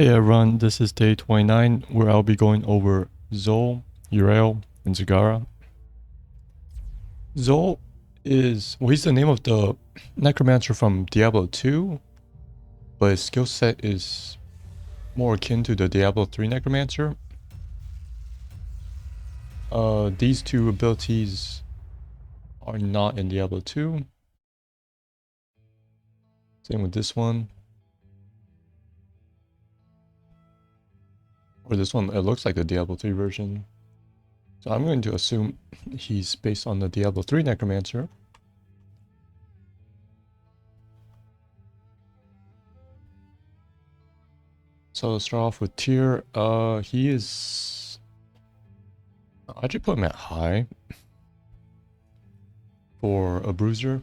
Hey everyone, this is day 29 where I'll be going over Zol, Yrel, and Zagara. Zol he's the name of the necromancer from Diablo 2, but his skill set is more akin to the Diablo 3 necromancer. These two abilities are not in Diablo 2. Same with this one. Or this one, it looks like the Diablo 3 version. So I'm going to assume he's based on the Diablo 3 necromancer. So let's start off with tier. He is... I should put him at high for a bruiser.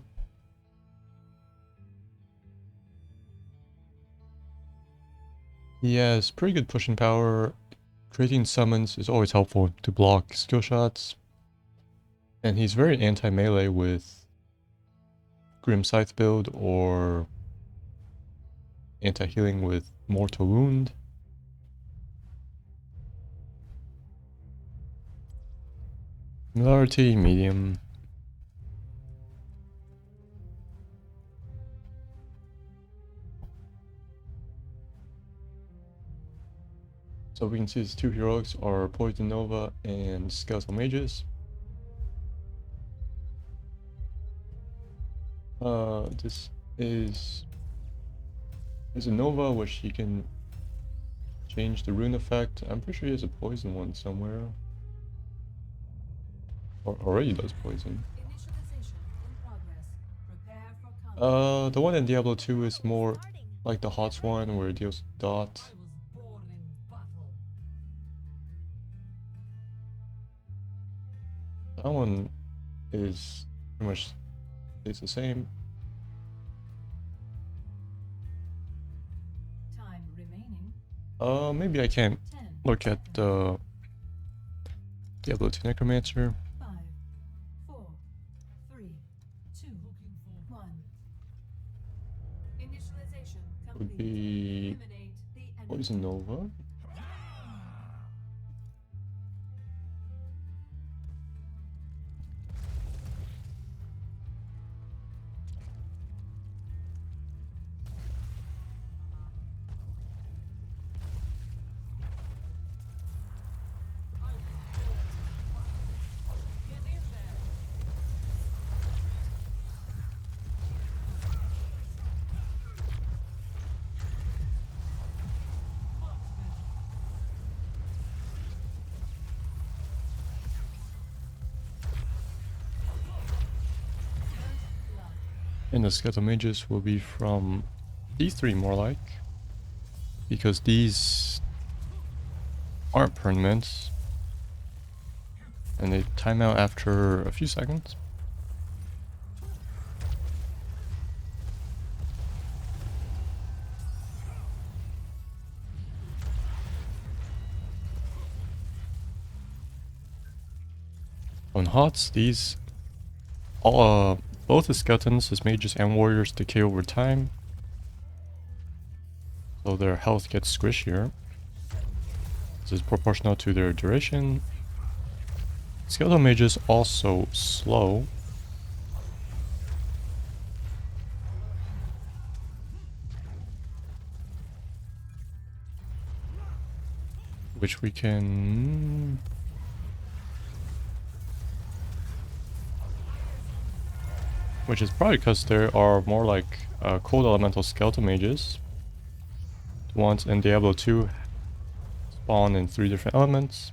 He has pretty good pushing power. Creating summons is always helpful to block skill shots. And he's very anti-melee with Grim Scythe build or anti-healing with Mortal Wound. Familiarity, medium. So we can see his two heroics are Poison Nova and Skeletal Mages. This is a Nova, which he can change the rune effect. I'm pretty sure he has a poison one somewhere. Or already does poison. The one in Diablo 2 is more like the HOTS one where it deals dot. That one is pretty much stays the same. Time remaining. Maybe I can't look at the Diablo 2 Necromancer. 5, 4, 3, 2, 1. Initialization complete. Would be Eliminate the enemy. Poison Nova. And the Skeletal Mages will be from these three more like. Because these aren't permanents. And they time out after a few seconds. On HOTS, these both the skeletons, his mages and warriors decay over time. So their health gets squishier. This is proportional to their duration. Skeletal mages also slow. Which we can... Which is probably because there are more like cold elemental skeletal mages. The ones in Diablo 2 spawn in 3 different elements.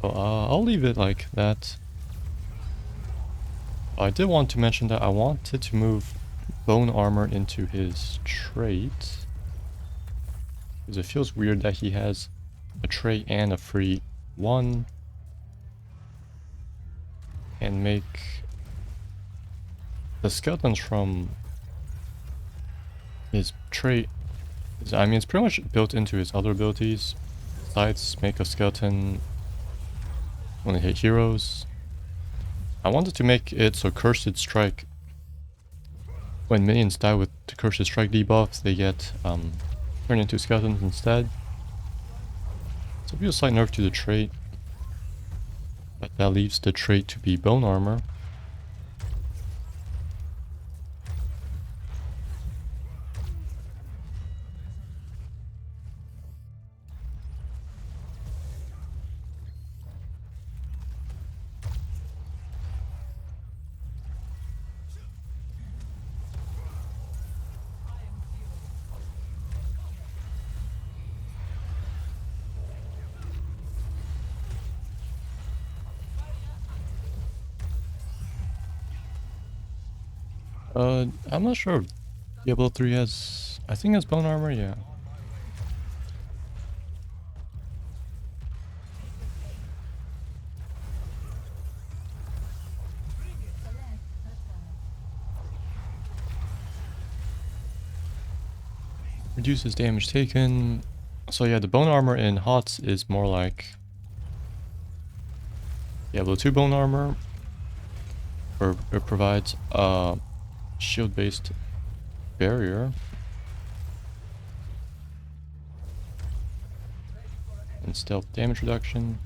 So, I'll leave it like that. I did want to mention that I wanted to move Bone Armor into his trait. Because it feels weird that he has a trait and a free one. And make the skeletons from his trait, I mean, it's pretty much built into his other abilities. Besides, make a skeleton when they hit heroes. I wanted to make it so Cursed Strike, when minions die with the Cursed Strike debuff, they get turned into skeletons instead. So it'll be a slight nerf to the trait. But that leaves the trait to be Bone Armor. I'm not sure if Diablo 3 has... I think it's Bone Armor, yeah. Reduces damage taken. So yeah, the Bone Armor in HOTS is more like Diablo 2 Bone Armor. Or it provides a shield-based barrier. And stealth damage reduction.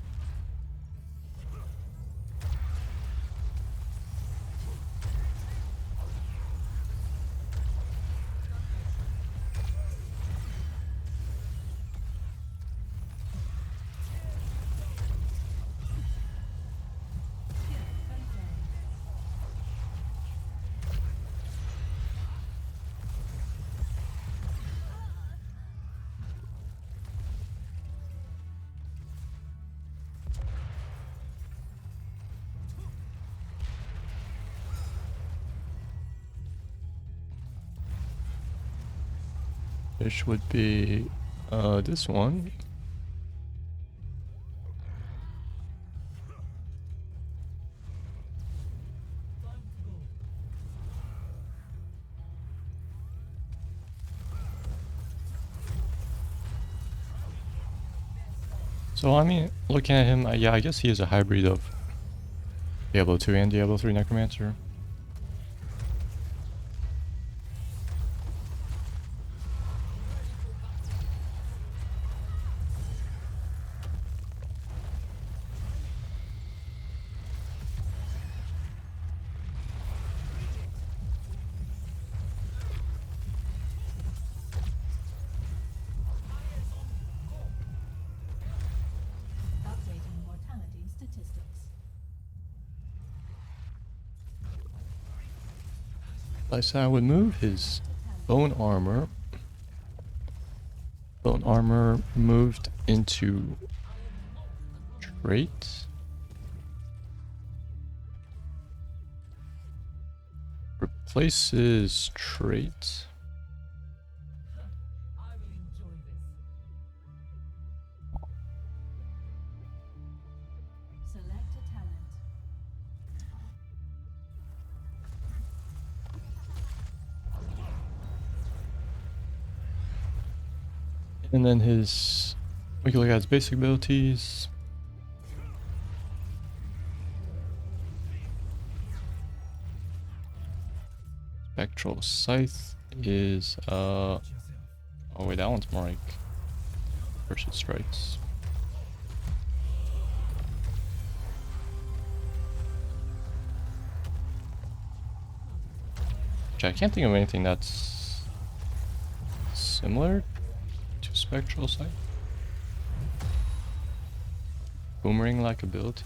Which would be this one. So I mean, looking at him, yeah, I guess he is a hybrid of Diablo 2 and Diablo 3 Necromancer. Updating mortality statistics. I said I would move his Bone Armor. Bone Armor moved into Trait. Replaces Trait. Select a talent. And then his... we can look at his basic abilities. Spectral Scythe is oh wait, that one's more like Cursed Strikes. Which I can't think of anything that's similar to Spectral Scythe. Boomerang-like ability.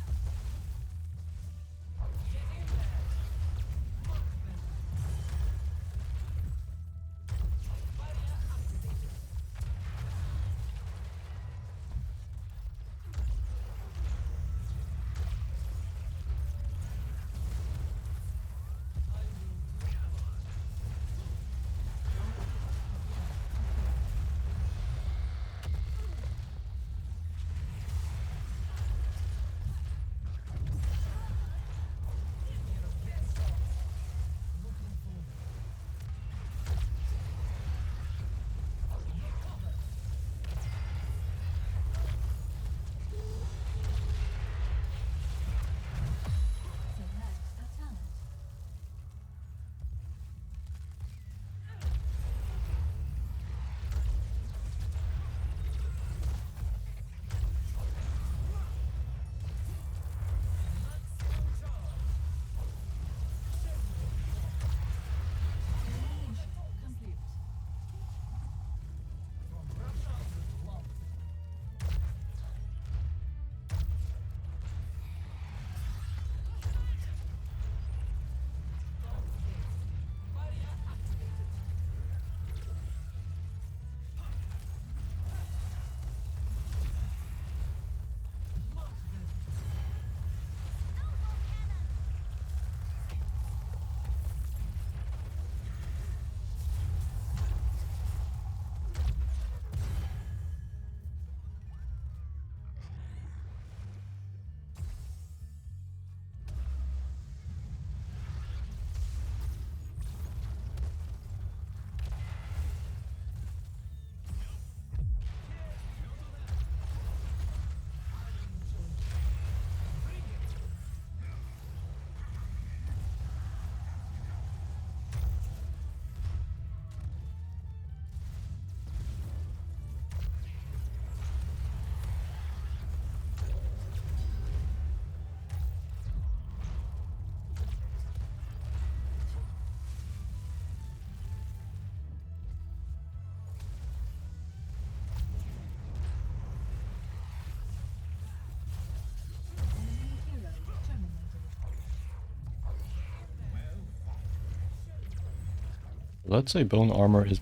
Let's say bone armor is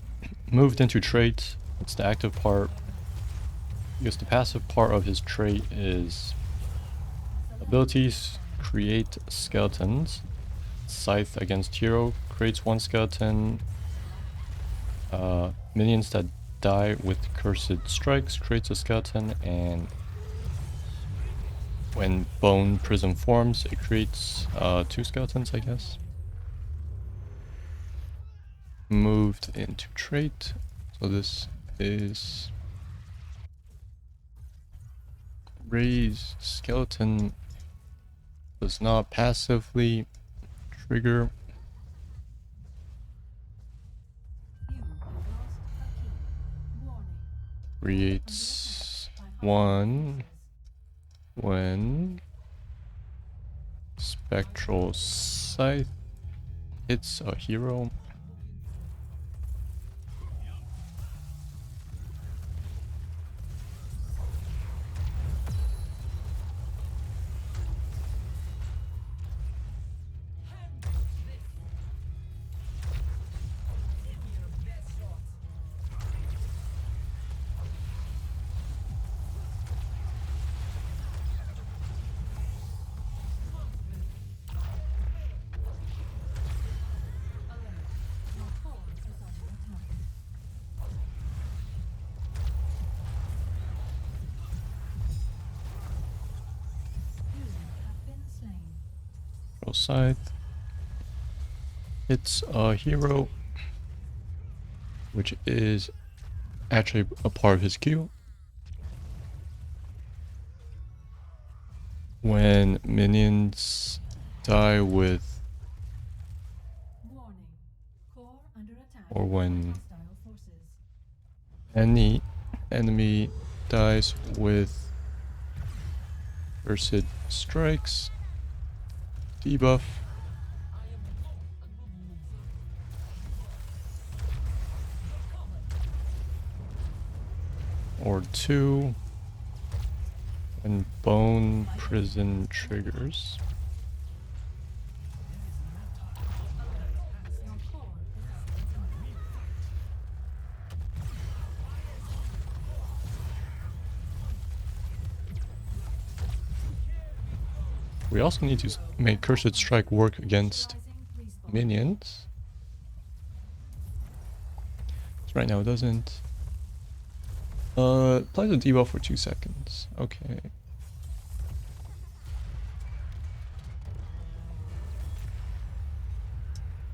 moved into trait. It's the active part. Because the passive part of his trait is abilities create skeletons. Scythe against hero creates one skeleton. Minions that die with cursed strikes creates a skeleton, and when bone prism forms, it creates 2 skeletons, I guess. Moved into trait. So this is raise skeleton does not passively trigger. You have lost a key. Warning. Creates By hostile 1 forces. when spectral scythe hits a hero. Alert. Your core is under attack. You have been slain. Spectral scythe hits a hero, which is actually a part of his queue. When minions die with, Warning. Core under attack or by when hostile forces. any enemy dies with cursed strikes, debuff, or 2 when bone prison triggers. Your core is under attack. We also need to make cursed strike work against Initializing respawn. minions. So right now it doesn't. Apply the debuff for 2 seconds. Okay.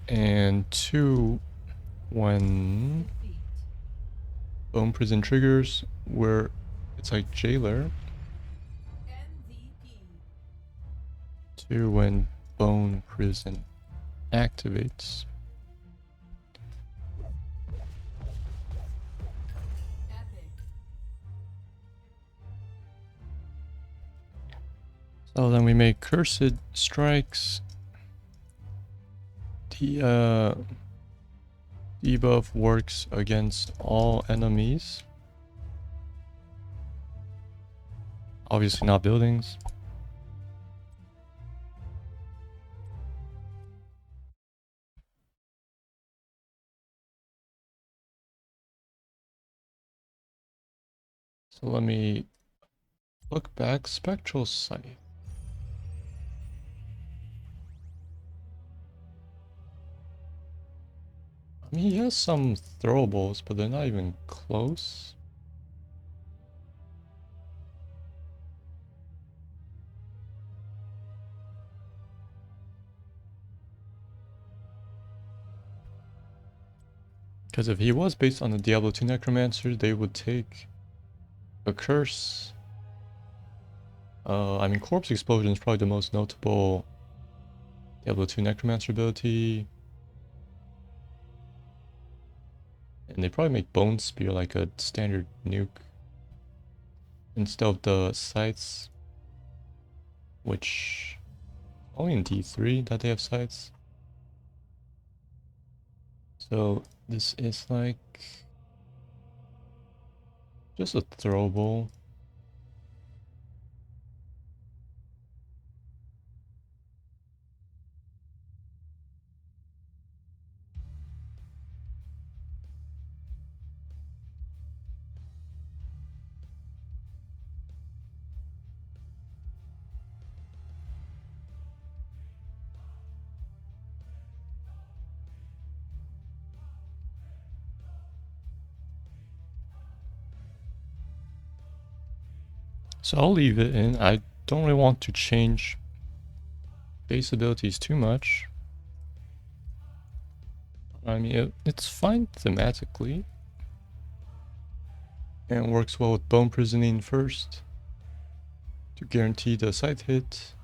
And 2 when Defeat. bone prison triggers, where it's like jailer. MVP. 2 when bone prison activates. Epic. So then we make cursed strikes. The debuff works against all enemies. Obviously not buildings. So let me look back. Spectral Sight. I mean, he has some throwables, but they're not even close. Because if he was based on the Diablo 2 Necromancer, they would take a curse. I mean, Corpse Explosion is probably the most notable Diablo 2 Necromancer ability. And they probably make Bone Spear like a standard nuke instead of the Scythes, which only in D3 that they have Scythes. So this is like just a throwable. So I'll leave it in. I don't really want to change base abilities too much. I mean, it's fine thematically. And works well with Bone Prisoning first to guarantee the scythe hit.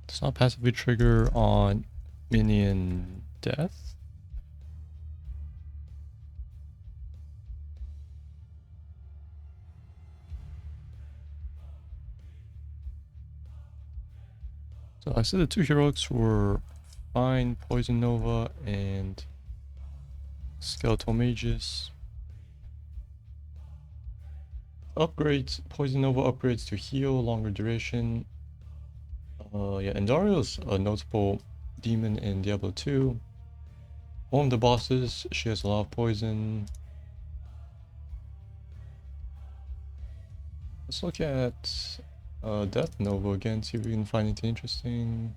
Does not passively trigger on minion death. So I said the two heroics were fine, Poison Nova and Skeletal Mages. Upgrades, Poison Nova upgrades to heal, longer duration. Yeah, and Dario's a notable demon in Diablo 2. One of the bosses, she has a lot of poison. Let's look at Death Nova again, see if we can find anything interesting.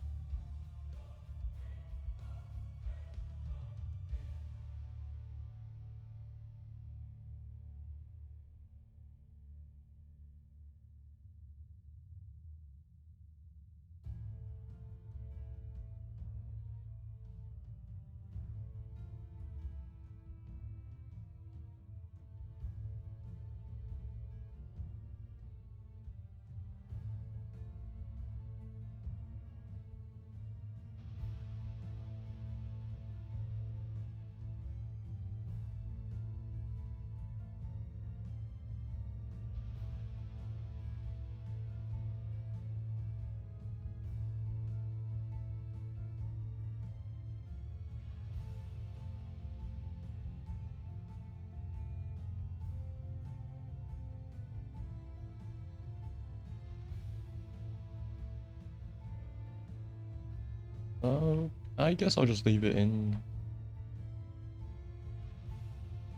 I guess I'll just leave it in.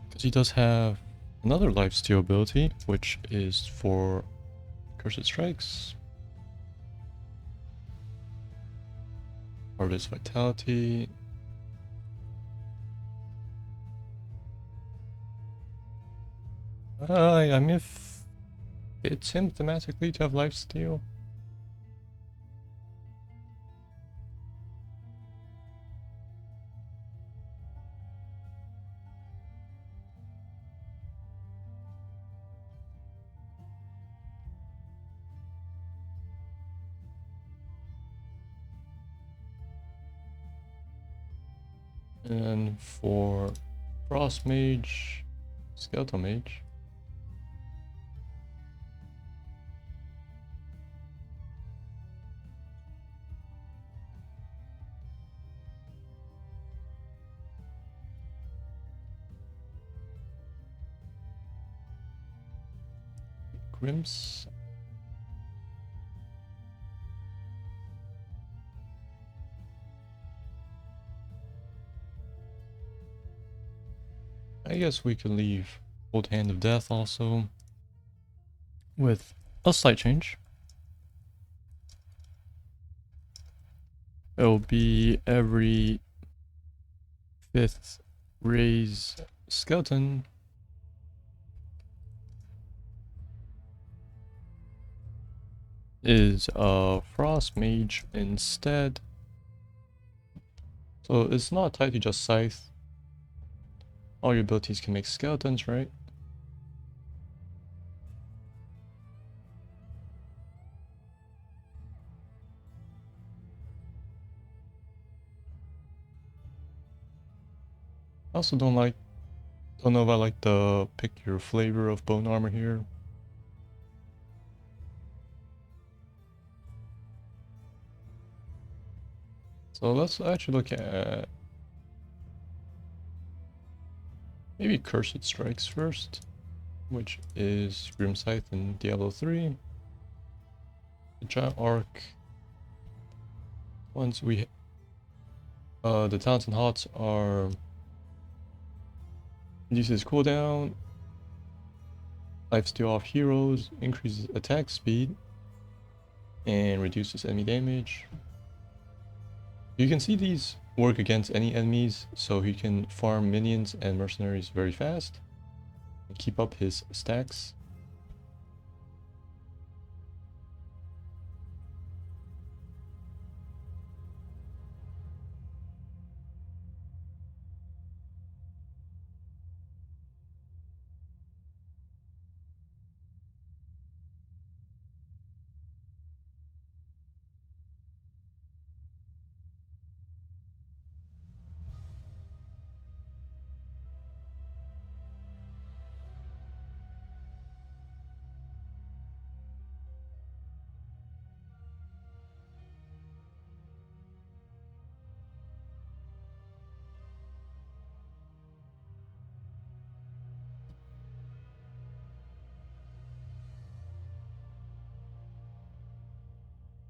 Because he does have another lifesteal ability, which is for Cursed Strikes. Artist Vitality. I mean, if it's him thematically to have lifesteal. And for Frost Mage, Skeletal Mage. Grims. I guess we could leave Old Hand of Death also, with a slight change. It'll be every 5th raise skeleton is a Frost Mage instead. So it's not tied to just Scythe. All your abilities can make skeletons, right? I also don't know if I like the pick your flavor of bone armor here. So let's actually look at maybe Cursed Strikes first, which is Grim Scythe in Diablo 3. The Giant Arc. Once we the talents and hots are reduces cooldown, lifesteal off heroes, increases attack speed, and reduces enemy damage. You can see these work against any enemies, so he can farm minions and mercenaries very fast and keep up his stacks.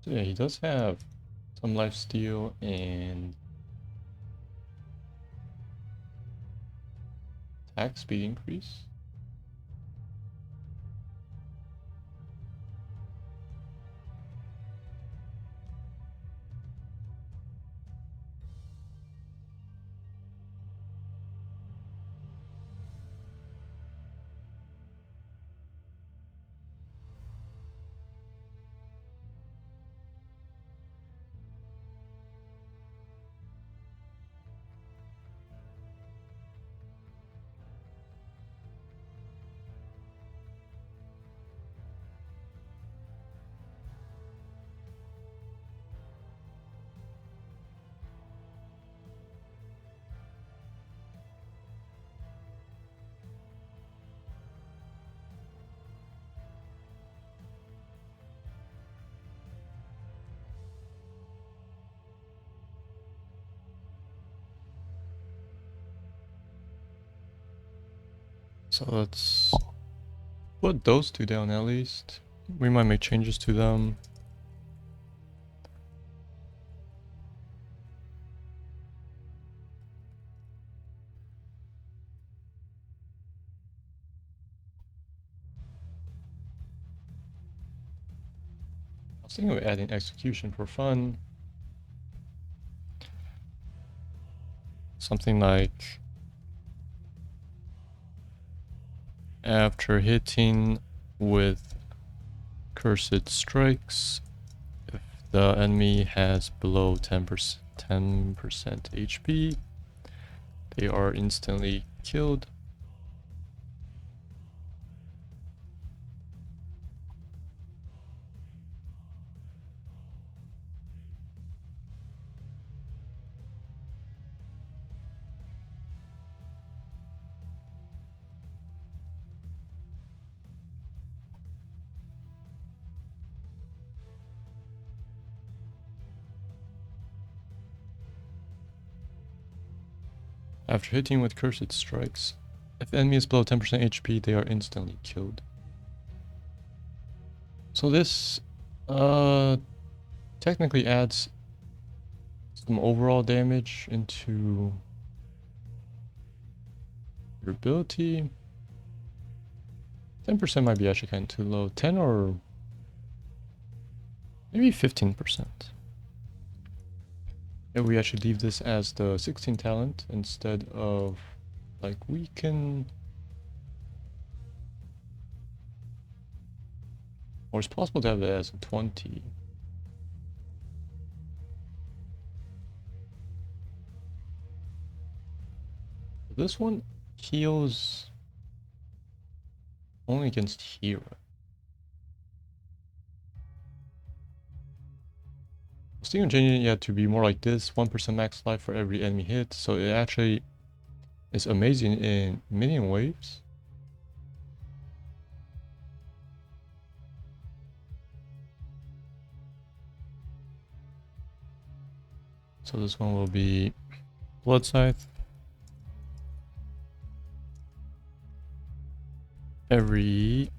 So yeah, he does have some lifesteal and attack speed increase. So let's put those two down at least. We might make changes to them. I was thinking of adding execution for fun. Something like after hitting with cursed strikes, if the enemy has below 10% HP, they are instantly killed. After hitting with cursed strikes, if the enemy is below 10% HP, they are instantly killed. So this technically adds some overall damage into your ability. 10% might be actually kind of too low. 10 or maybe 15%. If we actually leave this as the 16 talent instead of like we can, or it's possible to have it as 20. This one heals only against hero. I was thinking of changing it to be more like this, 1% max life for every enemy hit, so it actually is amazing in minion waves. So this one will be Blood Scythe. Every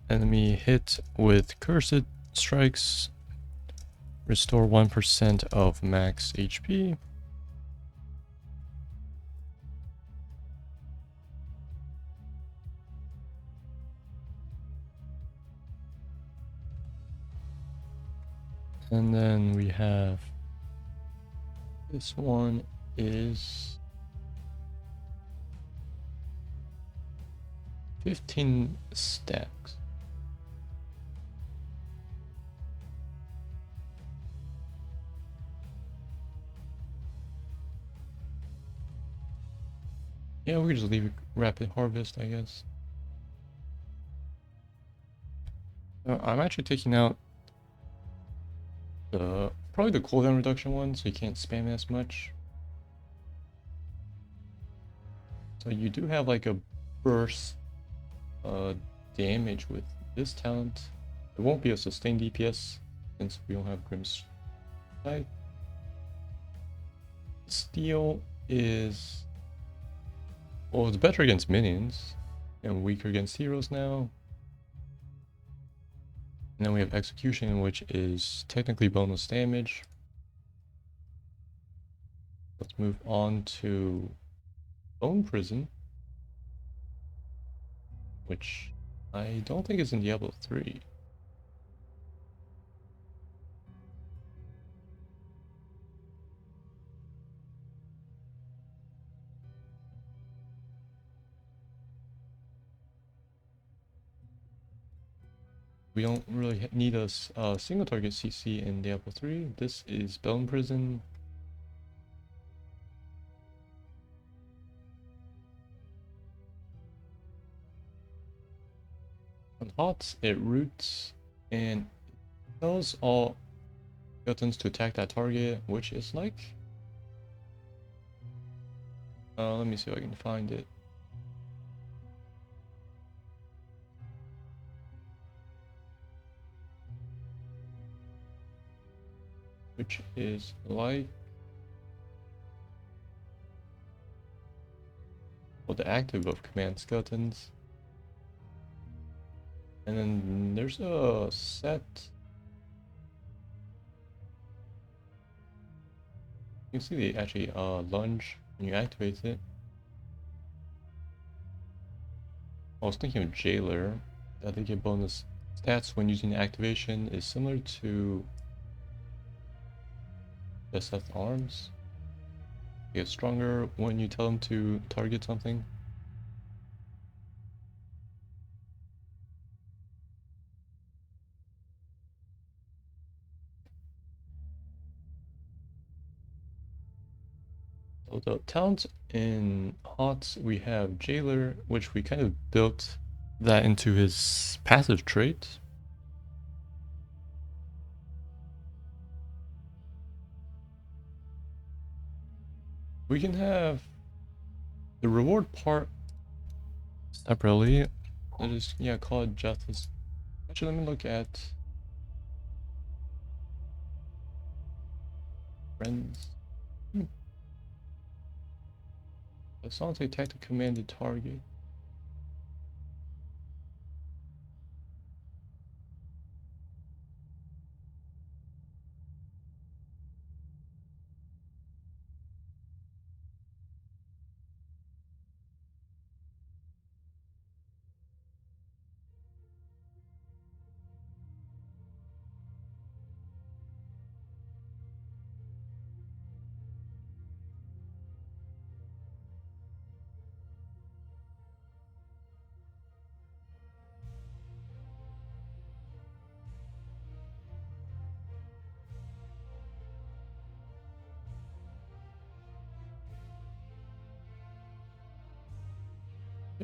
enemy hit with cursed strikes restore 1% of max HP. And then we have This one is 15 stacks. Yeah, we could just leave it rapid harvest, I guess. I'm actually taking out probably the cooldown reduction one, so you can't spam it as much. So you do have like a burst damage with this talent. It won't be a sustained DPS since we don't have Grim's Sight. Steel is, well, it's better against minions and weaker against heroes now. And then we have Execution, which is technically bonus damage. Let's move on to Bone Prison, which I don't think is in Diablo 3. We don't really need a single target CC in Diablo 3. This is Bone Prison. On HOTS, it roots and tells all skeletons to attack that target, which is like... let me see if I can find it. Which is like... well, the active of command skeletons. And then there's a set... you can see they actually lunge when you activate it. I was thinking of Jailer, that they get bonus stats when using the activation is similar to the Seth Arms. They get stronger when you tell them to target something. So the talents in HOTS, we have Jailer, which we kind of built that into his passive trait. We can have the reward part separately. I'll just, yeah, call it Justice. Actually, let me look at friends. As long as they attack the commanded target.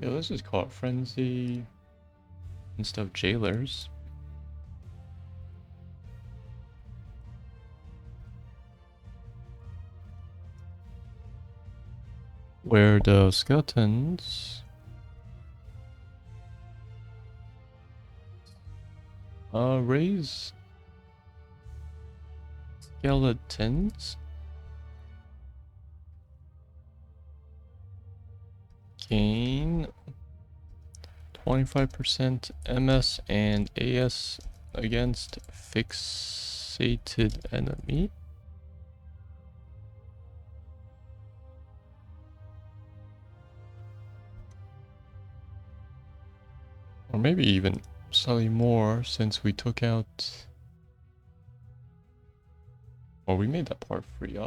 Yeah, let's just call it Frenzy instead of Jailers. Where the skeletons raise skeletons gain 25% MS and AS against fixated enemy. Or maybe even slightly more since we took out Well, we made that part free.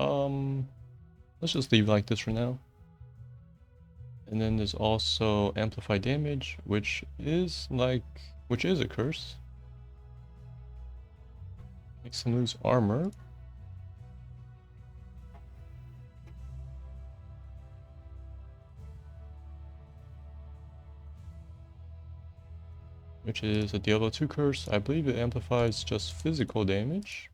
Let's just leave like this for now. And then there's also amplify damage, which is a curse. Makes him lose armor. Which is a Diablo 2 curse. I believe it amplifies just physical damage.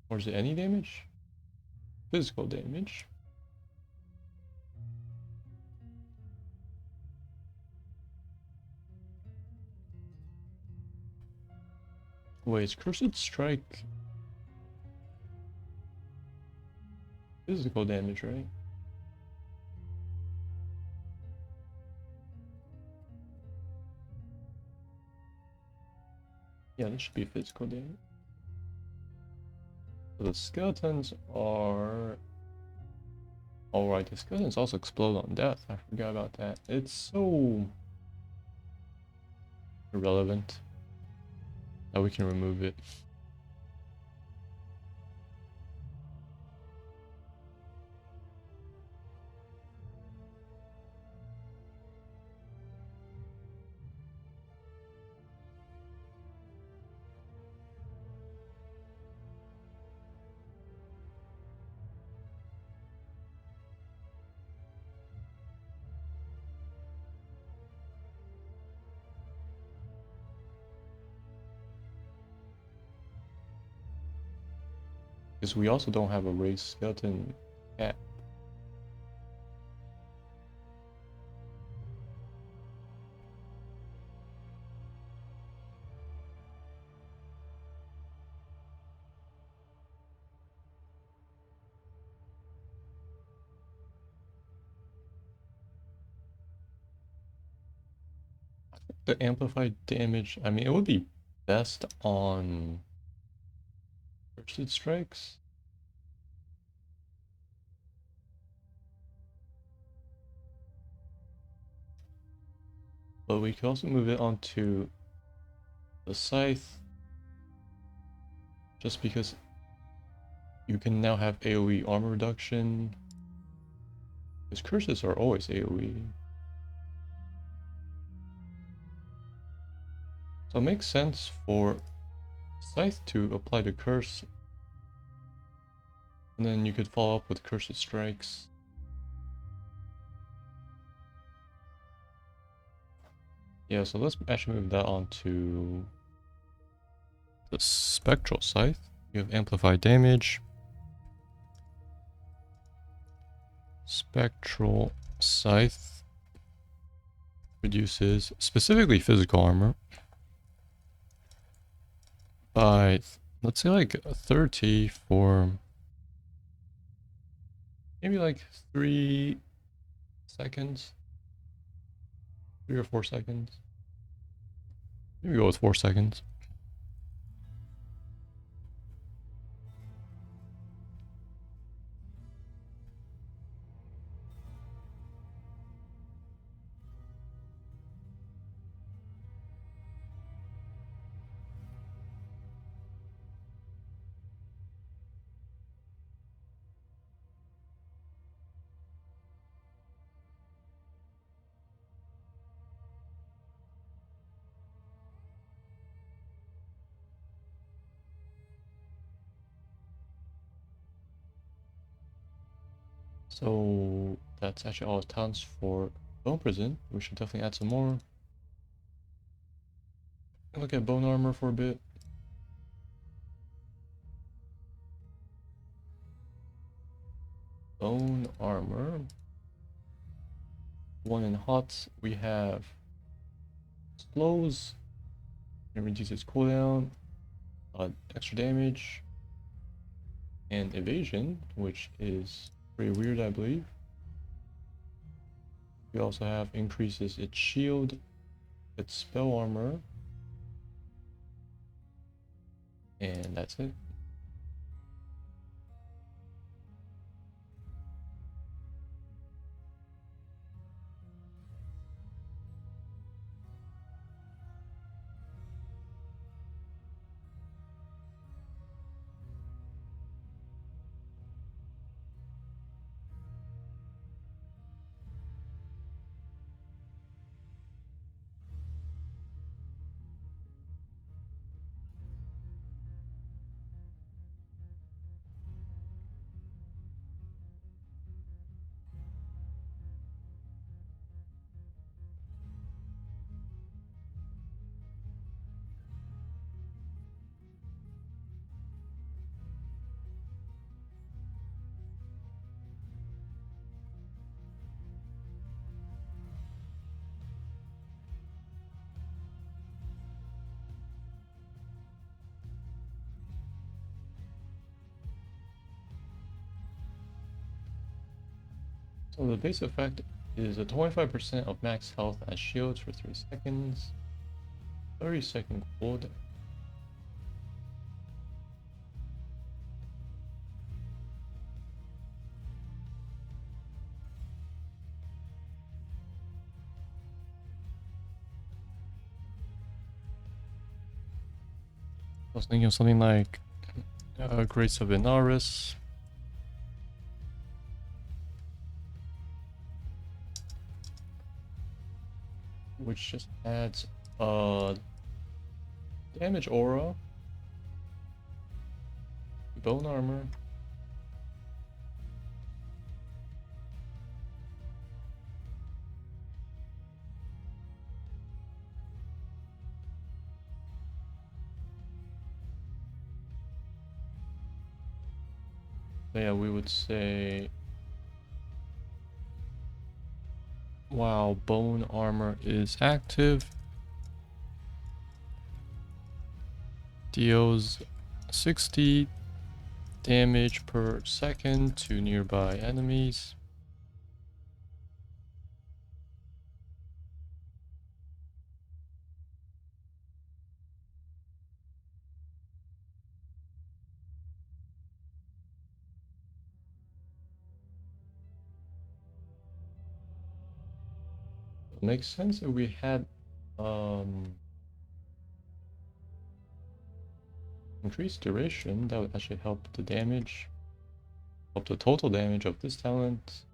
Or is it any damage? Physical damage. Wait, is Cursed Strike physical damage, right? Yeah, this should be physical damage. So the skeletons are... Alright, the skeletons also explode on death. I forgot about that. It's so... irrelevant that we can remove it. Because we also don't have a raised skeleton cap. The amplified damage, I mean, it would be best on Cursed Strikes. But we could also move it onto the Scythe. Just because you can now have AoE armor reduction. Because curses are always AoE. So it makes sense for Scythe to apply the curse. And then you could follow up with Cursed Strikes. Yeah, so let's actually move that onto the Spectral Scythe. You have amplified damage. Spectral Scythe reduces specifically physical armor by, let's say, like 30 for maybe like 3 seconds. 3 or 4 seconds. Maybe go with 4 seconds. So that's actually all it counts for Bone Prison. We should definitely add some more. Look at Bone Armor for a bit. Bone Armor. 1 in Hot, we have Slows. It reduces cooldown, extra damage, and evasion, which is pretty weird, I believe. We also have increases its shield, its spell armor, and that's it. So the base effect is a 25% of max health as shields for 3 seconds. 30-second cooldown. I was thinking of something like Grace of Inaris. Which just adds damage aura, bone armor. So yeah, we would say while bone armor is active, deals 60 damage per second to nearby enemies. It makes sense if we had increased duration. That would actually help the damage, help the total damage of this talent.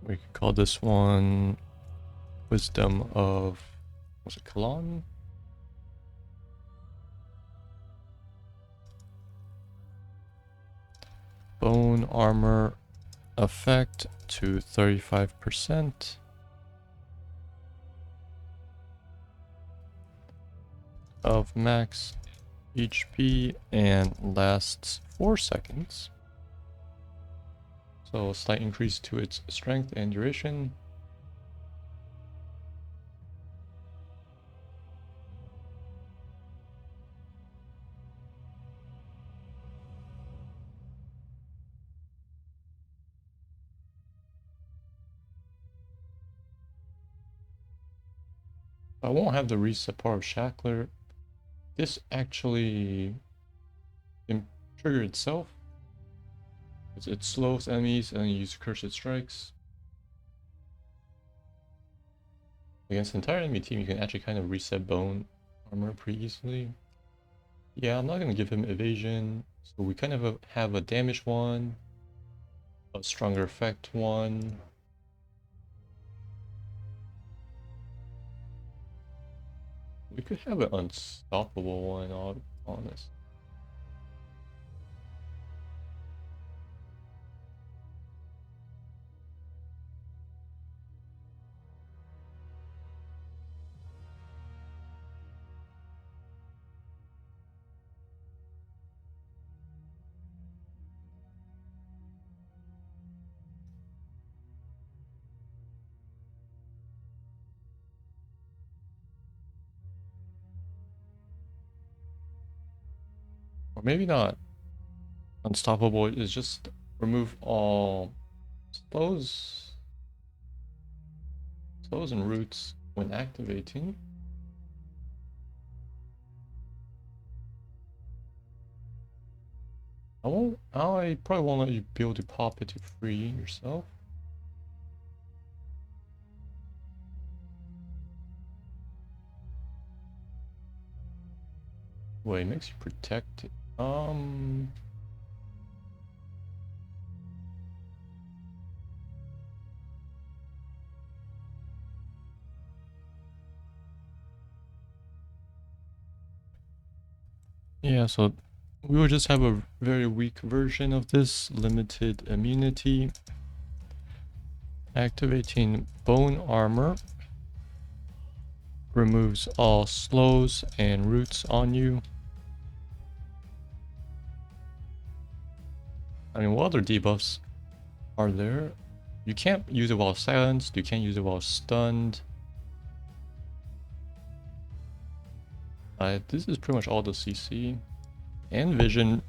We could call this one Wisdom of, was it Kalon? Bone armor effect to 35%. Of max HP and lasts 4 seconds. So a slight increase to its strength and duration. I won't have the reset part of Shackler. This actually trigger itself. It slows enemies and you use cursed strikes. Against the entire enemy team, you can actually kind of reset bone armor pretty easily. Yeah, I'm not going to give him evasion. So we kind of have a damage one, a stronger effect one. We could have an unstoppable one, I'll be honest. Or maybe not. Unstoppable is just remove all slows and roots when activating. I probably won't let you be able to pop it to free yourself. Wait, it makes you protect it. Yeah, so We will just have a very weak version of this. Limited immunity. Activating bone armor. Removes all slows and roots on you. I mean, what other debuffs are there? You can't use it while silenced. You can't use it while stunned. This is pretty much all the CC. And vision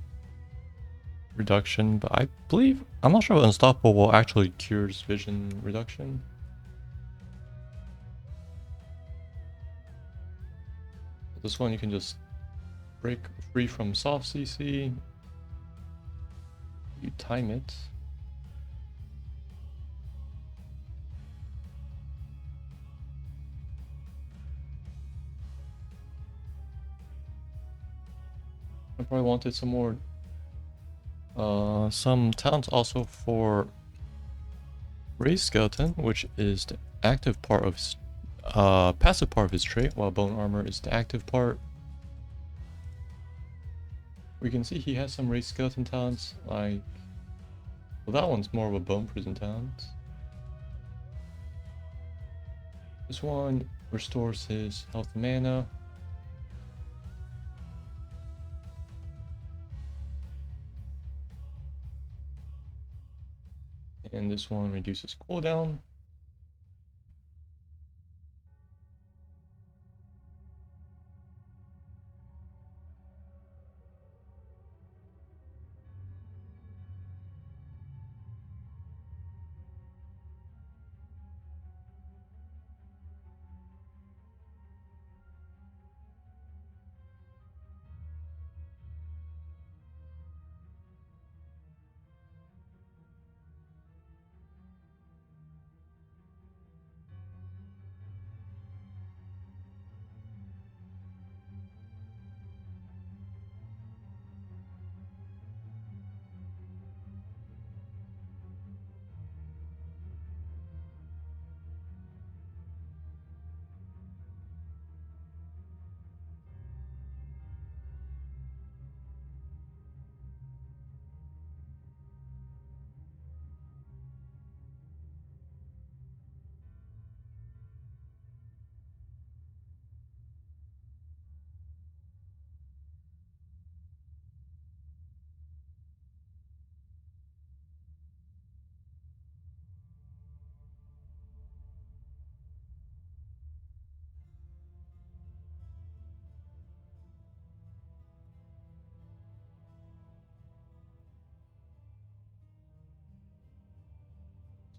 reduction, but I believe... I'm not sure if Unstoppable actually cures vision reduction. This one you can just break free from soft CC. You time it. I probably wanted some more some talents also for Raised Skeleton, which is the active part of his passive part of his trait, while Bone Armor is the active part. We can see he has some Raised Skeleton talents, like... Well, that one's more of a Bone Prison talent. This one restores his health mana. And this one reduces cooldown.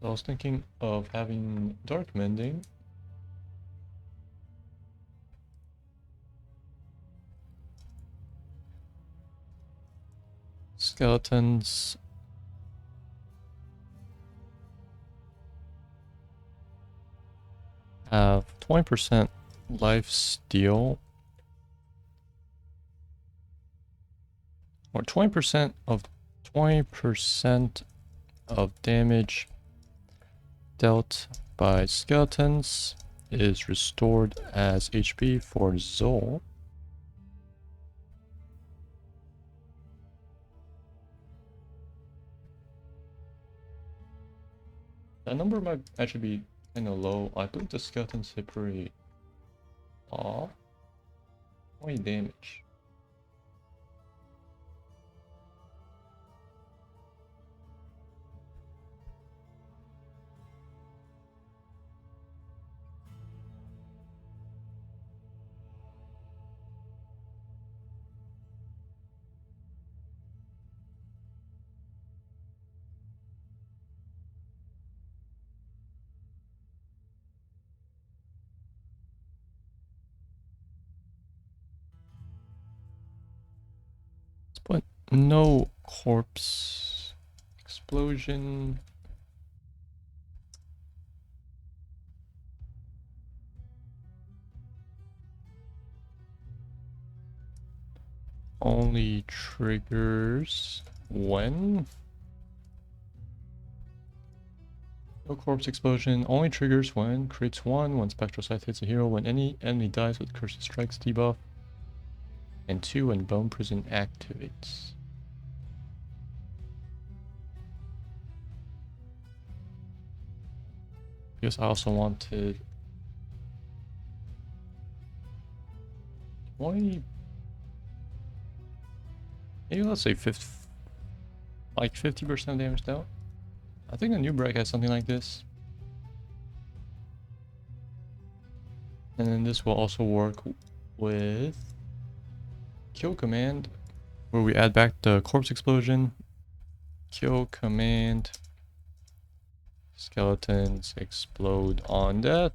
So I was thinking of having Dark Mending. Skeletons have 20% life steal, or 20% of damage dealt by skeletons is restored as HP for Zol. That number might actually be kind of low. I believe the skeletons hit pretty off. 20 damage. Let's put no corpse explosion. Only triggers when? No corpse explosion only triggers when creates 1 when Spectral Scythe hits a hero, when any enemy dies with Cursed Strikes debuff, and 2 when Bone Prison activates. Because I also wanted 20, maybe let's say 50, like 50% damage down. I think the new break has something like this. And then this will also work with kill command, where we add back the corpse explosion. Kill command, skeletons explode on death.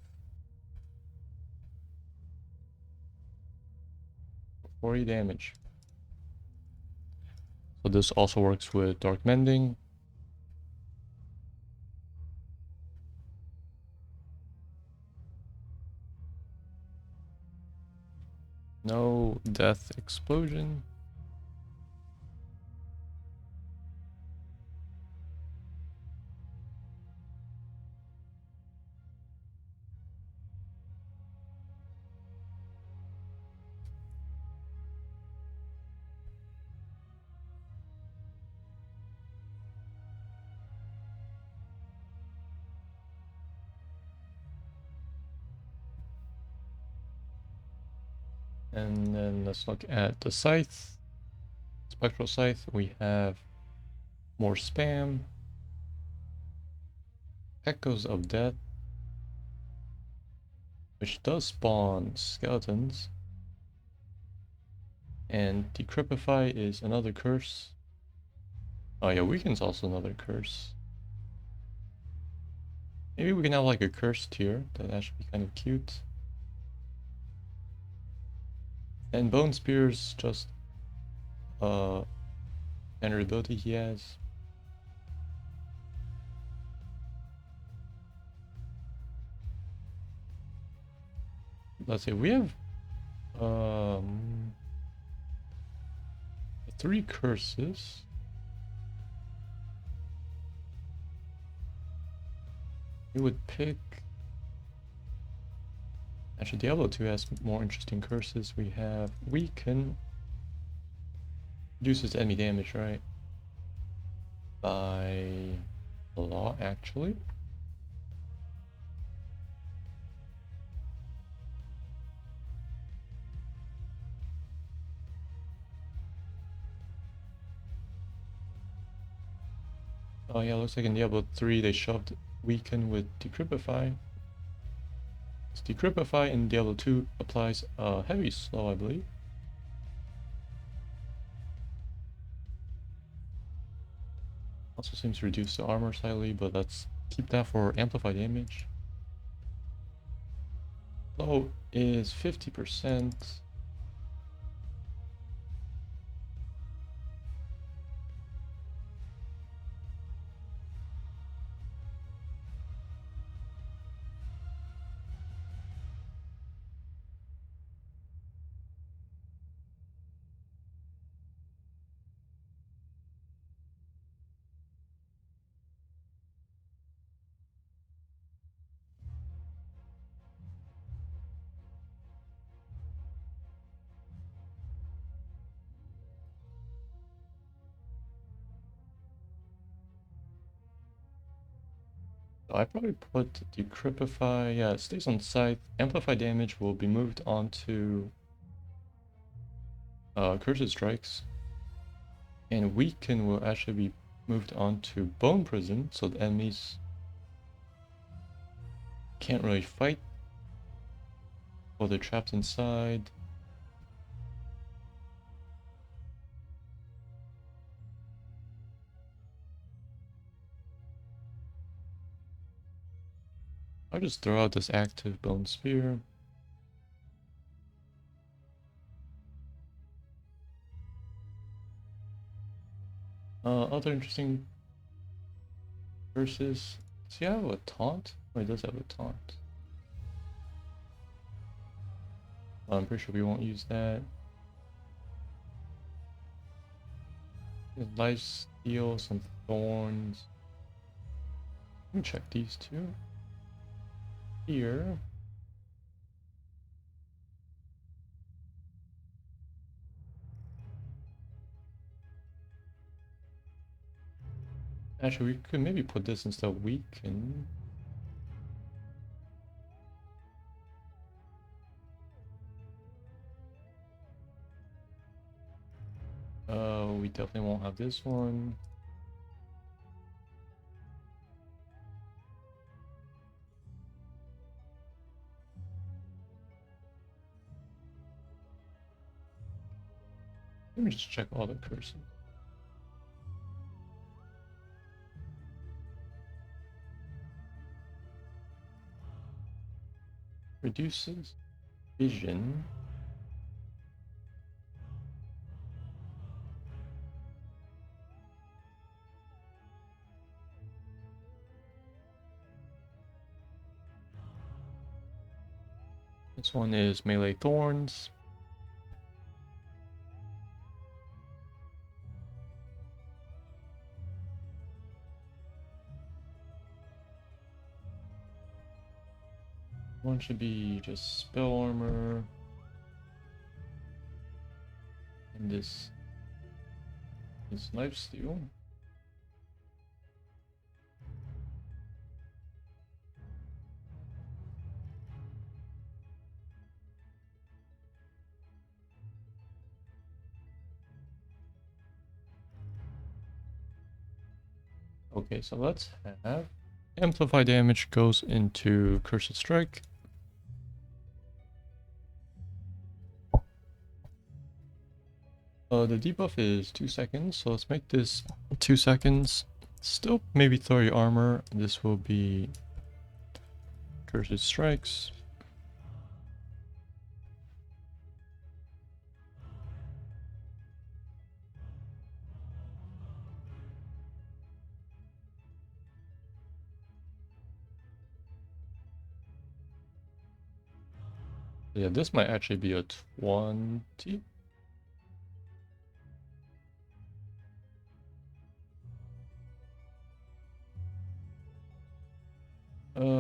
40 damage. So this also works with Dark Mending. No death explosion. And then let's look at the scythe. Spectral scythe, we have more spam. Echoes of Death, which does spawn skeletons. And Decrepify is another curse. Oh yeah, Weaken's also another curse. Maybe we can have like a curse tier. That should be kind of cute. And Bone Spear's just standard ability he has. Let's see, we have 3 curses. We would pick... Actually, Diablo 2 has more interesting curses. We have Weaken. Reduces enemy damage, right? By a lot, actually. Oh yeah, looks like in Diablo 3 they shoved Weaken with Decrepify. Decrepify in Diablo 2 applies a heavy slow, I believe. Also seems to reduce the armor slightly, but let's keep that for amplify damage. Slow is 50%. So I probably put Decrepify, yeah, it stays on site. Amplify damage will be moved onto Cursed Strikes. And Weaken will actually be moved onto Bone Prison, so the enemies can't really fight while they're trapped inside. I'll just throw out this active Bone Spear. Other interesting verses. Does he have a taunt? Oh, he does have a taunt. I'm pretty sure we won't use that. Life Steal, some thorns. Let me check these two. Here. Actually, we could maybe put this instead of weaken. We definitely won't have this one. Let me just check all the curses. Reduces vision. This one is melee thorns. One should be just spell armor. And this is lifesteal. Okay, so let's have amplify damage goes into Cursed Strike. The debuff is 2 seconds, so let's make this 2 seconds. Still maybe 30 armor. This will be Cursed Strikes. Yeah, this might actually be a 20.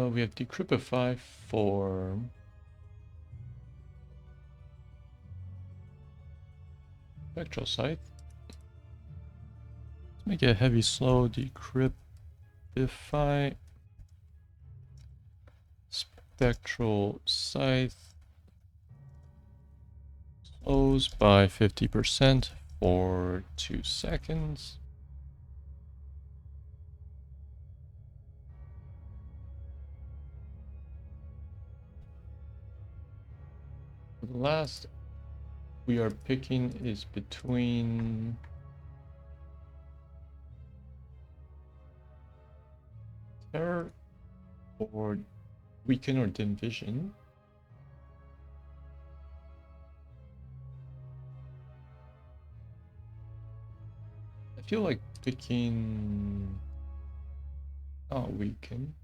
We have Decrypify for Spectral Scythe. Let's make it a heavy slow. Decrypify Spectral Scythe slows by 50% for 2 seconds. The last we are picking is between Terror or Weaken or Dim Vision. I feel like picking Weaken.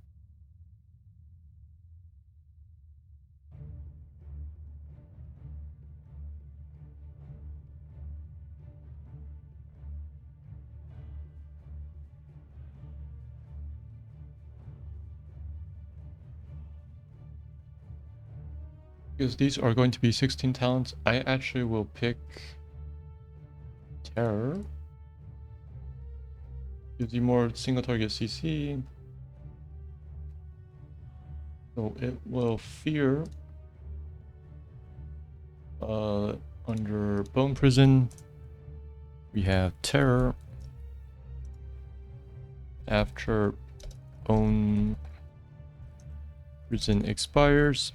Because these are going to be 16 talents, I actually will pick Terror. Gives you more single target CC. So it will fear under Bone Prison. We have Terror. After Bone Prison expires,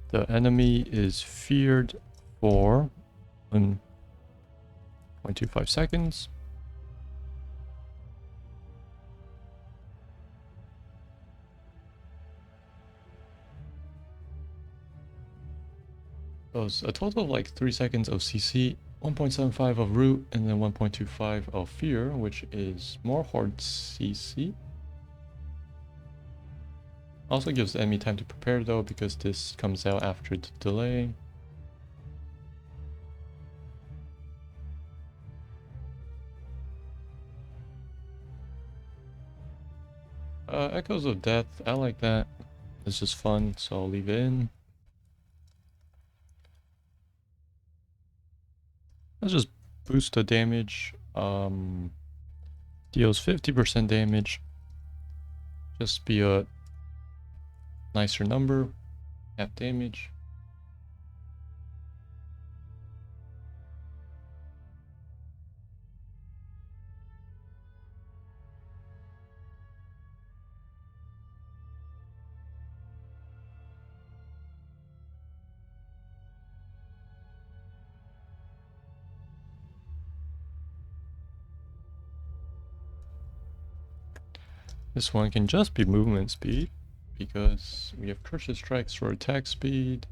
the enemy is feared for 1.25 seconds. So it's a total of like 3 seconds of CC, 1.75 of root, and then 1.25 of fear, which is more hard CC. Also gives the enemy time to prepare though, because this comes out after the delay. Echoes of Death, I like that. It's just fun, so I'll leave it in. Let's just boost the damage. Deals 50% damage. Just be a nicer number. Half damage. This one can just be movement speed, because we have Crush's Strikes for attack speed.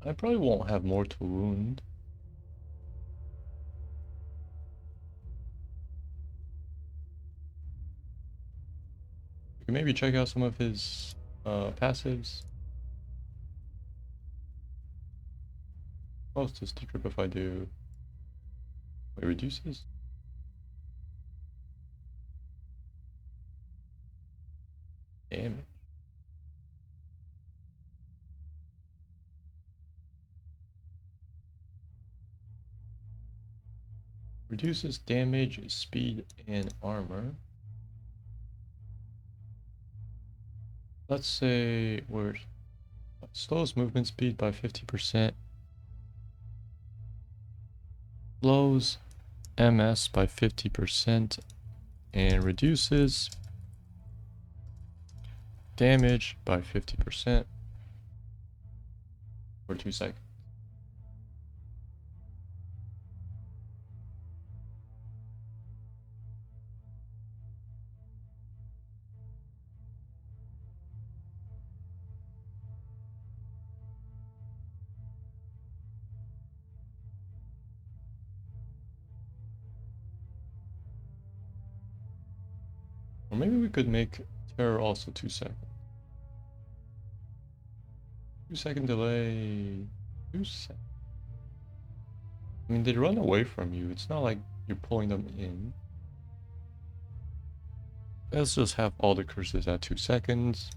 I probably won't have more to wound. We can maybe check out some of his passives. Most is decrypt if I do. It reduces. Damage. Reduces damage, speed, and armor. Let's say we're slows movement speed by 50%. Slows MS by 50% and reduces damage by 50% for 2 seconds. Or maybe we could make terror also 2 seconds. 2-second delay. 2 seconds. I mean, they run away from you. It's not like you're pulling them in. Let's just have all the curses at 2 seconds.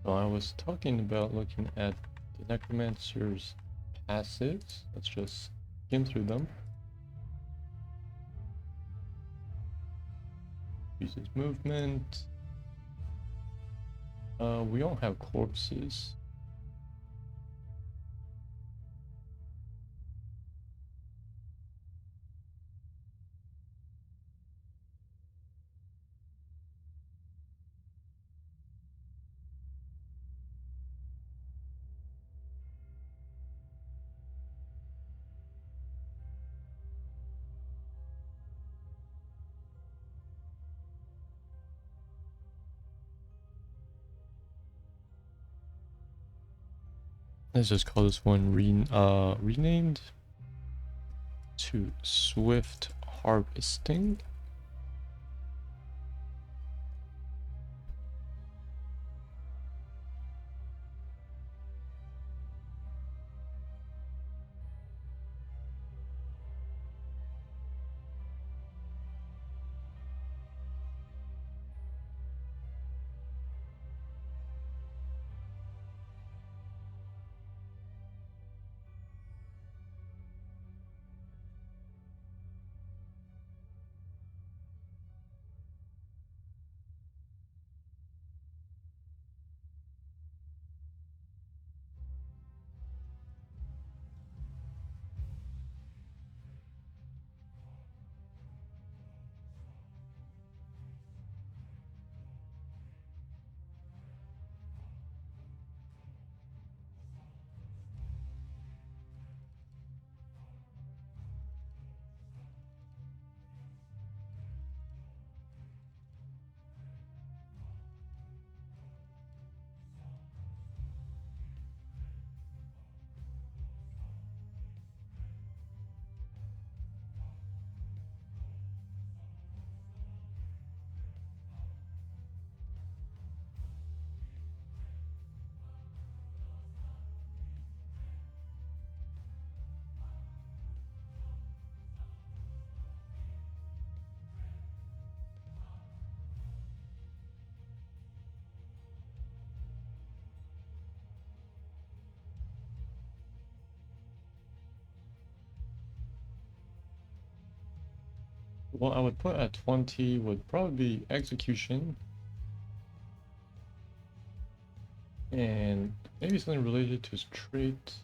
So I was talking about looking at the Necromancer's passives. Let's just skim through them. Uses movement. We don't have corpses. Let's just call this one renamed to Swift Harvesting. what I would put at 20 would probably be execution. And maybe something related to his trait.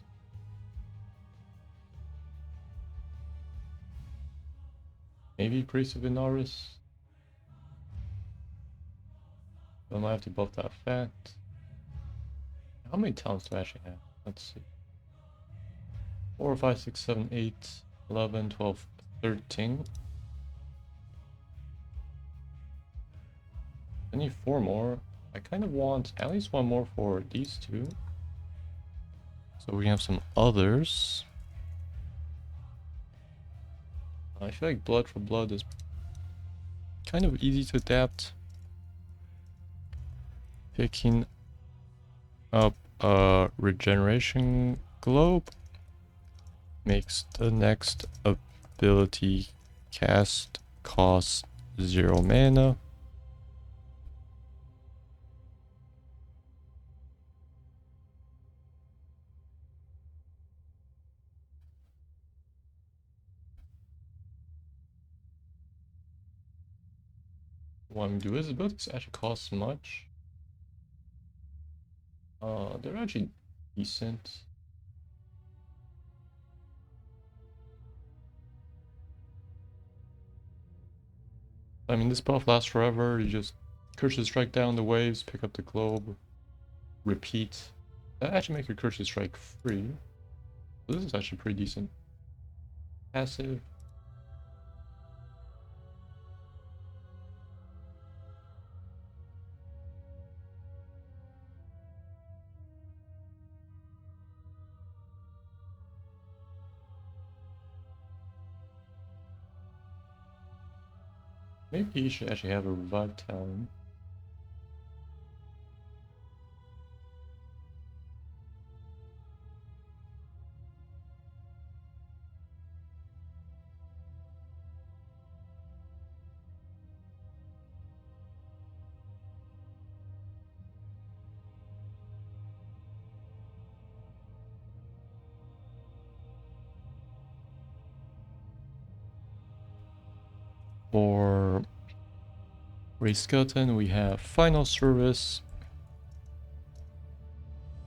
Maybe Grace of Inaris. I might have to buff that fact. How many talents do I actually have? Let's see. 4, 5, 6, 7, 8, 11, 12, 13. I need 4 more. I kind of want at least 1 more for these two. So we have some others. I feel like blood for blood is kind of easy to adapt. Picking up a regeneration globe makes the next ability cast cost 0 mana. What I'm doing is abilities actually cost much. They're actually decent. I mean, this buff lasts forever. You just Curses Strike down the waves, pick up the globe, repeat. That actually makes your Curses Strike free. So this is actually pretty decent. Passive. Maybe you should actually have a revive talent. For Ray Skeleton, we have Final Service.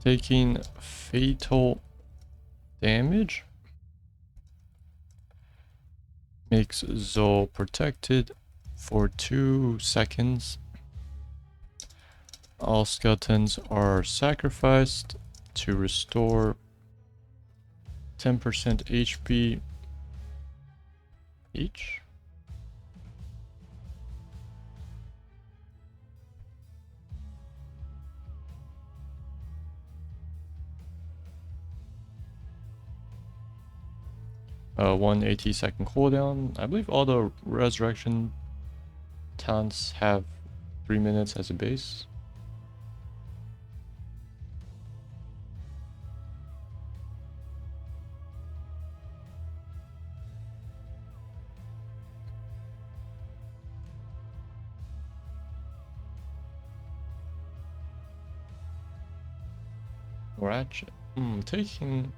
Taking fatal damage. Makes Zol protected for 2 seconds. All skeletons are sacrificed to restore 10% HP each. One 80-second cooldown. I believe all the resurrection talents have 3 minutes as a base. We're actually taking.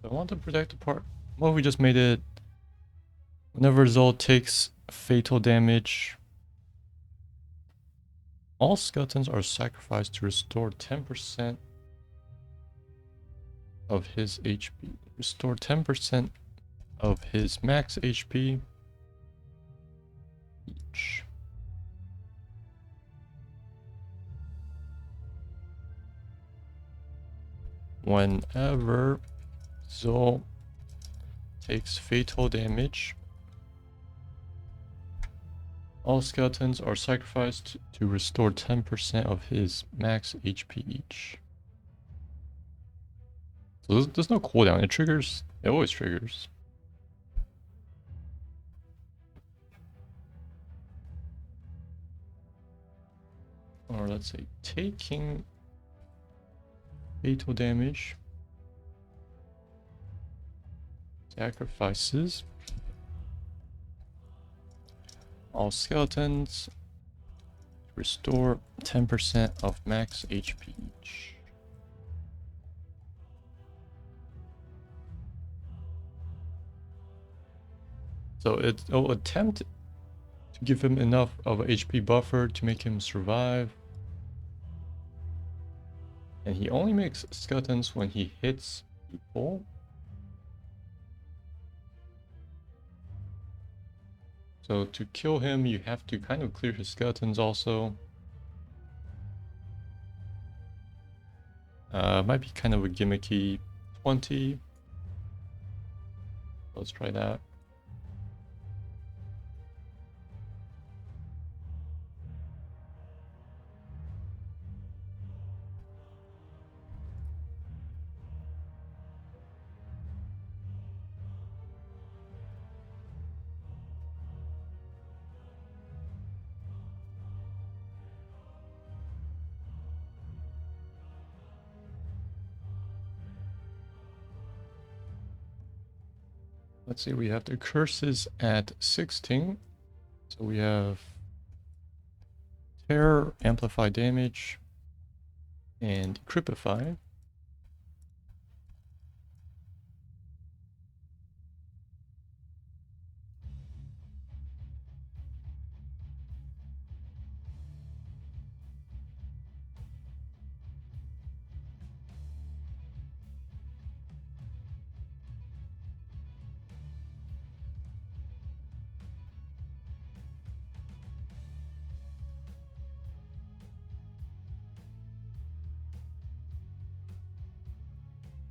I want to protect the part. Well, we just made it. Whenever Zol takes fatal damage, all skeletons are sacrificed to restore 10% of his HP. Restore 10% of his max HP each. Whenever Zol takes fatal damage, all skeletons are sacrificed to restore 10% of his max HP each. So there's no cooldown. It triggers. It always triggers. Or let's say taking fatal damage. Sacrifices all skeletons Restore 10% of max HP each. So it'll attempt to give him enough of a HP buffer to make him survive. And he only makes skeletons when he hits people. So to kill him, you have to kind of clear his skeletons also. Might be kind of a gimmicky 20. Let's try that. Let's see, we have the curses at 16. So we have Terror, Amplify Damage, and Cripify.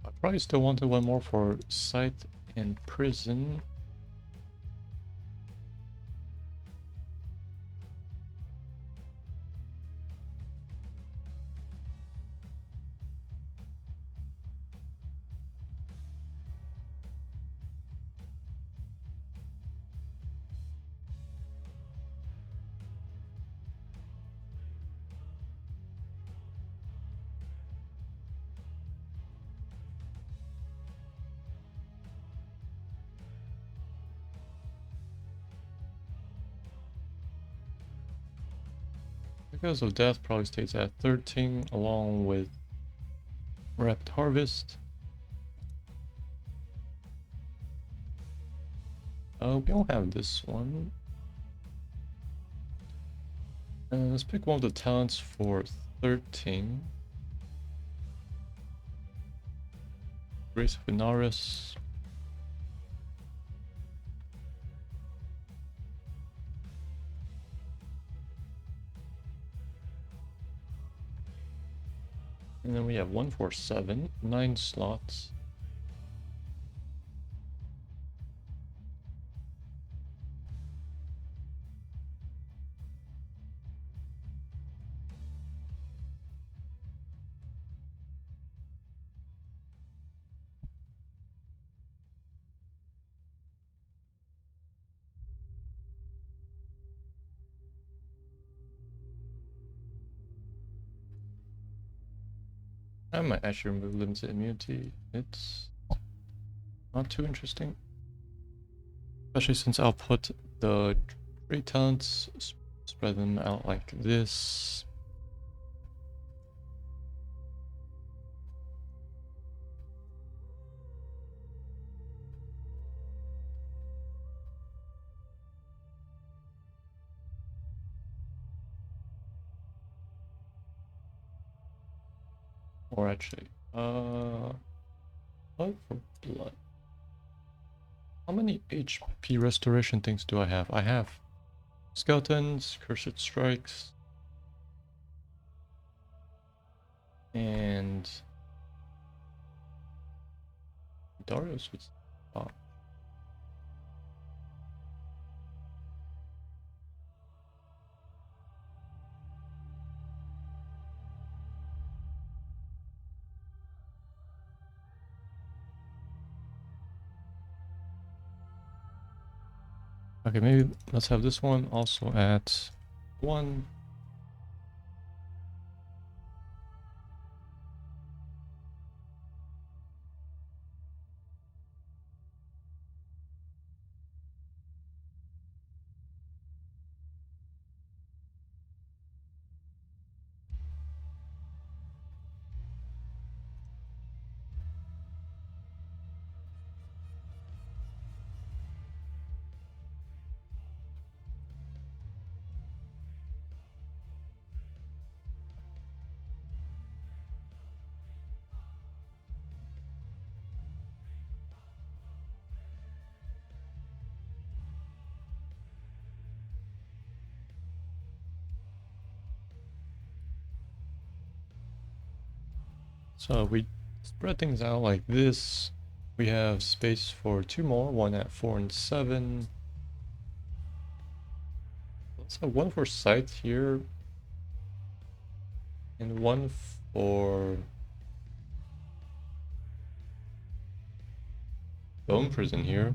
I probably still wanted one more for Sight and Prison. Because of Death probably stays at 13 along with Rapid Harvest. We don't have this one. Let's pick one of the talents for 13. Grace of Inaris. And then we have 1 for 7, 9 slots. I might actually remove limited immunity. It's not too interesting. Especially since I'll put the trait talents, spread them out like this. Or actually, blood for blood. How many HP restoration things do I have? I have skeletons, cursed strikes, and Darius would stop. Okay, maybe let's have this one also at 1. So we spread things out like this. We have space for 2 more, one at 4 and 7. Let's have one for sight here. And one for bone prison here.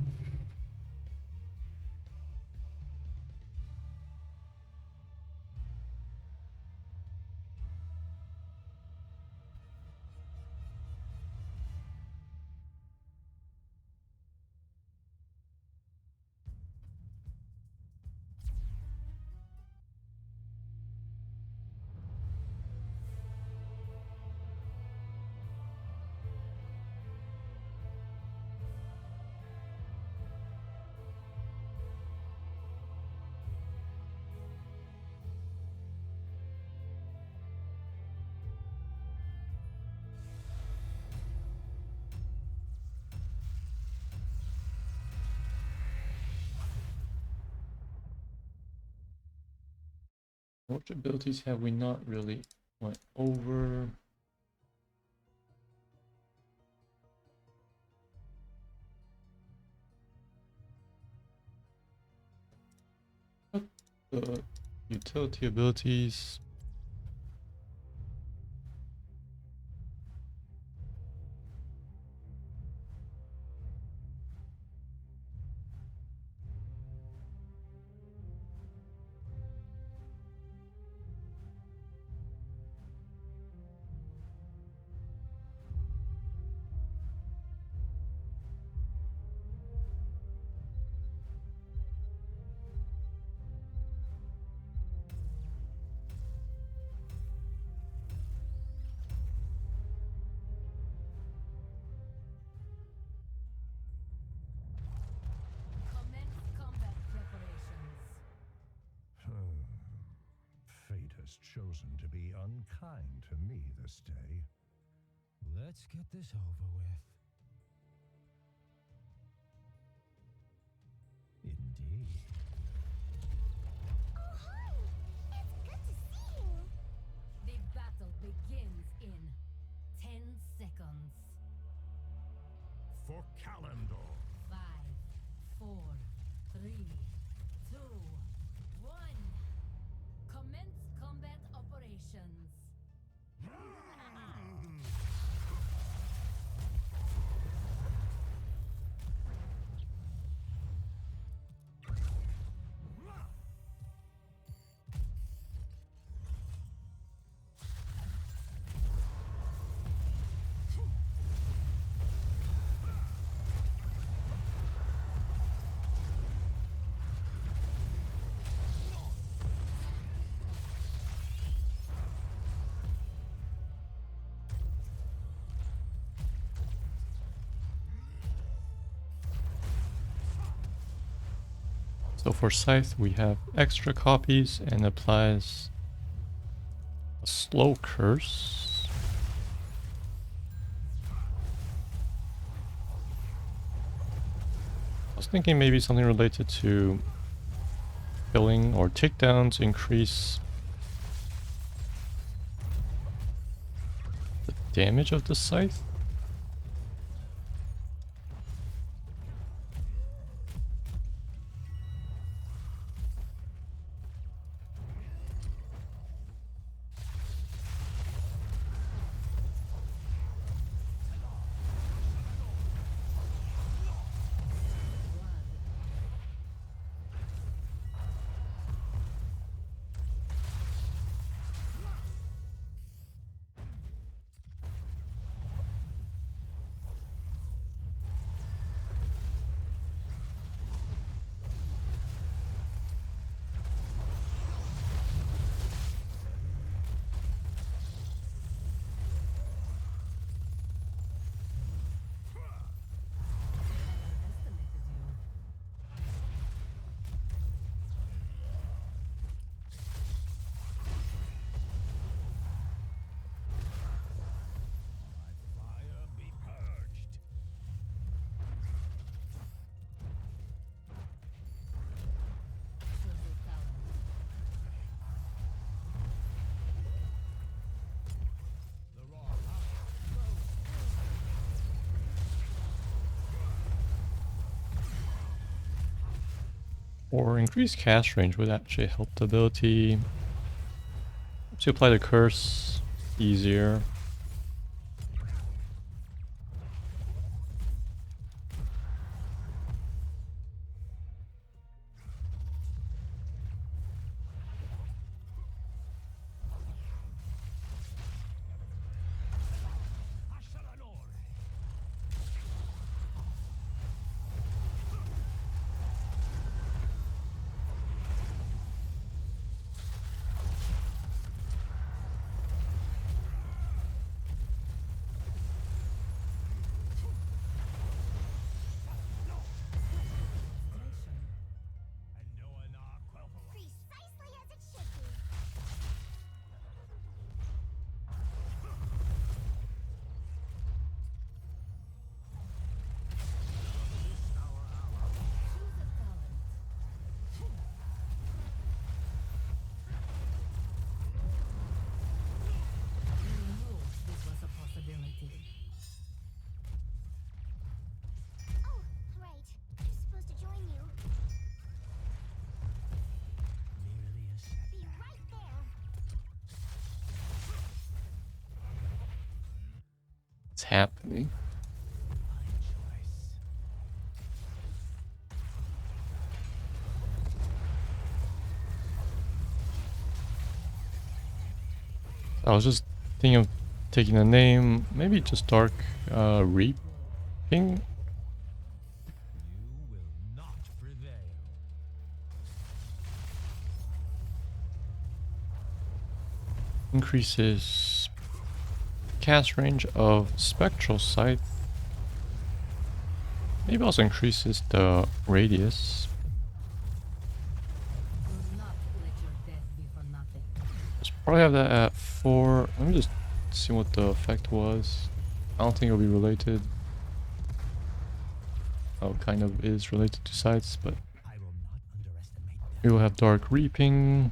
What abilities have we not really went over? The utility abilities. Commence combat preparations. Fate has chosen to be unkind to me this day. Let's get this over with. Indeed. Oh, hi! It's good to see you! The battle begins in 10 seconds. For Calendar. 5, 4, 3, 2, 1. Commence combat operations. So for Scythe, we have extra copies and applies a slow curse. I was thinking maybe something related to killing or takedowns increase the damage of the Scythe. Or increased cast range would actually help the ability to apply the curse easier. Precisely as it should be. This was a possibility. Oh, right. I'm supposed to join you. Merely a setback. Be right there. It's happening. My choice. I was just thinking of taking a name, maybe just Dark Reaping. You will not prevail. Increases cast range of Spectral Scythe. Maybe also increases the radius. Do not let your death be for nothing. Let's probably have that at 4. Let me just see what the effect was. I don't think it'll be related. Oh, kind of is related to sights, but I will not underestimate them. we will have Dark Reaping.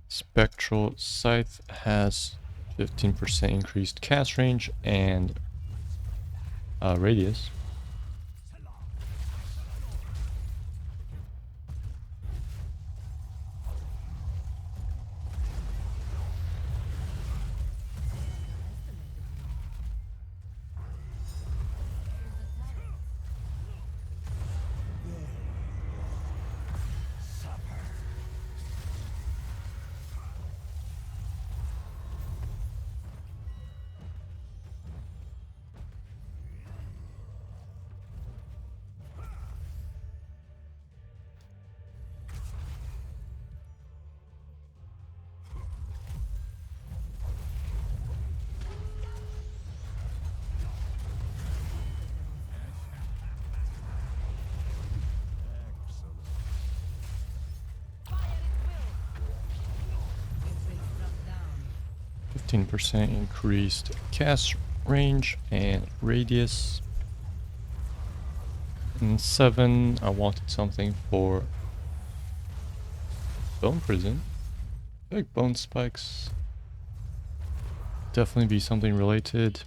Spectral Scythe has 15% increased cast range and radius. It's been struck down. 15% increased cast range and radius. And 7, I wanted something for Bone Prison. I feel like Bone Spikes definitely be something related.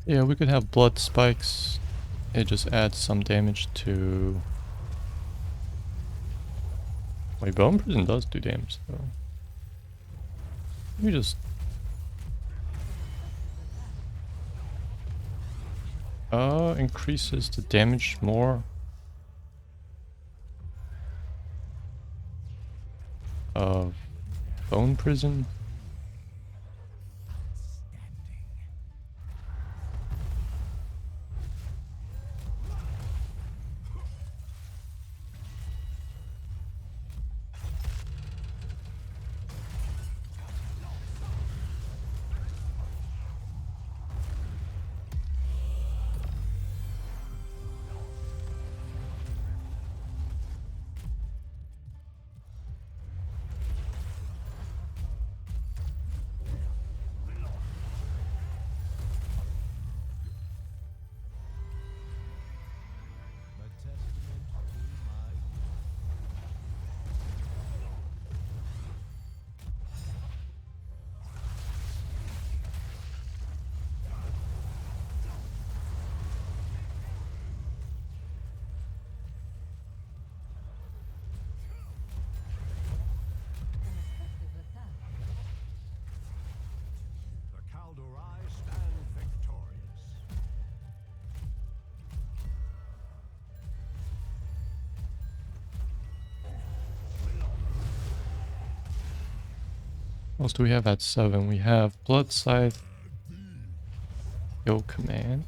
Yeah, we could have blood spikes. It just adds some damage to... Wait, Bone Prison does do damage though. We just... increases the damage more. Of Bone Prison. A testament to my An effective attack. The Calderai stand victorious. What else do we have at 7? We have Blood Scythe, Kill Command.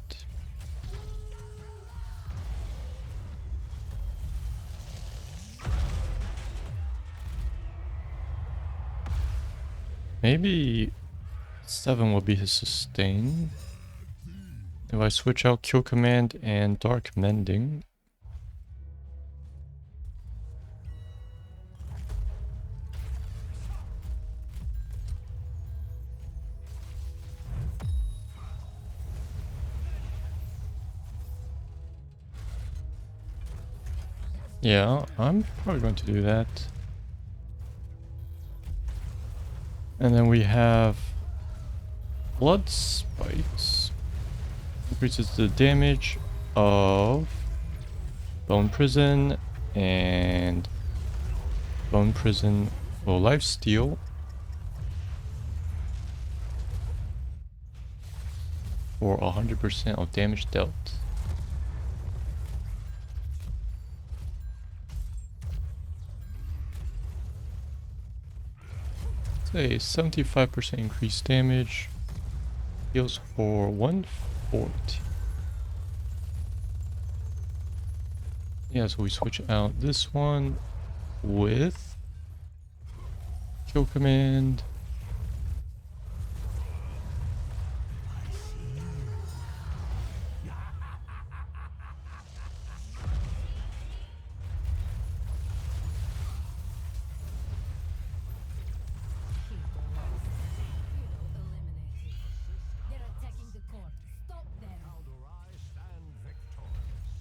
Maybe 7 will be his sustain. If I switch out Kill Command and Dark Mending. Yeah, I'm probably going to do that. And then we have Blood Spikes. Increases the damage of Bone Prison and Bone Prison will lifesteal. For 100% of damage dealt. Say 75% increased damage. Heals for 140. Yeah, so we switch out this one with Kill Command. They're attacking the core. Stop them. Calderai stand victorious.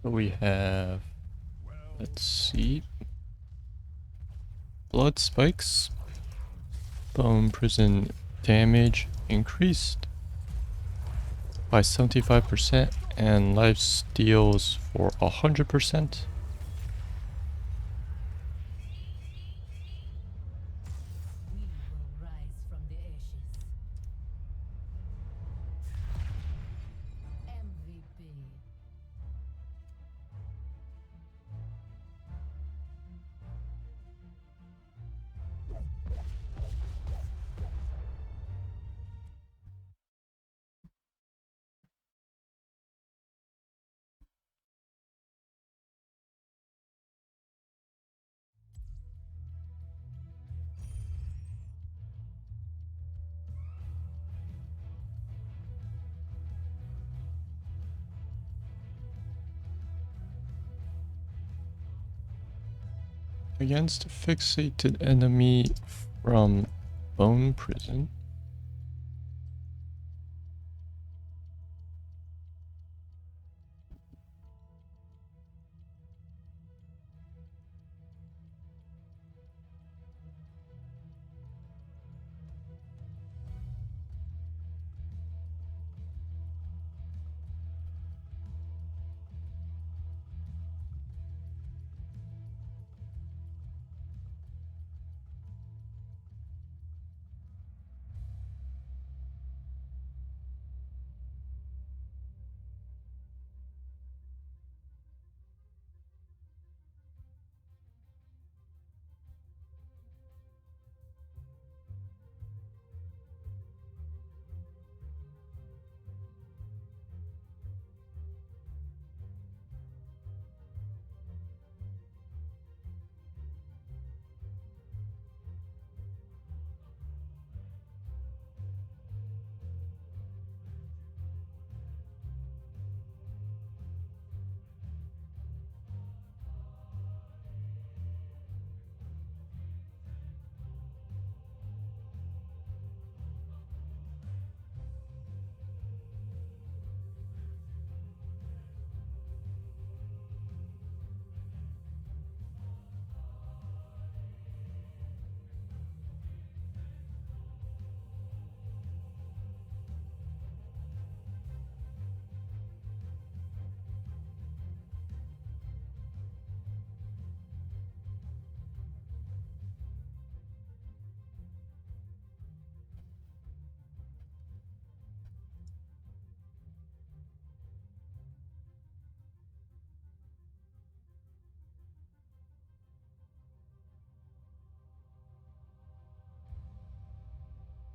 We have, let's see, blood spikes, bone prison damage increased by 75% and life steals for 100%. We will rise from the ashes. MVP. Against fixated enemy from bone prison.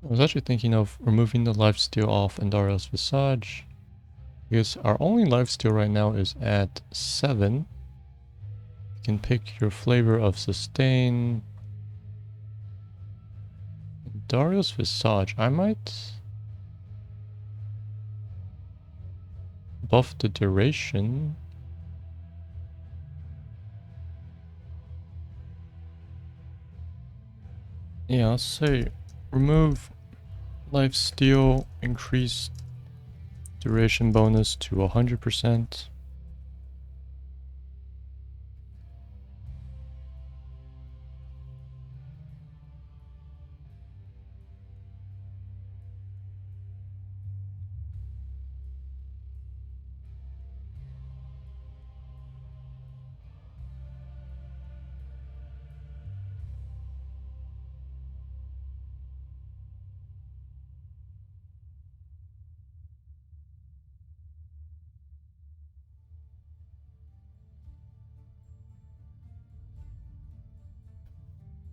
I was actually thinking of removing the lifesteal off Andario's Visage, because our only lifesteal right now is at 7. You can pick your flavor of sustain. Dario's Visage, I might buff the duration. Yeah, I'll say remove lifesteal, increase duration bonus to 100%.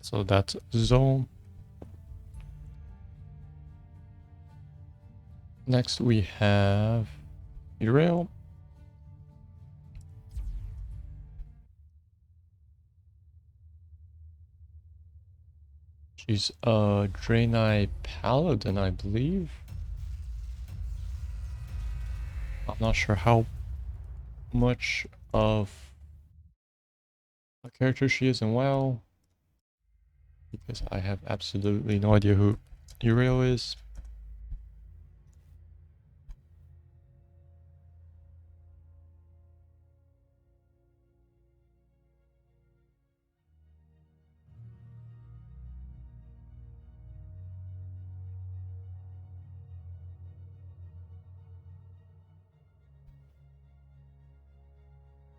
So that's Zone. Next we have Yrel. She's a Draenei Paladin, I believe. I'm not sure how much of a character she is in WoW, because I have absolutely no idea who Yrel is.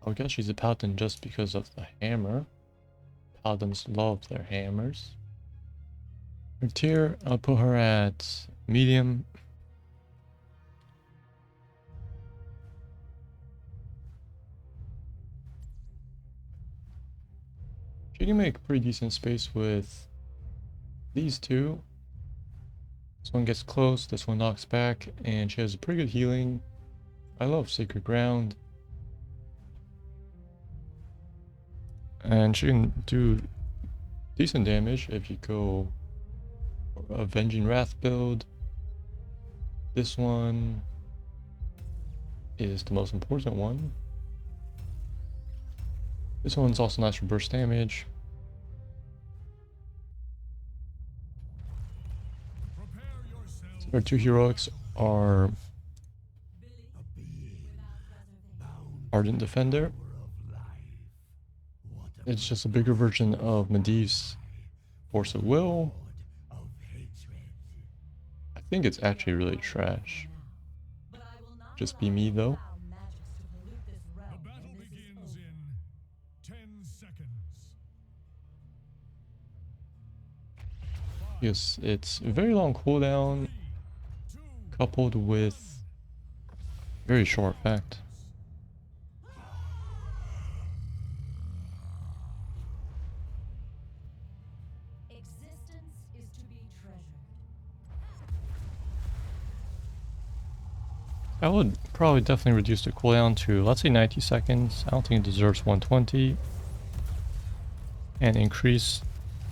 I guess she's a paladin just because of the hammer. Paladins love their hammers. Her tier, I'll put her at medium. She can make pretty decent space with these two. This one gets close, this one knocks back, and she has pretty good healing. I love Sacred Ground. And she can do decent damage if you go for a Avenging Wrath build. This one is the most important one. This one's also nice for burst damage. Our two heroics are Ardent Defender. It's just a bigger version of Medivh's Force of Will. I think it's actually really trash. Just be me though. The battle begins in 10 seconds. Yes, it's a very long cooldown coupled with very short effect. Existence is to be treasured. I would probably definitely reduce the cooldown to, let's say, 90 seconds. I don't think it deserves 120. And increase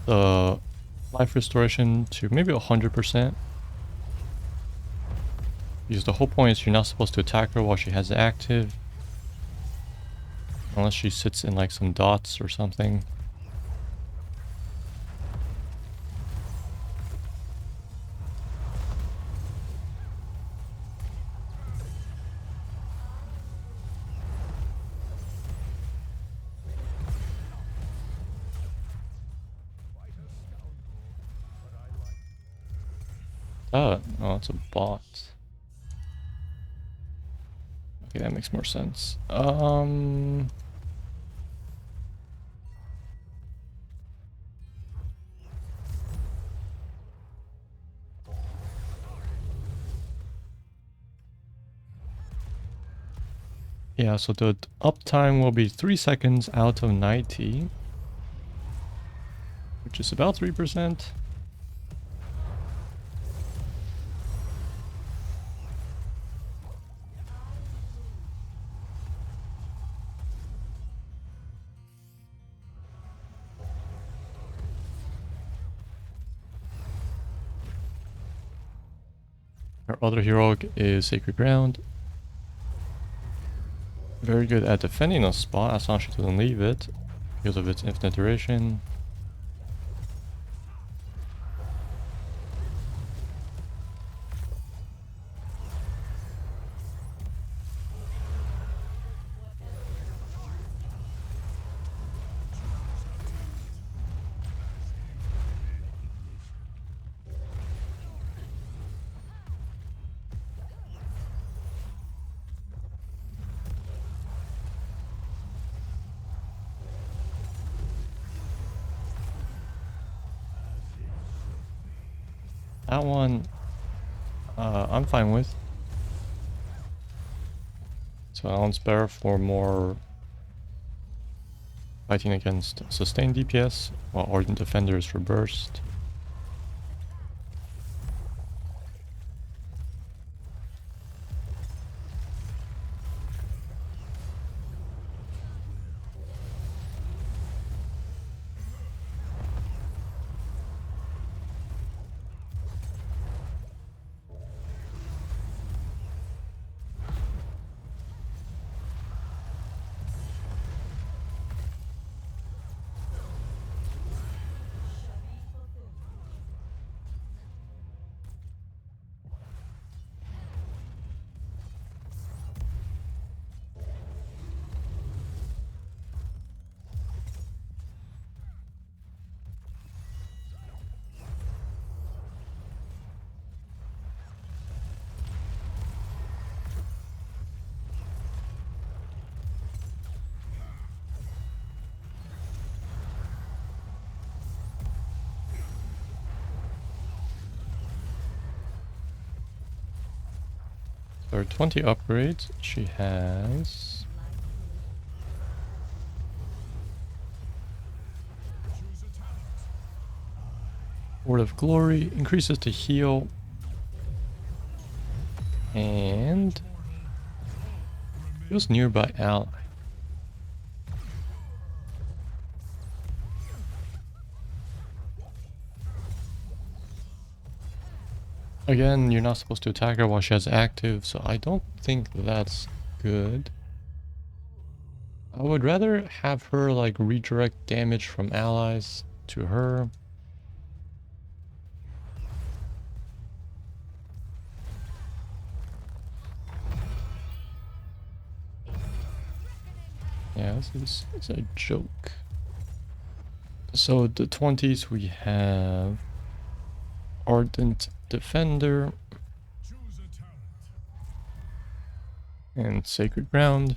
the life restoration to maybe 100%. Because the whole point is you're not supposed to attack her while she has it active. Unless she sits in like some dots or something. Oh, it's a bot. Okay, that makes more sense. Yeah, so the uptime will be 3 seconds out of 90, which is about 3%. Our other hero is Sacred Ground. Very good at defending a spot as long as she doesn't leave it because of its infinite duration. That one, I'm fine with. So that one's better for more fighting against sustained DPS, while Ardent Defender is for burst. There are 20 upgrades. She has Word of Glory, increases the heal, and heals nearby ally. Again, you're not supposed to attack her while she has active, so I don't think that's good. I would rather have her like redirect damage from allies to her. Yeah, this is a joke. So the 20s we have Ardent Defender and Sacred Ground.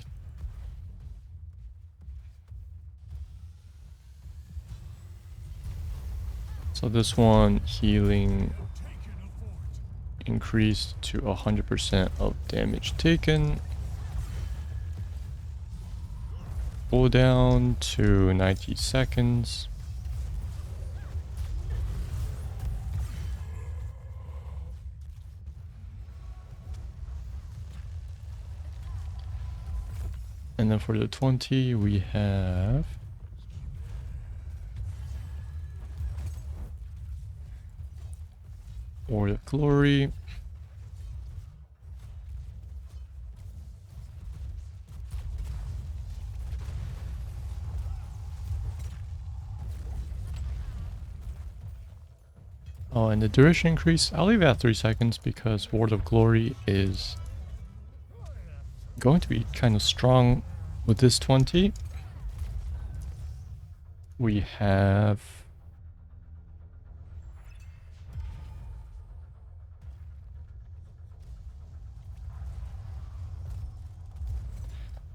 So this one healing increased to 100% of damage taken. Cooldown to 90 seconds. And then for the 20 we have Word of Glory. Oh, and the duration increase, I'll leave it at 3 seconds because Word of Glory is going to be kind of strong with this 20. We have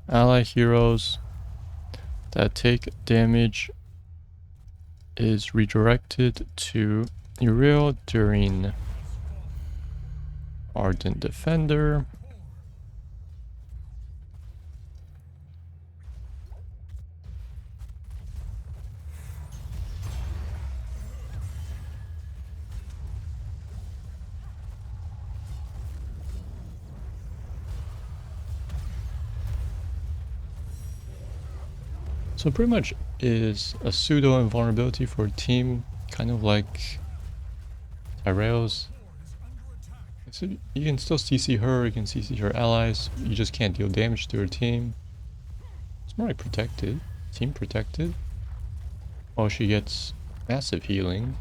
ally heroes that take damage is redirected to Yrel during Ardent Defender. So pretty much is a pseudo invulnerability for a team, kind of like Yrel's. So you can still CC her, you can CC her allies, you just can't deal damage to her team. It's more like protected, team protected. Oh, she gets massive healing.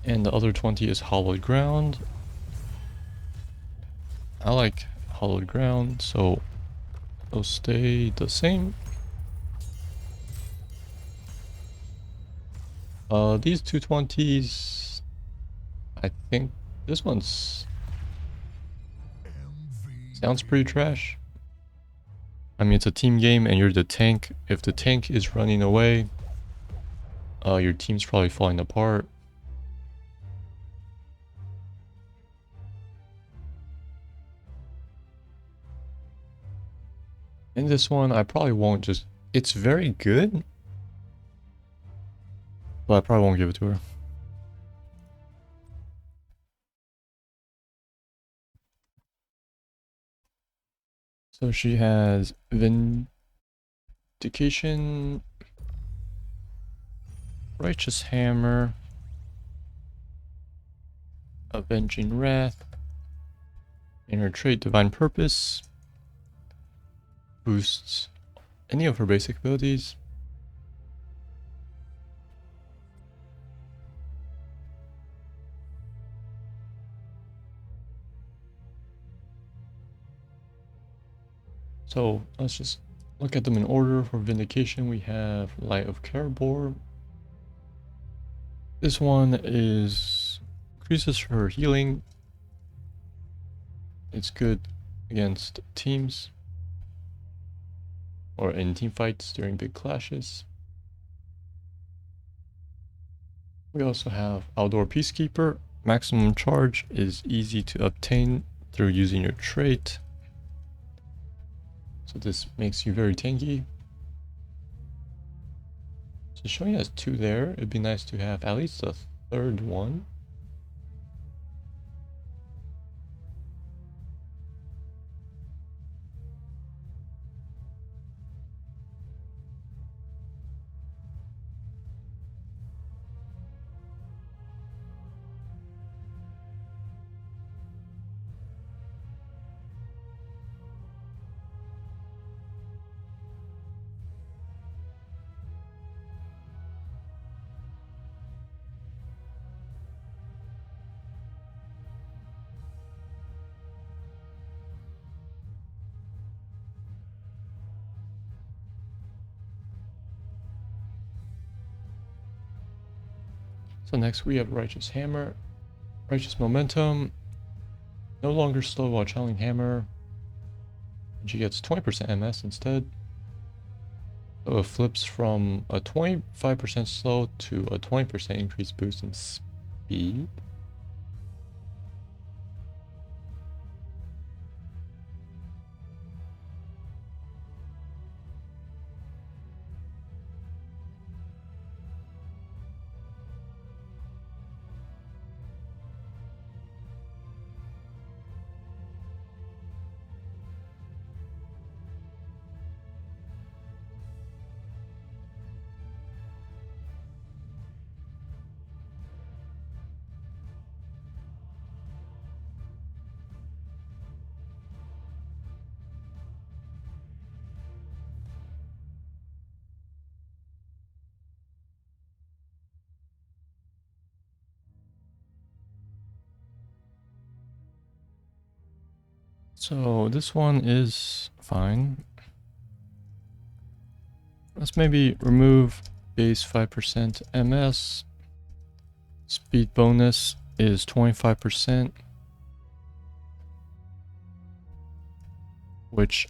And the other 20 is Hollowed Ground. I like Hollowed Ground, so they'll stay the same. These 220s, I think this one's sounds pretty trash. I mean, it's a team game and you're the tank. If the tank is running away, your team's probably falling apart. In this one, I probably won't just... It's very good, but I probably won't give it to her. So she has Vindication, Righteous Hammer, Avenging Wrath, in her trait Divine Purpose, boosts any of her basic abilities. So let's just look at them in order. For Vindication, we have Light of Caribor. This one is increases her healing. It's good against teams. or in team fights during big clashes. We also have Outdoor Peacekeeper. Maximum charge is easy to obtain through using your trait. So this makes you very tanky. So showing us 2 there, it'd be nice to have at least a third one. So next we have Righteous Hammer. Righteous Momentum. No longer slow while channeling Hammer. And she gets 20% MS instead. So it flips from a 25% slow to a 20% increased boost in speed. So this one is fine. Let's maybe remove base 5% MS. Speed bonus is 25%, which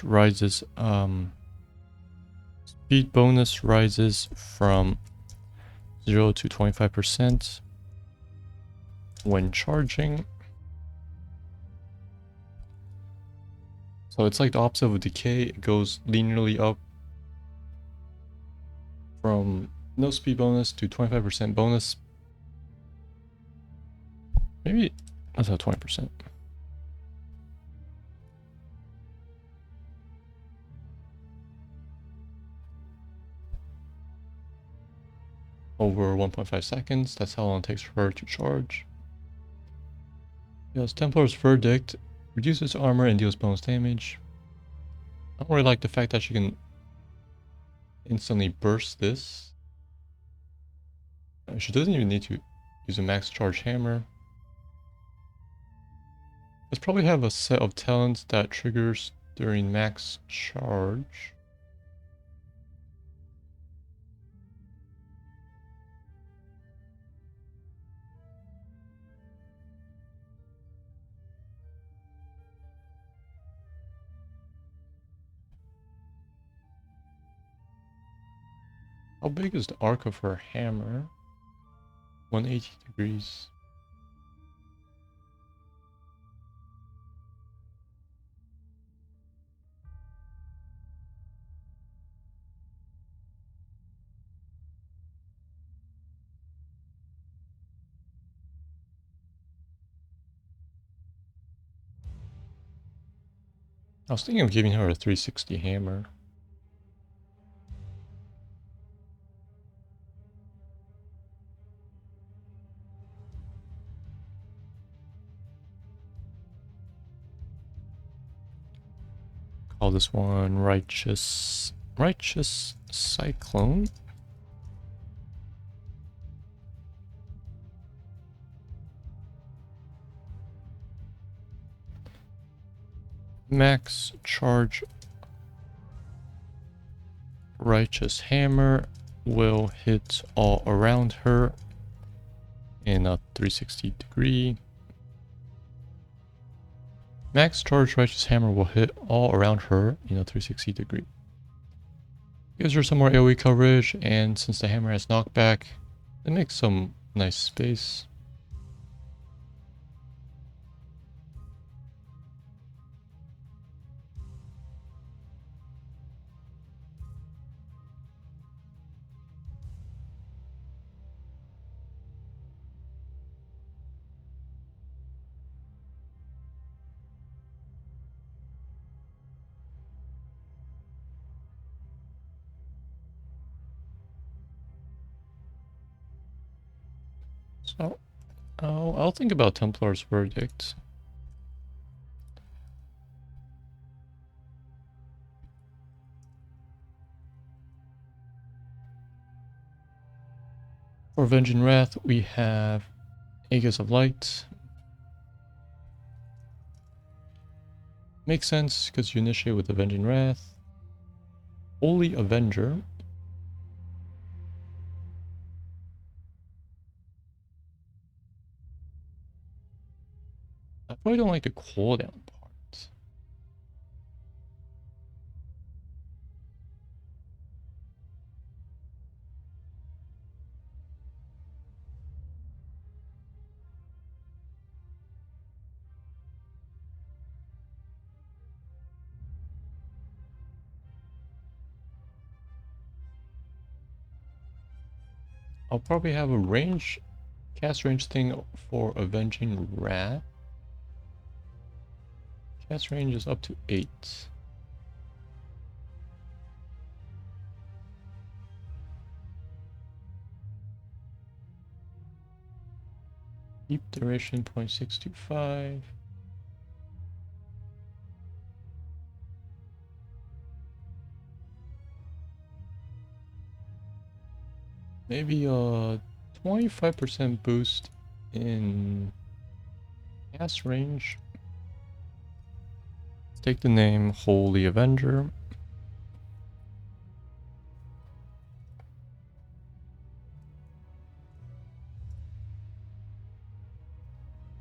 rises speed bonus rises from 0 to 25% when charging. So it's like the opposite of decay. It goes linearly up from no speed bonus to 25% bonus. Maybe let's have 20%. Over 1.5 seconds. That's how long it takes for her to charge. Yes, Templar's Verdict reduces armor and deals bonus damage. I don't really like the fact that she can instantly burst this. She doesn't even need to use a max charge hammer. Let's probably have a set of talents that triggers during max charge. How big is the arc of her hammer? 180 degrees. I was thinking of giving her a 360 hammer. Call this one Righteous Cyclone. Max charge Righteous Hammer will hit all around her in a 360 degree. Max charge Righteous Hammer will hit all around her in a 360 degree. Gives her some more AoE coverage, and since the hammer has knockback, it makes some nice space. So, I'll think about Templar's Verdict. For Avenging Wrath, we have Aegis of Light. Makes sense because you initiate with Avenging Wrath. Holy Avenger. I probably don't like the cooldown part. I'll probably have a cast range thing for Avenging Wrath. Cast range is up to 8. Deep duration 0.625. Maybe a 25% boost in cast range. Let's take the name Holy Avenger.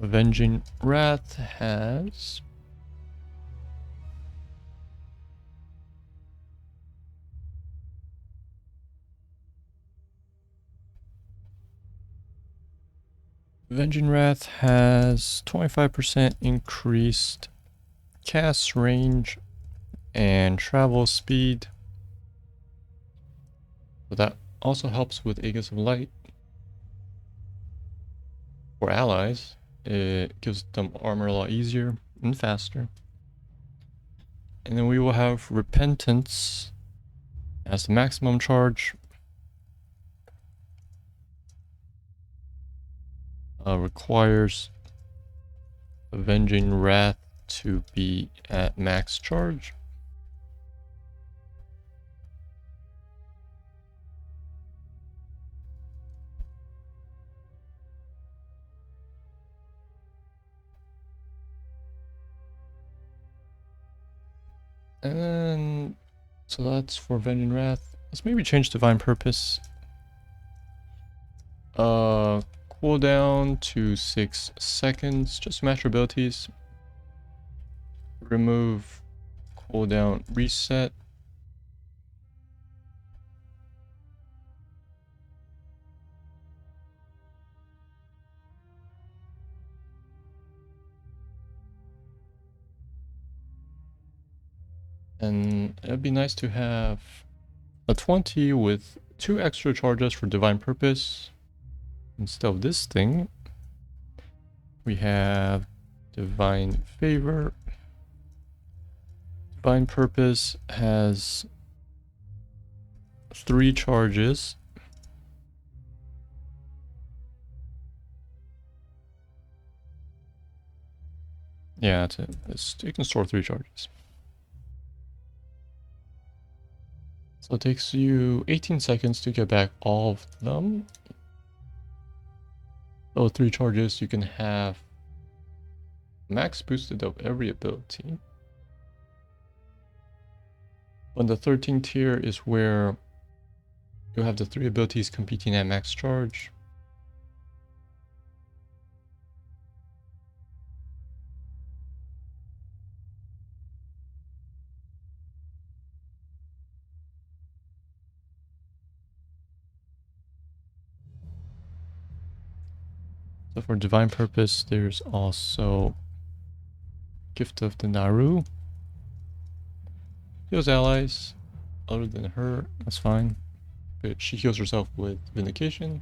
Avenging Wrath has Avenging Wrath has 25% increased cast range and travel speed. So that also helps with Aegis of Light. For allies, it gives them armor a lot easier and faster. And then we will have Repentance as the maximum charge. Requires Avenging Wrath to be at max charge. And then, so that's for Avenging Wrath. Let's maybe change Divine Purpose. Cooldown to 6 seconds. Just match your abilities. Remove cooldown reset. And it'd be nice to have a 20 with 2 extra charges for Divine Purpose. Instead of this thing, we have Divine Favor. Divine Purpose has 3 charges. Yeah, that's it. You can store 3 charges. So it takes you 18 seconds to get back all of them. So 3 charges, you can have max boosted of every ability. On the 13th tier is where you have the 3 abilities competing at max charge. So for divine purpose, there's also Gift of the Naru. Heals allies other than her, that's fine. But she heals herself with Vindication.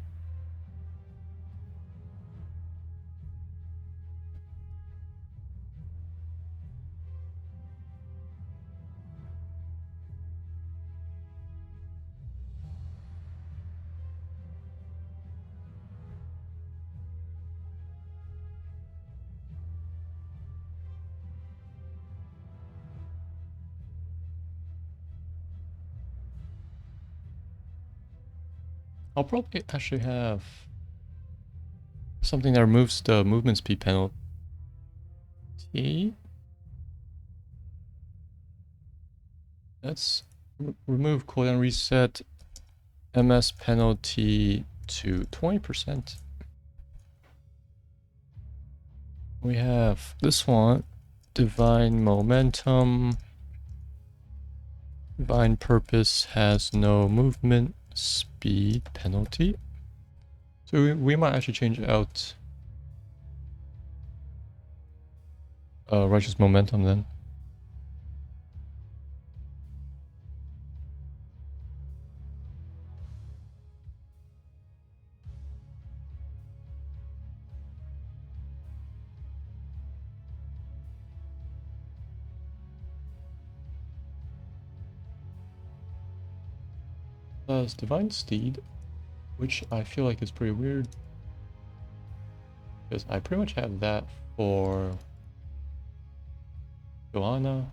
I'll probably actually have something that removes the movement speed penalty. Let's remove cooldown reset MS penalty to 20%. We have this one, Divine Momentum. Divine Purpose has no movement speed penalty. So we might actually change out Righteous Momentum then. Divine Steed, which I feel like is pretty weird. Because I pretty much have that for Joanna.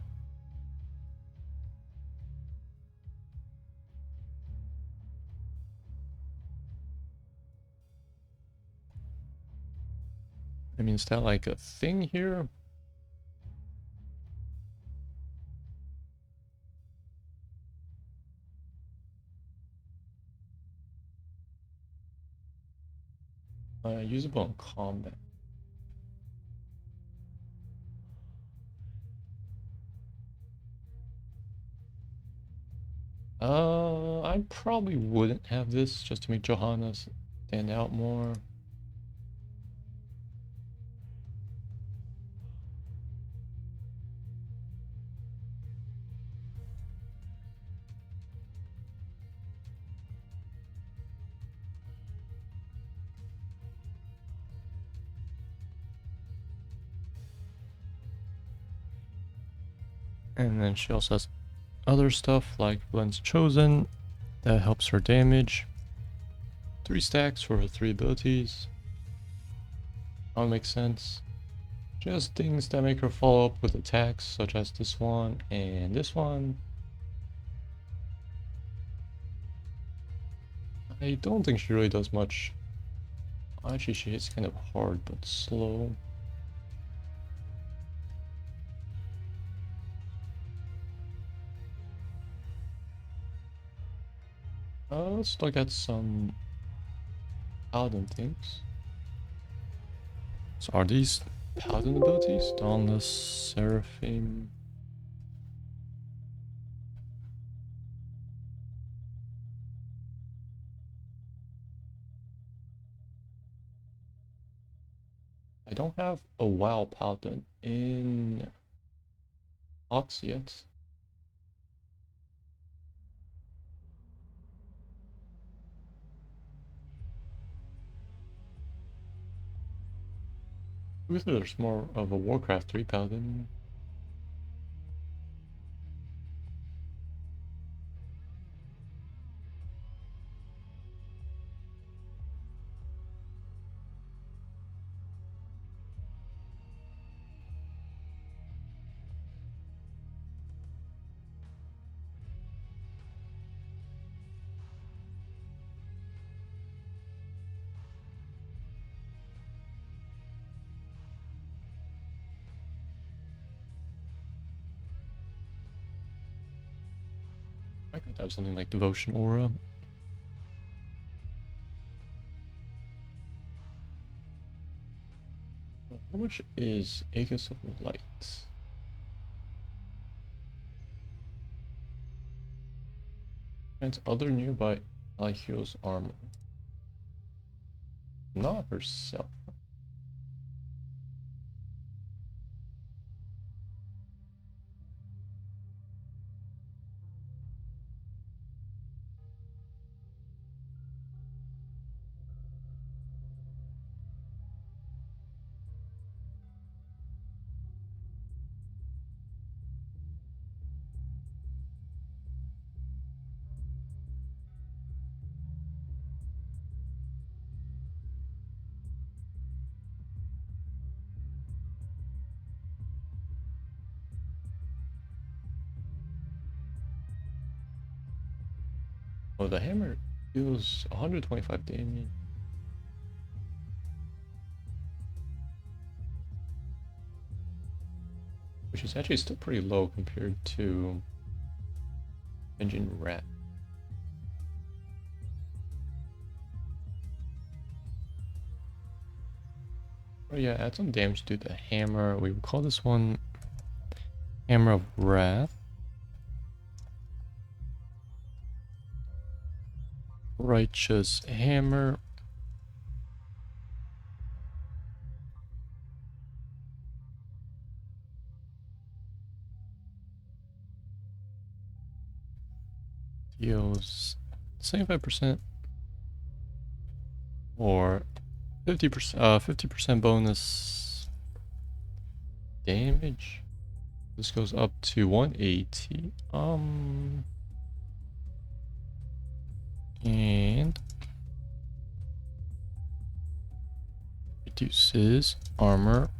I mean, is that like a thing here? Usable in combat. I probably wouldn't have this just to make Johanna stand out more. And then she also has other stuff like Blend's Chosen that helps her damage. 3 stacks for her 3 abilities. That makes sense. Just things that make her follow up with attacks such as this one and this one. I don't think she really does much. Actually, she hits kind of hard but slow. Let's look at some paladin things. So are these paladin abilities? Dauntless, Seraphim. I don't have a WoW paladin in Ox yet. Maybe there's more of a Warcraft 3 paladin. I could have something like Devotion Aura. How much is Aegis of Light? And other nearby ally heroes armor. Not herself. Oh, the hammer deals 125 damage. Which is actually still pretty low compared to Engine Rat. Oh yeah, add some damage to the hammer. We will call this one Hammer of Wrath. Righteous Hammer. Deals 75% or 50% bonus damage. This goes up to 180. And reduces armor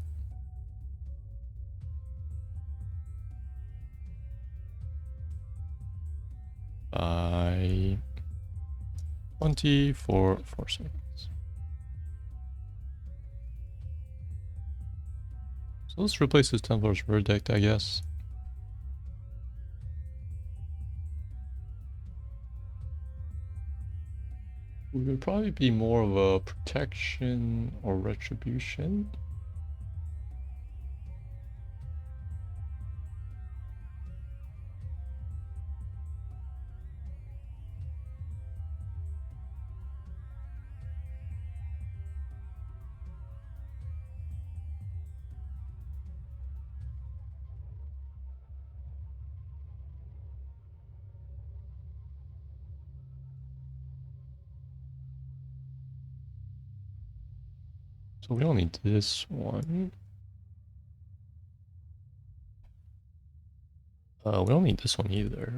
by 20 for 4 seconds. So let's replace this Templar's verdict, I guess. We would probably be more of a protection or retribution. So we don't need this one. We don't need this one either.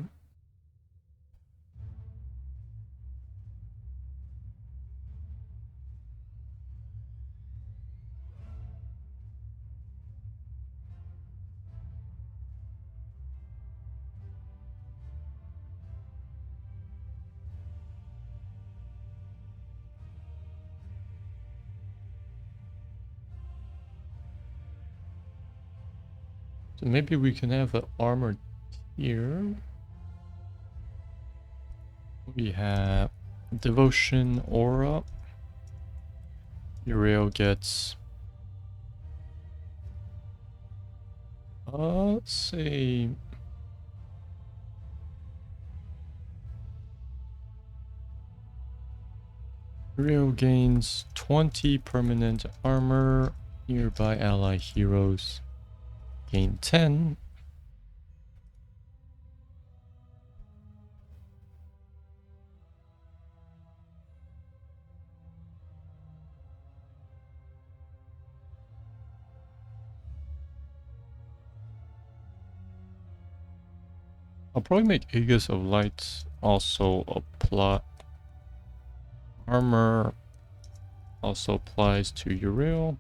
So maybe we can have the armor here. We have Devotion Aura. Yrel gets let's say Yrel gains 20 permanent armor. Nearby ally heroes gain 10. I'll probably make Aegis of Light also apply. Armor also applies to Yrel.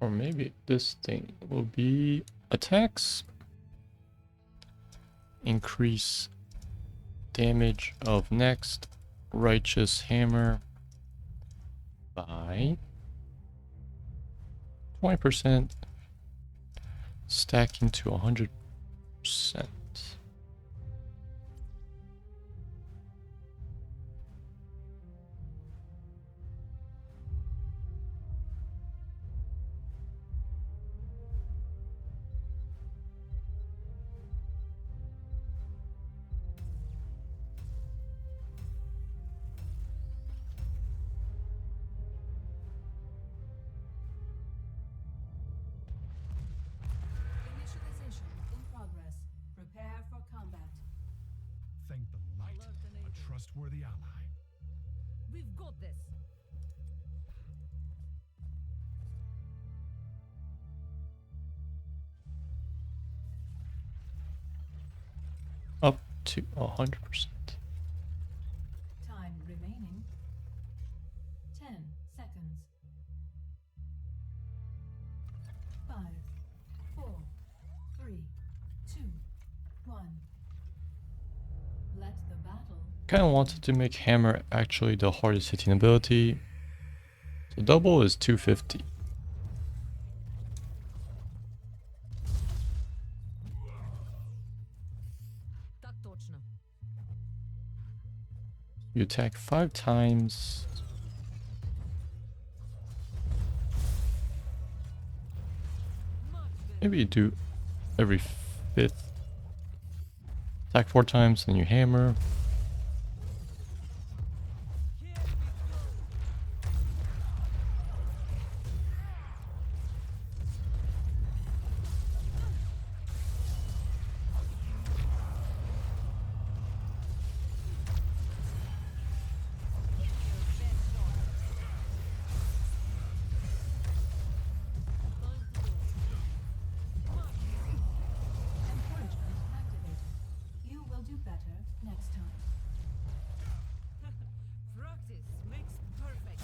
Or maybe this thing will be attacks. Increase damage of next righteous hammer by 20%, stacking to 100%. Initialization in progress. Prepare for combat. Thank the light, a trustworthy ally. We've got this. Up to 100%. Time remaining. 10 seconds. 5, 4, 3, 2, 1. Let the battle. Kind of wanted to make hammer actually the hardest hitting ability. So double is 250. Так точно. You attack 5 times. Maybe you do every 5th. Attack 4 times, then you hammer. Encouragement activated. You will do better next time. Practice makes perfect.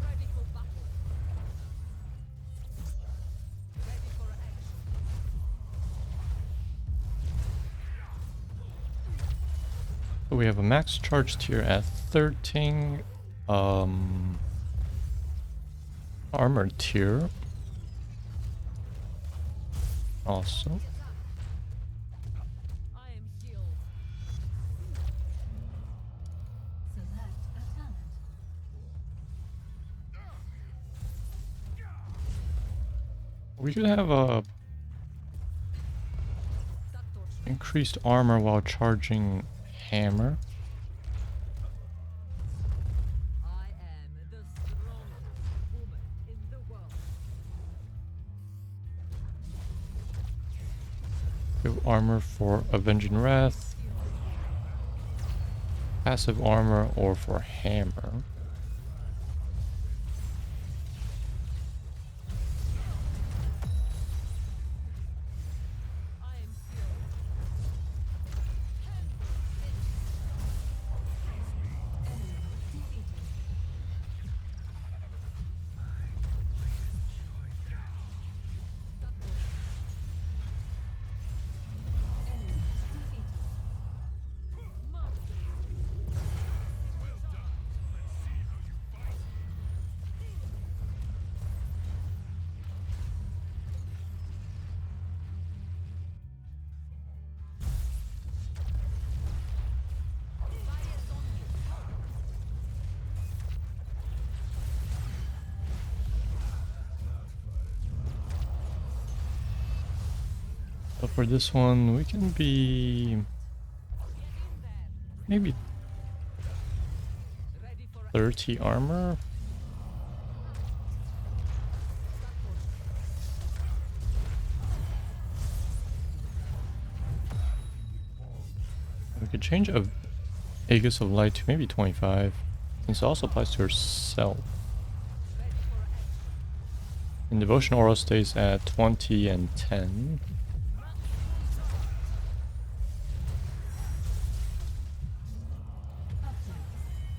Ready for battle. Ready for action. We have a max charge tier at 13. Armor tier. Also. I am healed. Select a talent. We could have a Так точно. increased armor while charging hammer. I am the strongest woman in the world. We have armor for Avenging Wrath. Passive armor or for hammer. I am healed. Enemy defeated. Enemy defeated. Mastery. Fires on you. But for this one, we can be Get in there. maybe Ready for 30 armor. could change a Aegis of Light to maybe 25. This also applies to herself. And Devotion Aura stays at 20 and 10.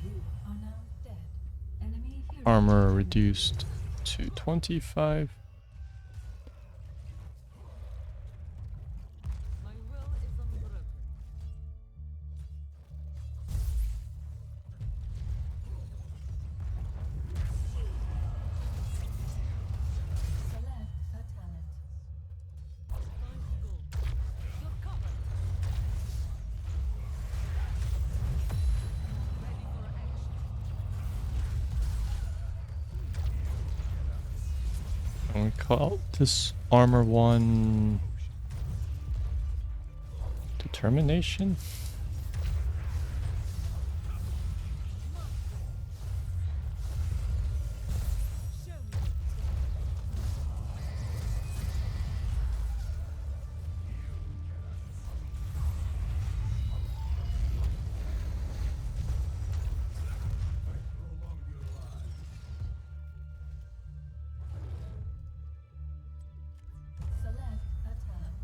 You are now dead. Enemy hero Armor reduced to 25. My will is unbroken. select a talent. Time to go. You're covered. Ready for action. And we call this armor one Determination? Show me what Select a talent.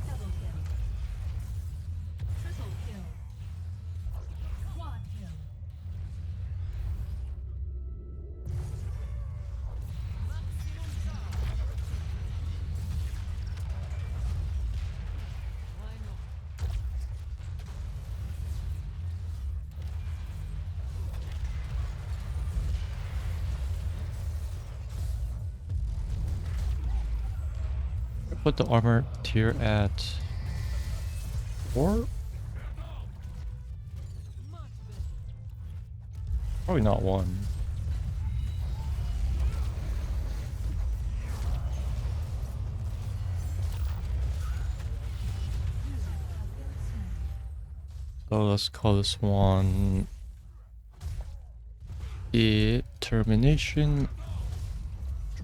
Double kill. Triple kill. Quad kill. why not? Put the armor tier at 4? Much better. Probably not 1. So let's call this one Determination.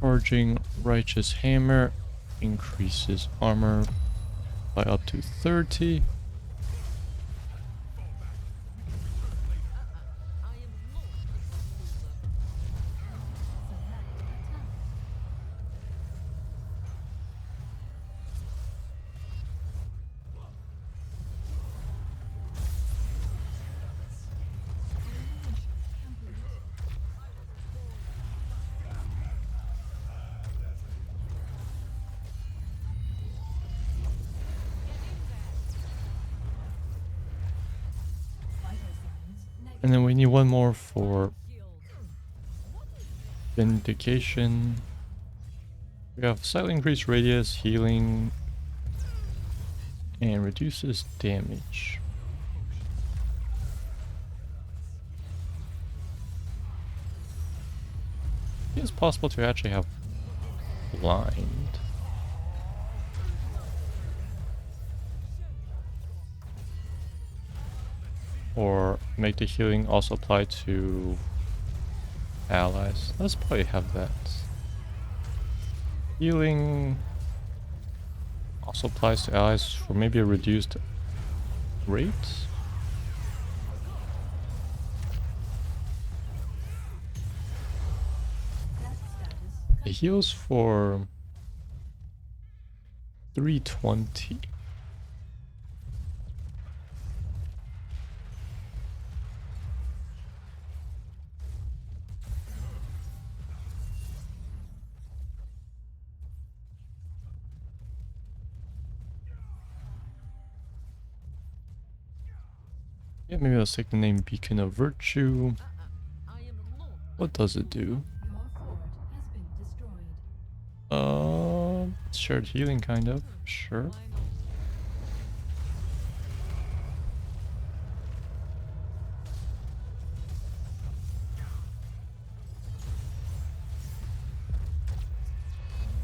Charging Righteous Hammer increases armor by up to 30. I am not a loser. Select a talent. Elimination complete. Vital signs negative. And then we need one more for Killed. Vindication. We have slightly increased radius, healing, and reduces damage. It's possible to actually have blind. Or make the healing also apply to allies. Let's probably have that. Healing also applies to allies for maybe a reduced rate. Death status. It heals for 320. Yeah, maybe let's take the name Beacon of Virtue. I am not. What does it do? Your fort has been destroyed. Shared healing, kind of. Sure. Why not?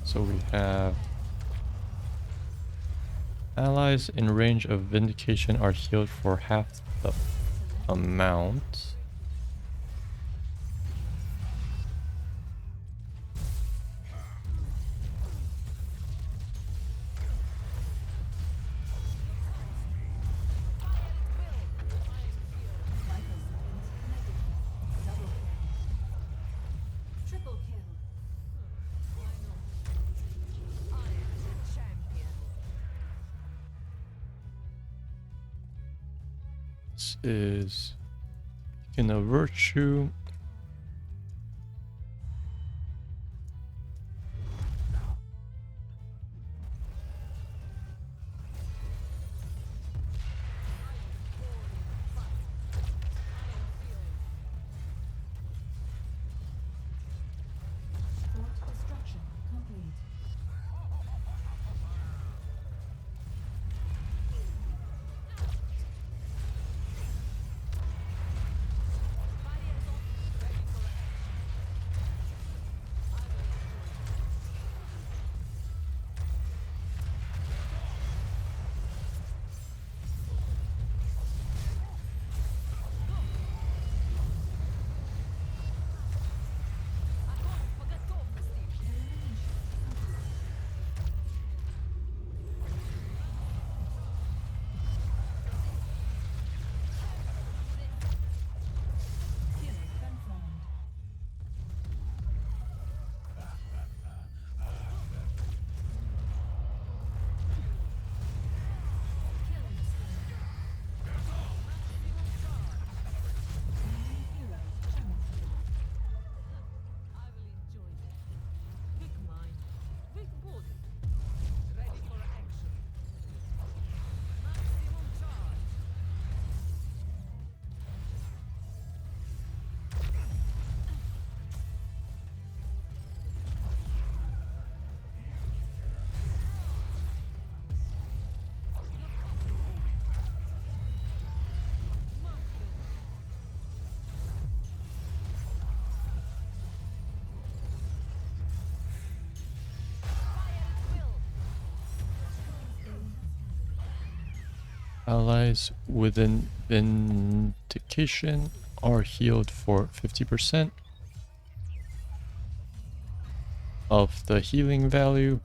So we have allies in range of Vindication are healed for half the amount. Triple kill. I am the champion. This is in a virtue. Fort destruction complete. Kill confirmed. Killing spree. Hero champion. I will enjoy this. Pick mine. Pick body. Ready for action. Maximum charge. Allies within Vindication are healed for 50% of the healing value.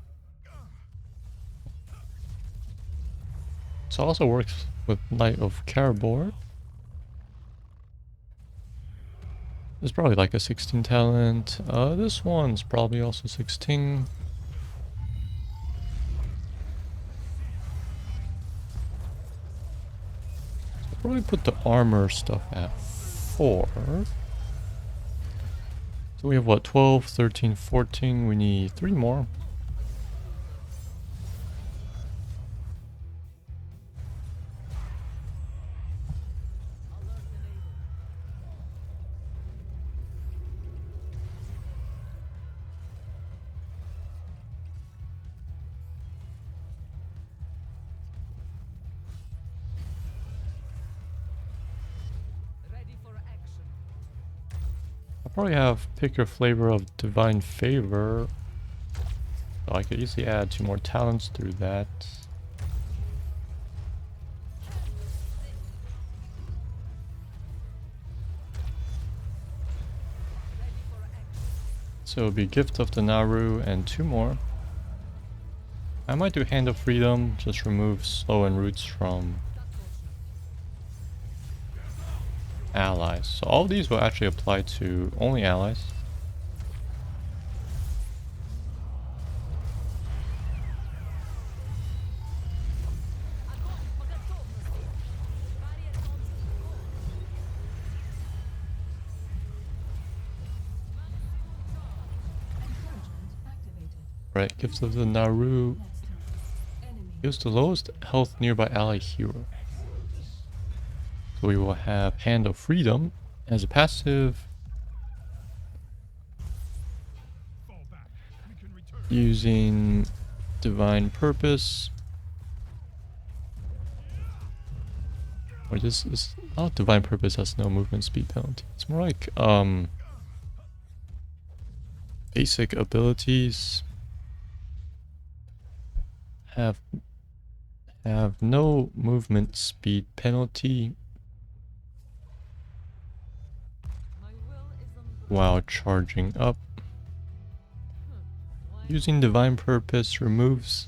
This also works with Knight of Caribor. There's probably like a 16 talent. This one's probably also 16. Probably put the armor stuff at 4. So we have what, 12, 13, 14. We need 3 more. Ready for action. I'll probably have pick your flavor of Divine Favor. So I could easily add 2 more talents through that. So it'll be Gift of the Naru and 2 more. I might do Hand of Freedom, just remove Slow and Roots from allies. So all of these will actually apply to only allies. Encouragement activated. Right, Gift of the Naru Next turn. Enemy. gives the lowest health nearby ally hero. So we will have Hand of Freedom as a passive, using Divine Purpose. Or this is not Divine Purpose, has no movement speed penalty. It's more like basic abilities. have no movement speed penalty My will is on while charging up. why Using Divine Purpose removes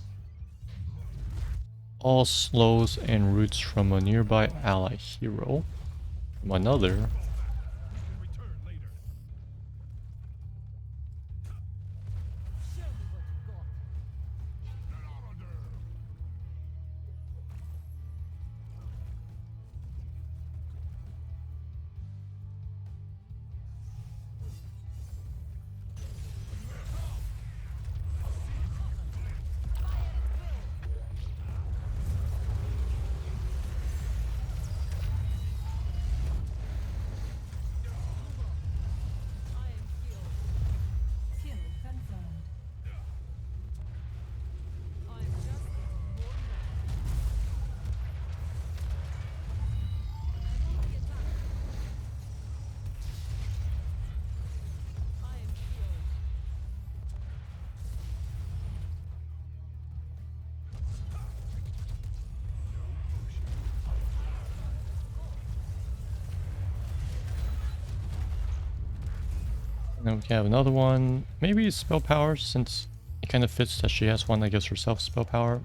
all slows and roots from a nearby ally hero. From another. show me what you got. I am healed. Kill confirmed. I am just getting more mad. I'm on the attack. I am healed. And then we can have another one. Maybe spell power, since it kind of fits that she has one that gives herself spell power.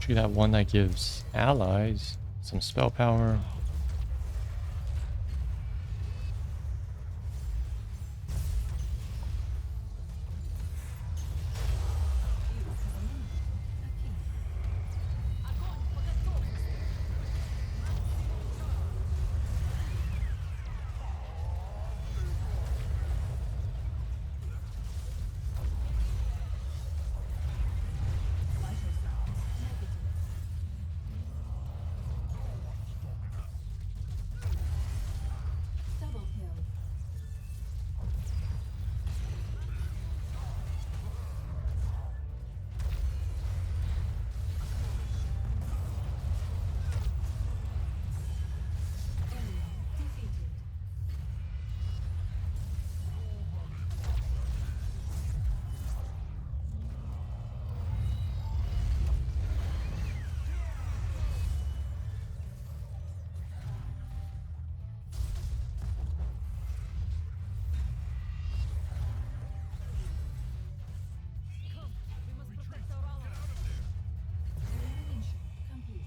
She could have one that gives allies some spell power. Double kill. Yrel defeated. Come, we must protect our allies. Elimination complete.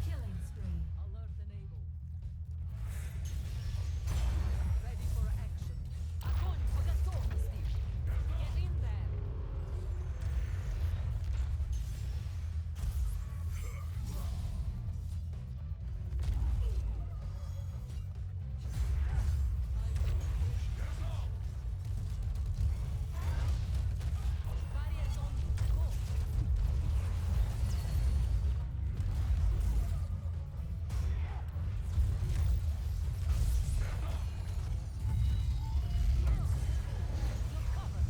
Killing spree. Alert enabled. Ready for action. Огонь по готовности. Get in there. Barriers on. Go. You're covered.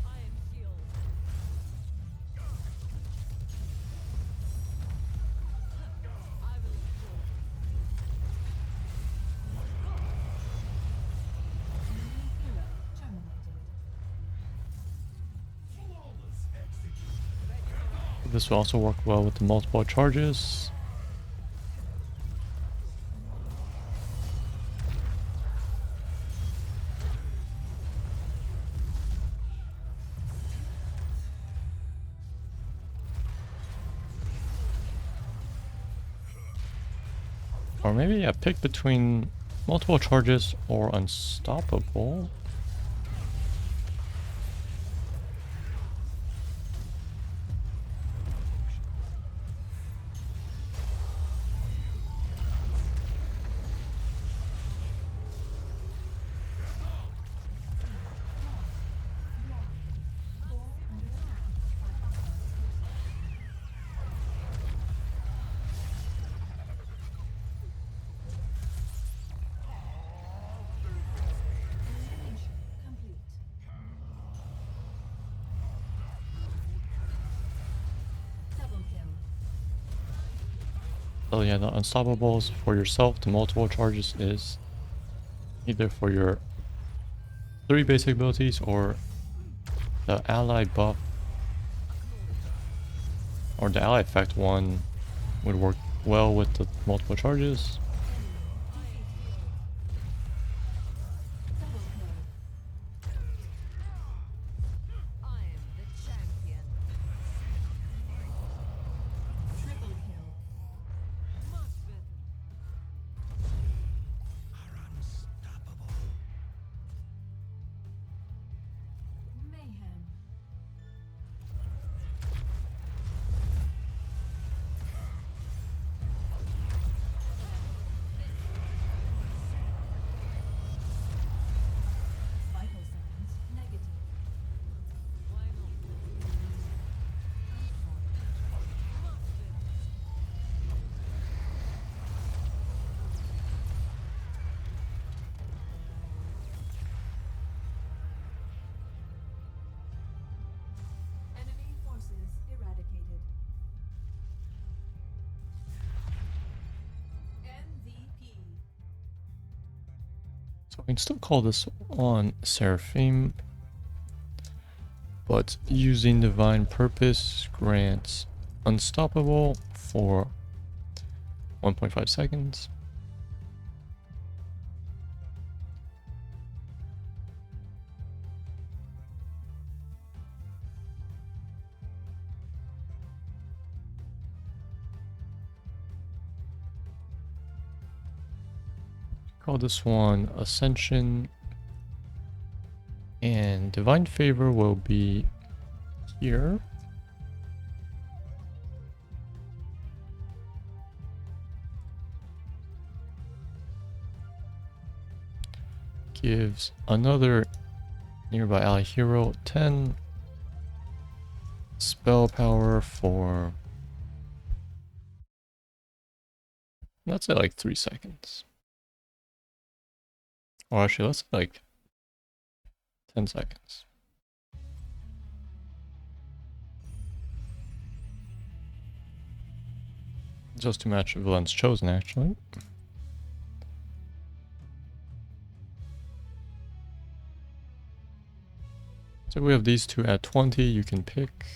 I am healed. I will enjoy. Enemy hero terminated. This will also work well with the multiple charges. Or maybe a pick between multiple charges or unstoppable. So yeah, the unstoppables for yourself, the multiple charges is either for your 3 basic abilities or the ally buff or the ally effect one would work well with the multiple charges. Double kill. I am the champion. Triple kill. Much better. Mayhem. Vital signs negative. Why not? Much better. Enemy forces eradicated. MVP. So I can still call this on Seraphim, but using Divine Purpose grants Unstoppable for 1.5 seconds. Call this one Ascension, and Divine Favor will be here. Gives another nearby ally hero 10 spell power for, let's say, like 3 seconds. Or actually, let's say like 10 seconds. Just to match Villain's Chosen, actually. So we have these two at 20, you can pick.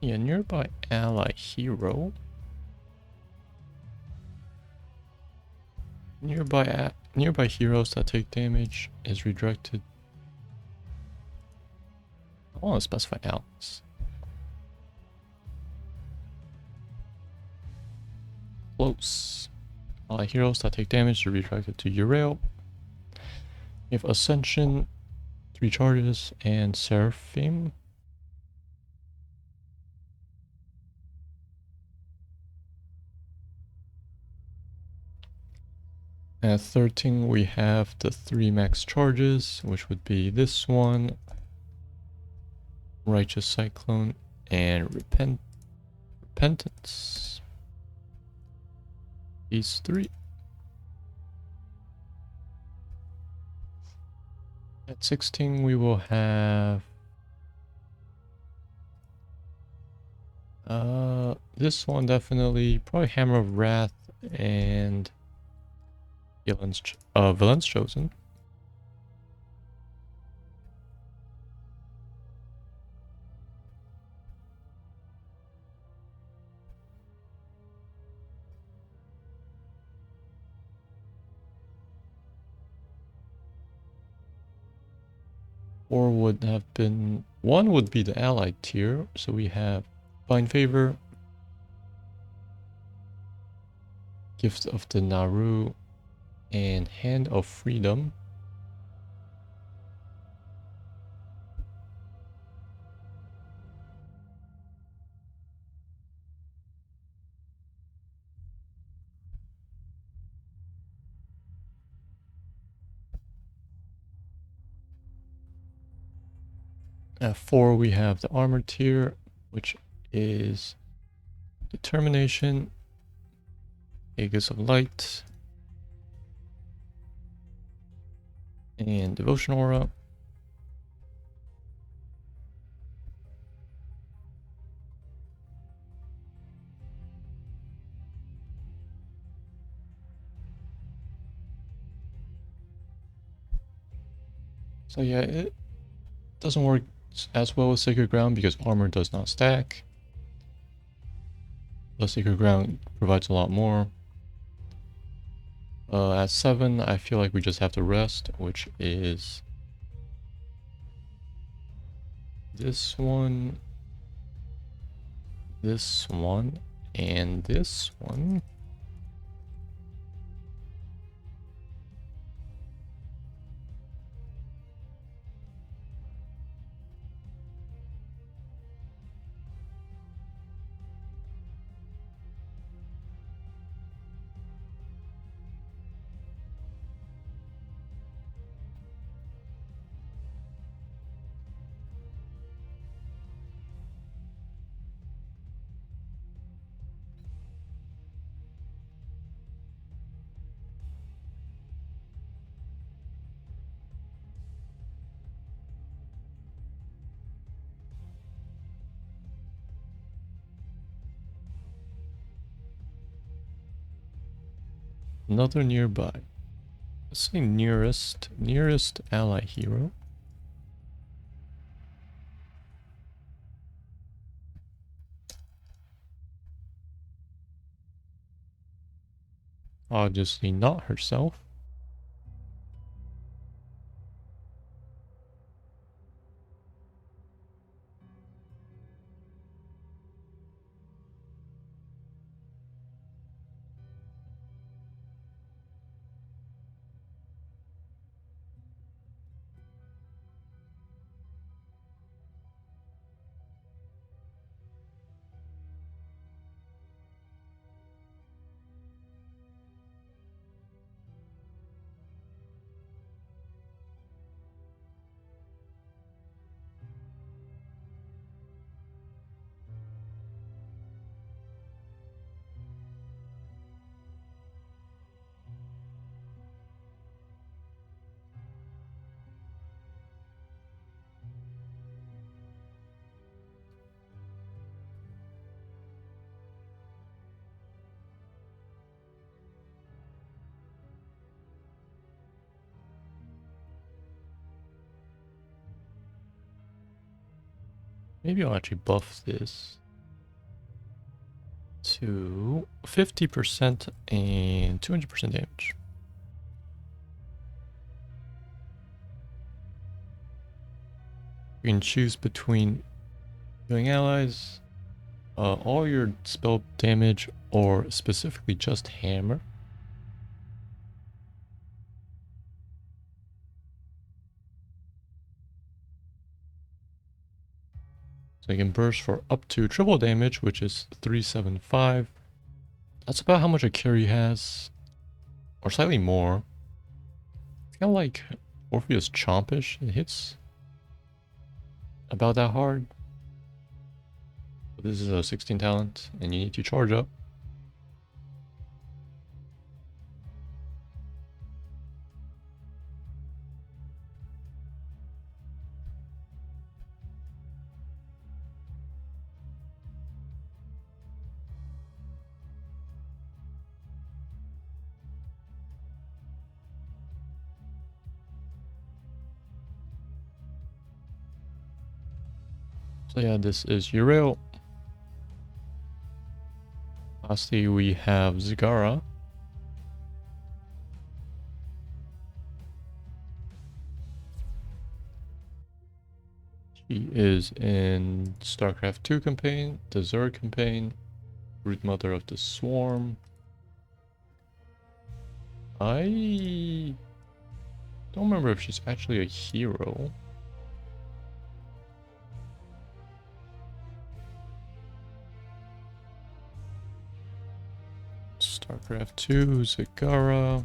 Yeah, nearby ally hero. Nearby heroes that take damage is redirected. I want to specify allies. Close. Ally heroes that take damage are redirected to Yrel. You have Ascension, 3 charges, and Seraphim. At 13 we have the 3 max charges, which would be this one, Righteous Cyclone, and Repentance. These 3. At 16 we will have this one, definitely, probably Hammer of Wrath and Villain's Chosen. Or would have been, one would be the allied tier, so we have Find Favor, Gift of the Naru, and Hand of Freedom. At 4 we have the armor tier, which is Determination, Aegis of Light, and Devotion Aura. So yeah, it doesn't work as well with Sacred Ground because armor does not stack. The Sacred Ground provides a lot more. At 7, I feel like we just have to rest, which is this one, and this one. Another nearby. Let's say nearest ally hero. Obviously not herself. Maybe I'll actually buff this to 50% and 200% damage. You can choose between healing allies, all your spell damage, or specifically just hammer. So you can burst for up to triple damage, which is 375. That's about how much a carry has, or slightly more. It's kind of like Orpheus Chompish. It hits about that hard. But this is a 16 talent, and you need to charge up. So yeah, this is Yrel. Lastly, we have Zagara. She is in StarCraft 2 campaign, the Zerg campaign, Root Mother of the Swarm. I don't remember if she's actually a hero. StarCraft 2, Zagara.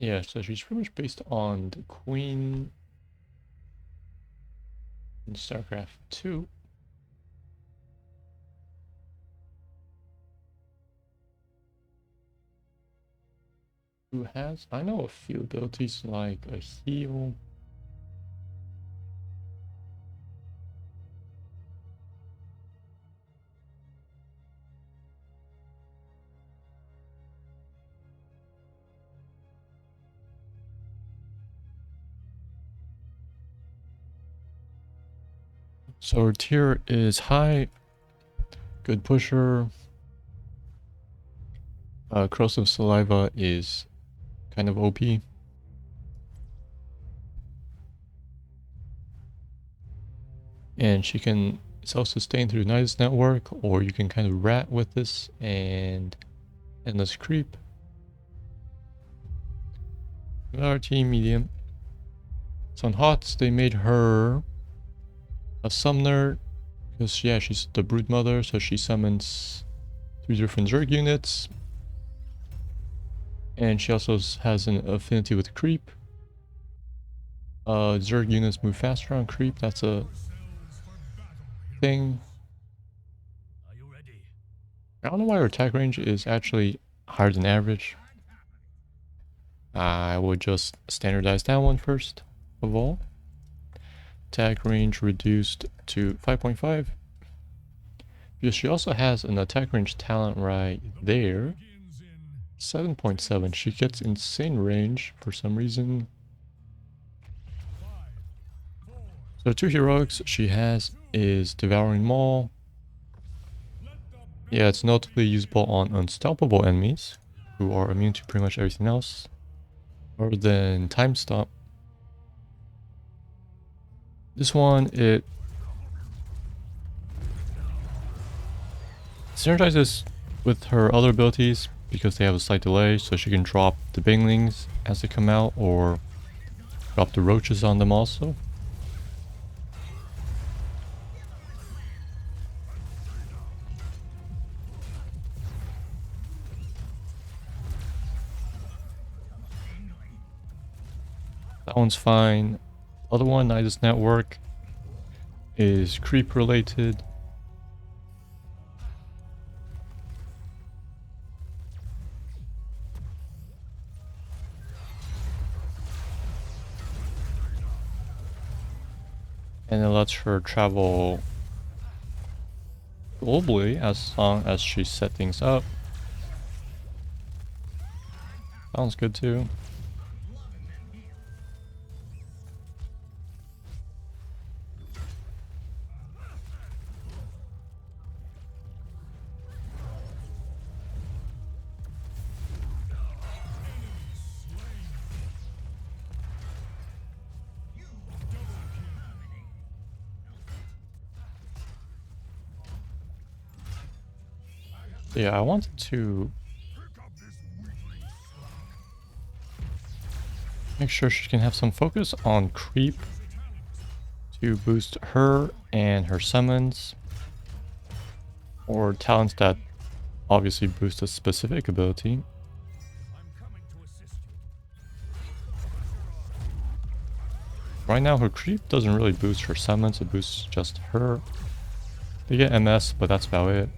Yeah, so she's pretty much based on the Queen in StarCraft 2. Who has, I know a few abilities like a heal. So her tier is high, good pusher. Corrosive Saliva is kind of OP. And she can self-sustain through Nidus Network, or you can kind of rat with this and Endless Creep. Our team medium. So on HOTS, they made her a summoner, because yeah, she's the Brood Mother, so she summons 3 different Zerg units. And she also has an affinity with Creep. Zerg units move faster on Creep, that's a thing. Are you ready? I don't know why her attack range is actually higher than average. I would just standardize that one first of all. Attack range reduced to 5.5. Because she also has an attack range talent right there. 7.7. She gets insane range for some reason. So 2 heroics she has is Devouring Maul. Yeah, it's notably usable on unstoppable enemies who are immune to pretty much everything else. Other than Time Stop. This one, it synergizes with her other abilities because they have a slight delay, so she can drop the Banglings as they come out or drop the roaches on them also. That one's fine. Other one, Nidus Network, is creep related. And it lets her travel globally as long as she set things up. Sounds good too. Yeah, I wanted to make sure she can have some focus on creep to boost her and her summons, or talents that obviously boost a specific ability. Right now her creep doesn't really boost her summons, it boosts just her. They get MS, but that's about it.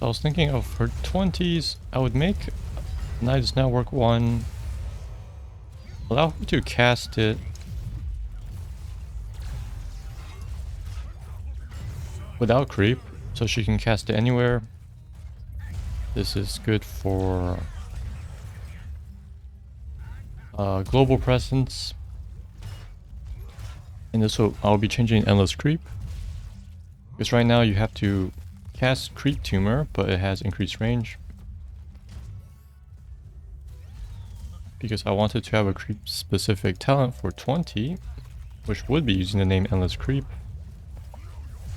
So I was thinking of for 20s, I would make Knight's Network 1, allow her to cast it without creep, so she can cast it anywhere. This is good for global presence. And this will, I'll be changing endless creep. Because right now you have to cast creep tumor, but it has increased range. Because I wanted to have a creep specific talent for 20, which would be using the name endless creep.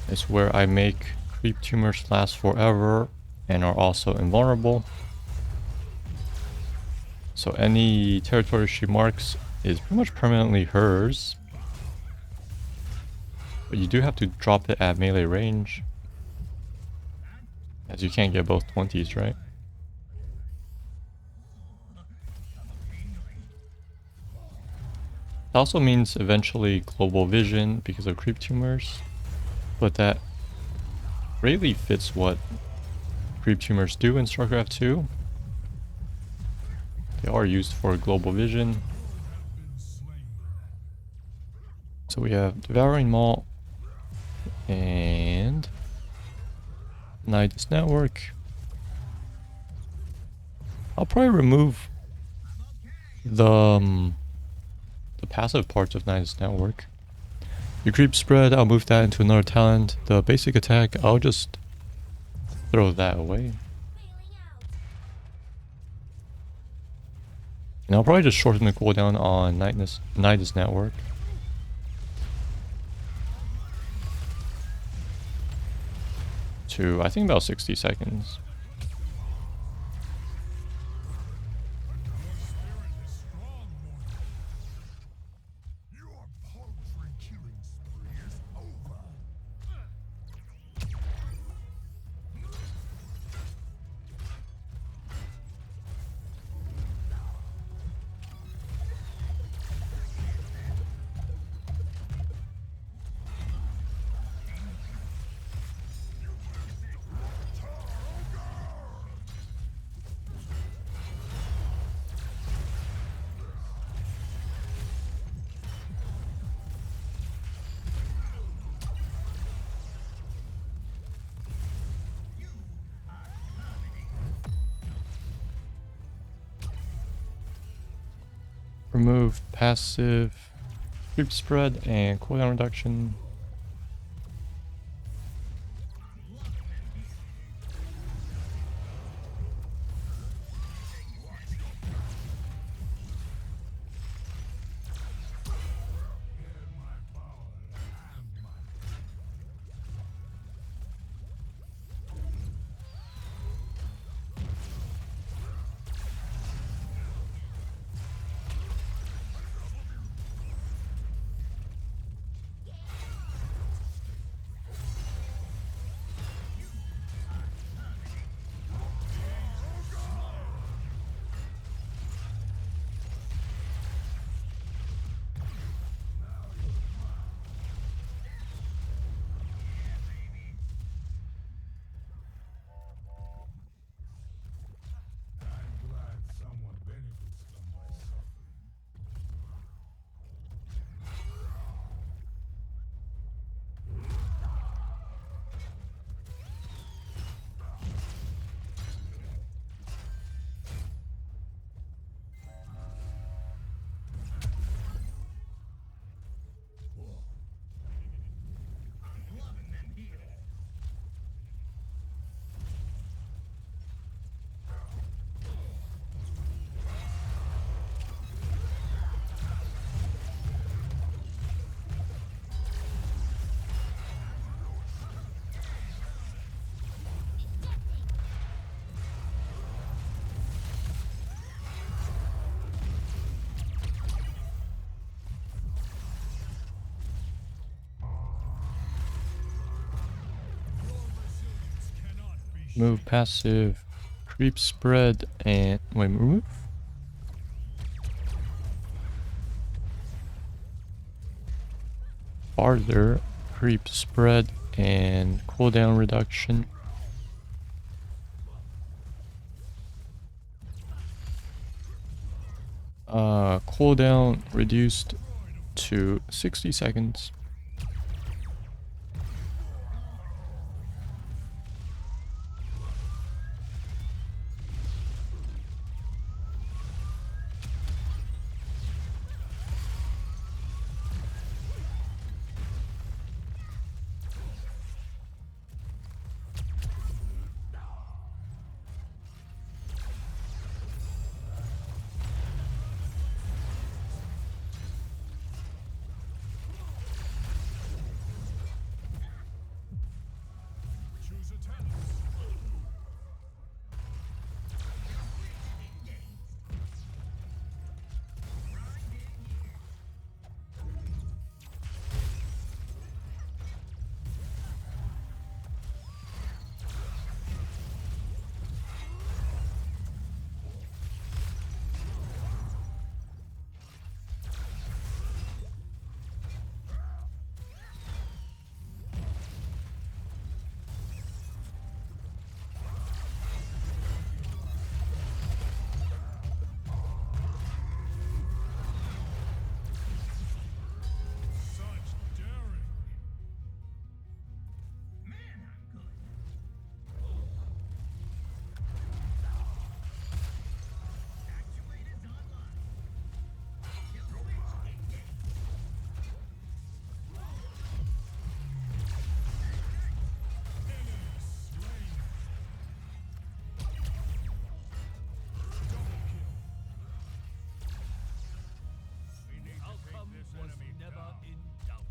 It's where I make creep tumors last forever and are also invulnerable. So any territory she marks is pretty much permanently hers. But you do have to drop it at melee range, as you can't get both 20s, right? It also means eventually global vision because of creep tumors, but that greatly fits what creep tumors do in StarCraft 2. They are used for global vision. So we have Devouring Maw and Nidus Network. I'll probably remove the passive parts of Nidus Network. The creep spread, I'll move that into another talent. The basic attack, I'll just throw that away. And I'll probably just shorten the cooldown on Nidus Network. To, I think, about 60 seconds. Remove passive creep spread and cooldown reduction. Move passive creep spread and wait, move. Farther creep spread and cooldown reduction. Cooldown reduced to 60 seconds. Outcome was never in doubt.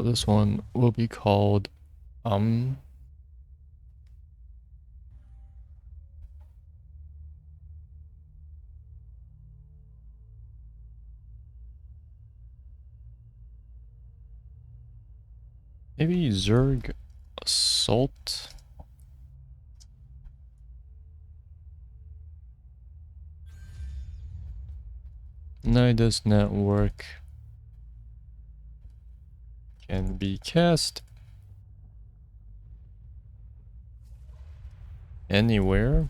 So this one will be called Maybe Zerg Assault? No, it does not work. Can be cast anywhere.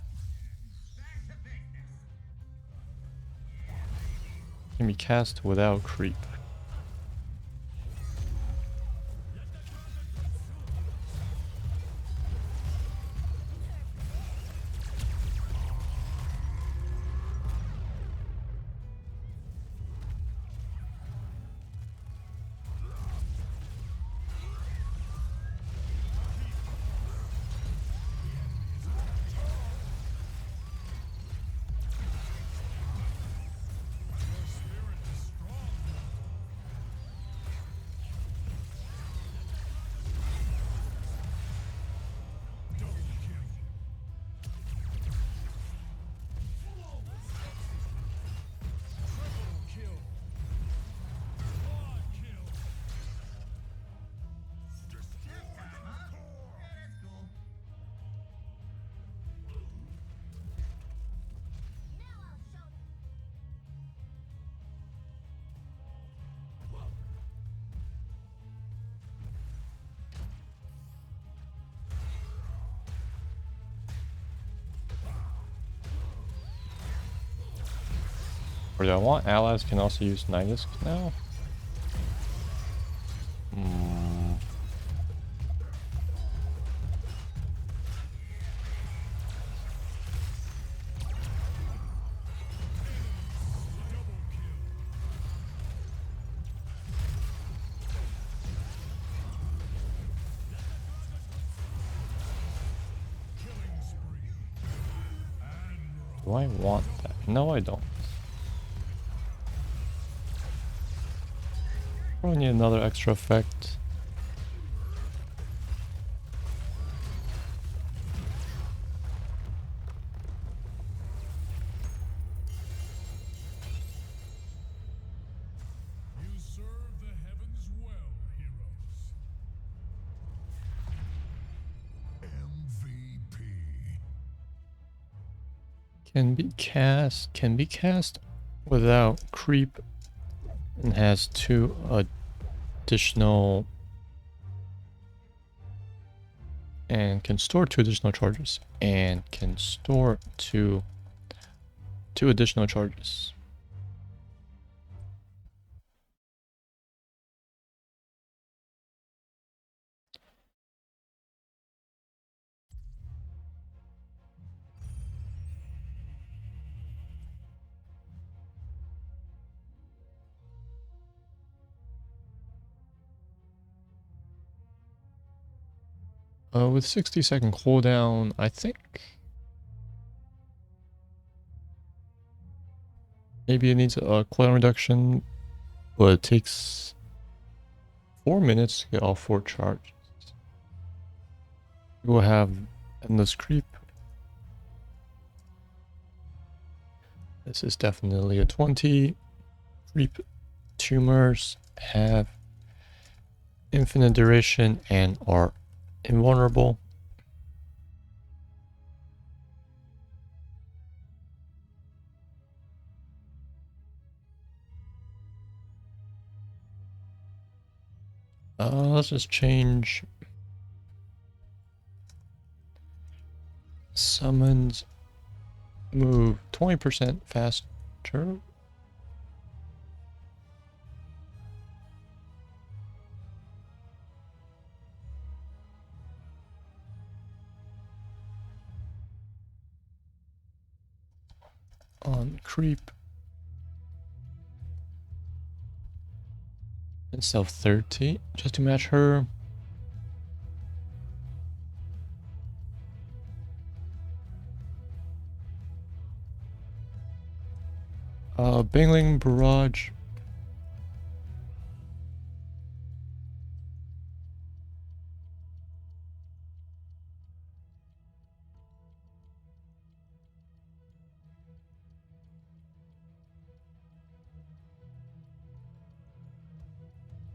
Can be cast without creep. Or do I want allies can also use Nidus now? Hmm. Do I want that? No, I don't. Probably need another extra effect. You serve the heavens well, heroes. MVP. Can be cast without creep and has 2 additional and can store 2 additional charges and can store two additional charges. With 60-second cooldown, I think maybe it needs a cooldown reduction, but it takes 4 minutes to get all 4 charges. We'll have endless creep. This is definitely a 20. Creep tumors have infinite duration and are invulnerable. Let's just change summons move 20% faster. On creep instead of 30 just to match her. Bingling barrage.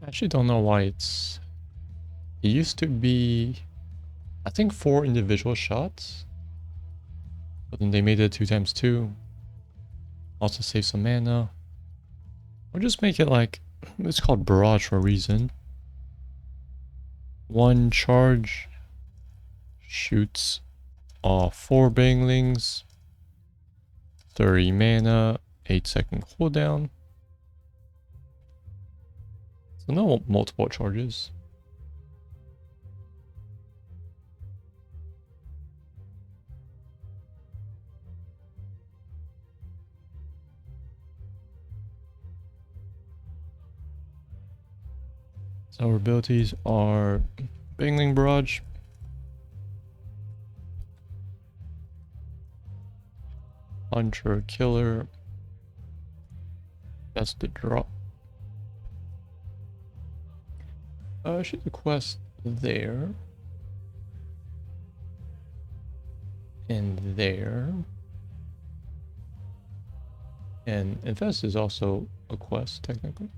I actually don't know why it's It used to be, I think, 4 individual shots. But then they made it 2x2. Also save some mana. Or just make it like, it's called barrage for a reason. 1 charge shoots off 4 banglings. 30 mana, 8-second cooldown. So no multiple charges. So our abilities are Bangling Barrage, Hunter Killer, that's the drop. Shoot the quest there. And there. And Infest is also a quest, technically.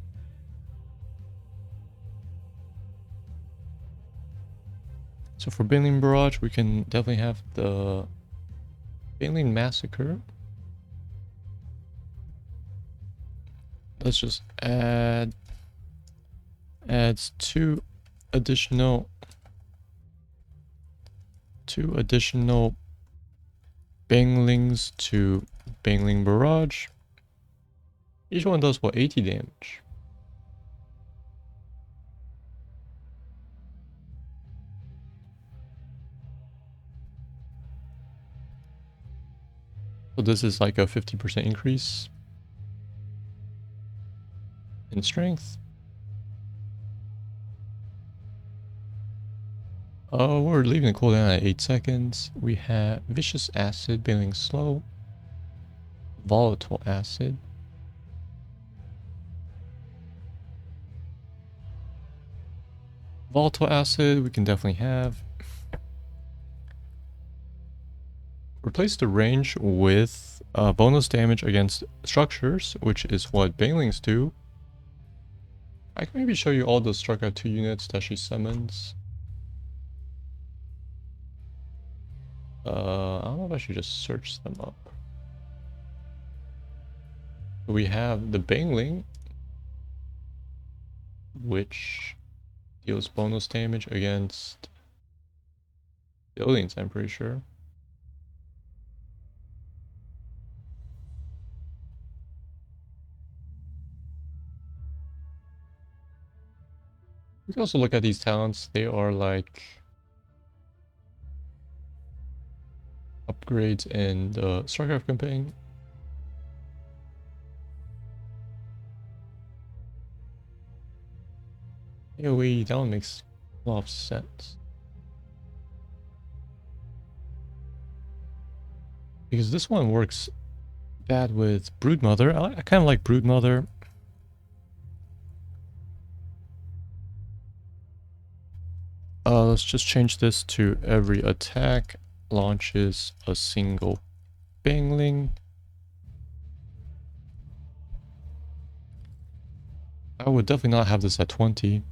So for Bailing Barrage, we can definitely have the Bailing Massacre. Let's just adds 2 additional Banglings to Bangling Barrage. Each one does what, 80 damage. So this is like a 50% increase in strength. We're leaving the cooldown at 8 seconds. We have Vicious Acid, Bailing Slow, Volatile Acid, Volatile Acid we can definitely have. Replace the range with bonus damage against structures, which is what Banglings do. I can maybe show you all the Struck 2 units that she summons. I don't know if I should just search them up. We have the Bangling, which deals bonus damage against buildings, I'm pretty sure. We can also look at these talents. They are like upgrades in the StarCraft campaign. AoE, that one makes a lot of sense. Because this one works bad with Broodmother. I kind of like Broodmother. Let's just change this to every attack launches a single Bangling. I would definitely not have this at 20.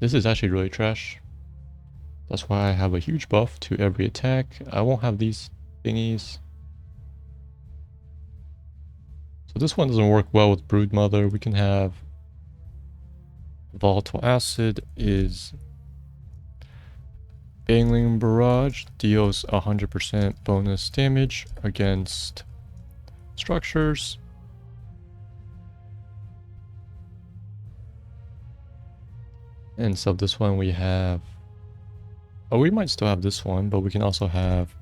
This is actually really trash. That's why I have a huge buff to every attack. I won't have these thingies. So this one doesn't work well with Broodmother. We can have Volatile Acid is Bangling Barrage, deals 100% bonus damage against structures. And so this one we have, oh, we might still have this one, but we can also have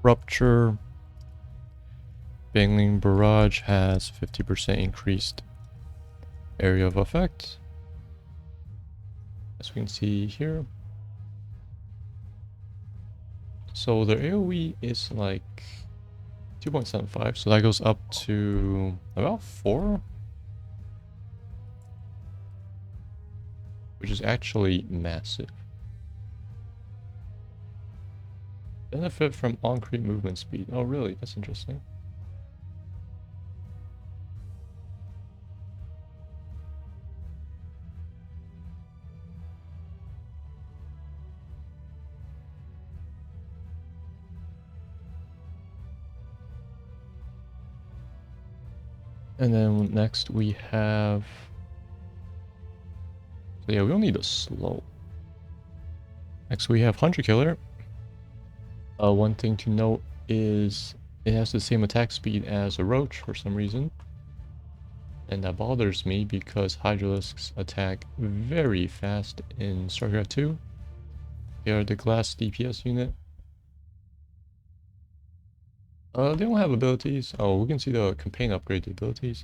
Rupture. Bangling Barrage has 50% increased area of effect, as we can see here. So their AoE is like 2.75, so that goes up to about 4, which is actually massive. Benefit from on-creep movement speed. Oh really? That's interesting. And then next we have... So yeah, we don't need a slow. Next we have Hunter Killer. One thing to note is it has the same attack speed as a Roach for some reason. And that bothers me because Hydralisks attack very fast in StarCraft 2. They are the glass DPS unit. They don't have abilities. Oh, we can see the campaign upgrade abilities.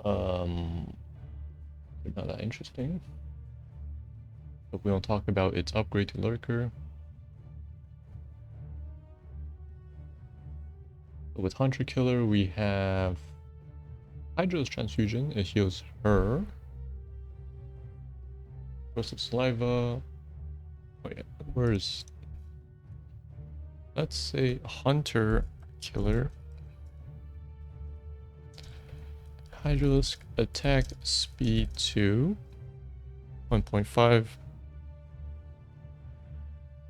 They're not that interesting. But we don't talk about its upgrade to Lurker. With Hunter Killer, we have Hydra's Transfusion. It heals her. Corrosive Saliva. Oh yeah, where's... Let's say Hunter Killer. Hydralisk attack speed 2. 1.5.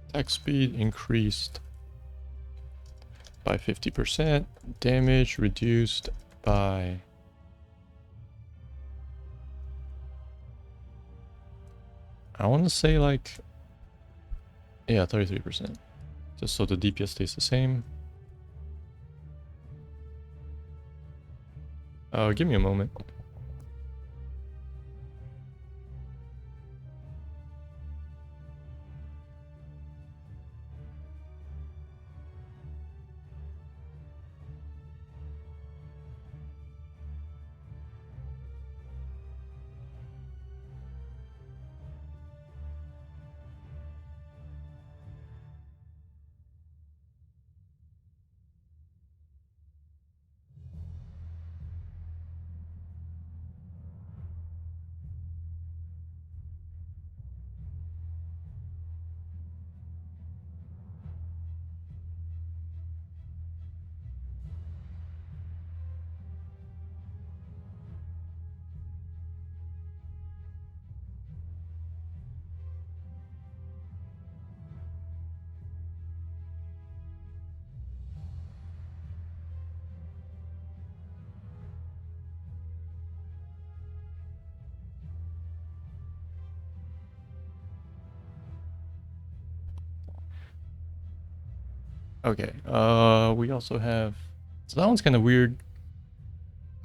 Attack speed increased by 50%. Damage reduced by... I want to say like... Yeah, 33%. Just so the DPS stays the same. Give me a moment. Okay, we also have... So that one's kind of weird.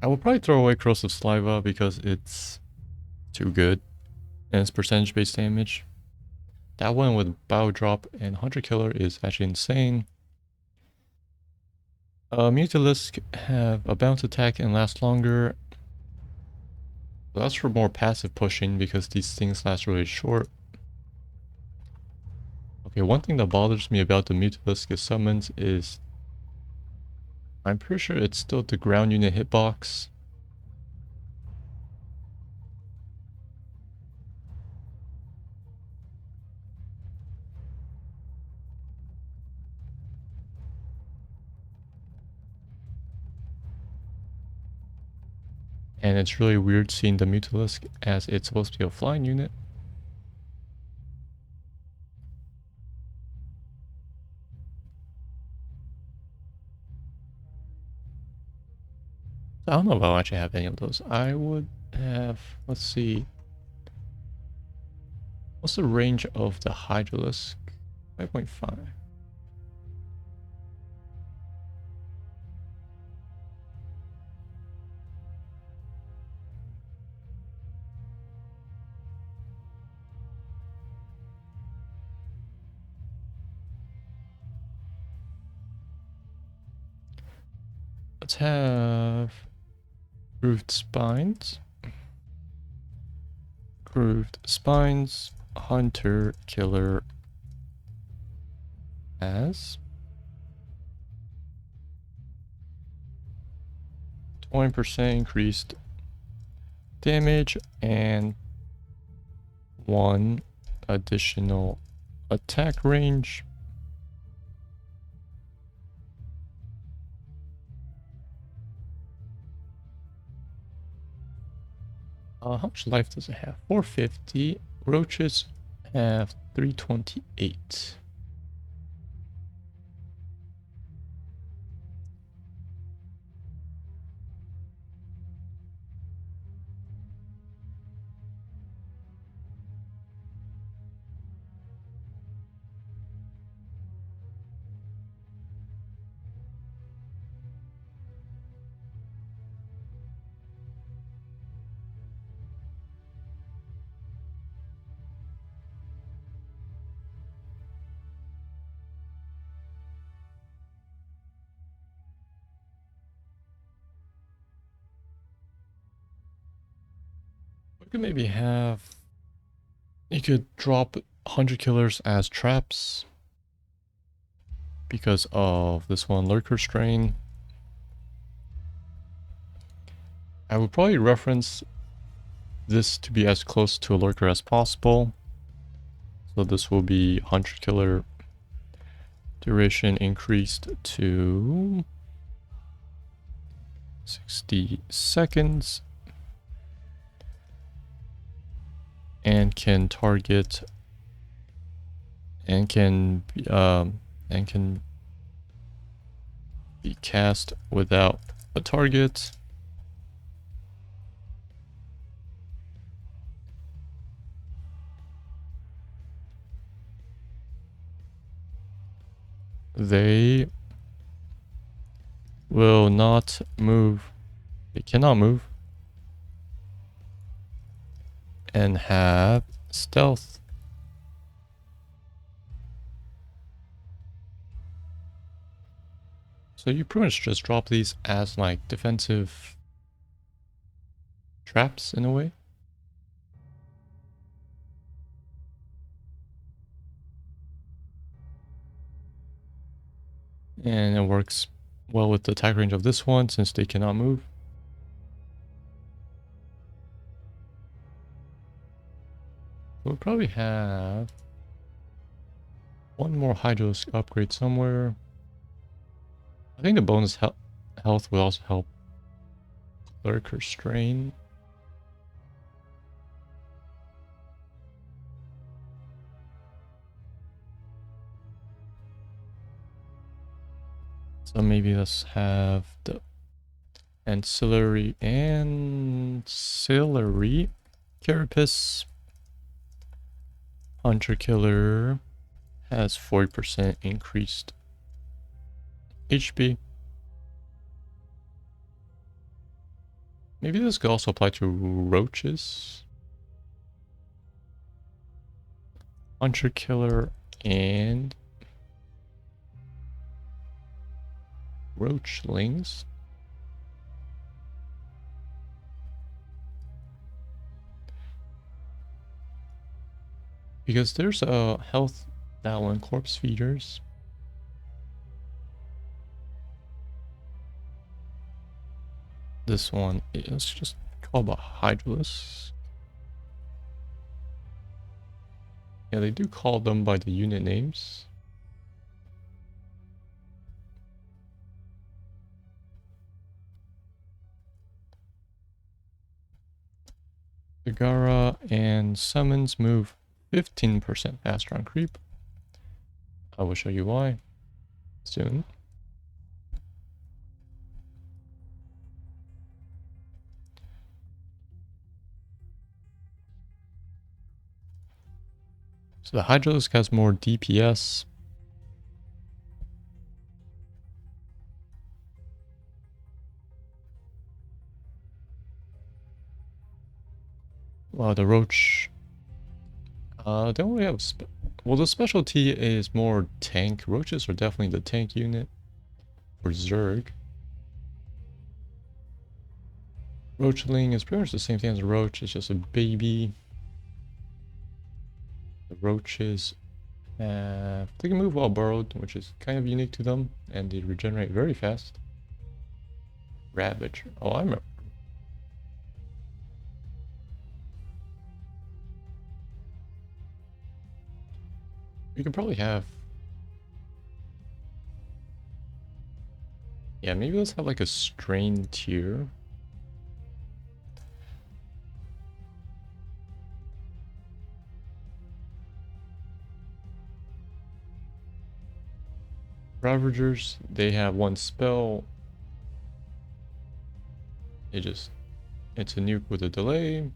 I will probably throw away Corrosive Saliva because it's too good. And it's percentage-based damage. That one with Bow Drop and Hunter Killer is actually insane. Mutalisk have a bounce attack and last longer. So that's for more passive pushing because these things last really short. Okay, one thing that bothers me about the Mutalisk summons is... I'm pretty sure it's still the ground unit hitbox. And it's really weird seeing the Mutalisk as it's supposed to be a flying unit. I don't know if I'll actually have any of those. I would have... Let's see. What's the range of the Hydralisk? 5.5. Let's have grooved spines. Grooved spines, Hunter Killer as 20% increased damage and 1 additional attack range. How much life does it have? 450. Roaches have 328. We could maybe have... You could drop 100 killers as traps. Because of this one, Lurker Strain. I would probably reference this to be as close to a Lurker as possible. So this will be 100 killer duration increased to 60 seconds. And can target and can be cast without a target. They will not move. They cannot move. And have stealth. So you pretty much just drop these as like defensive traps in a way. And it works well with the attack range of this one since they cannot move. We'll probably have one more Hydros upgrade somewhere. I think the bonus health will also help Lurker Strain. So maybe let's have the ancillary Carapace. Hunter Killer has 40% increased HP. Maybe this could also apply to roaches. Hunter Killer and roachlings. Because there's a health that one corpse feeders. This one is just called a Hydralis. Yeah, they do call them by the unit names. Zagara and summons move 15% faster on creep. I will show you why soon. So the Hydralisk has more DPS. Well, the Roach... they don't really have... well, the specialty is more tank. Roaches are definitely the tank unit for Zerg. Roachling is pretty much the same thing as a Roach. It's just a baby. The Roaches they can move while burrowed, which is kind of unique to them, and they regenerate very fast. Ravager. Oh, I remember. We could probably have... yeah, maybe let's have like a strain tier. Ravagers, they have one spell. It's a nuke with a delay.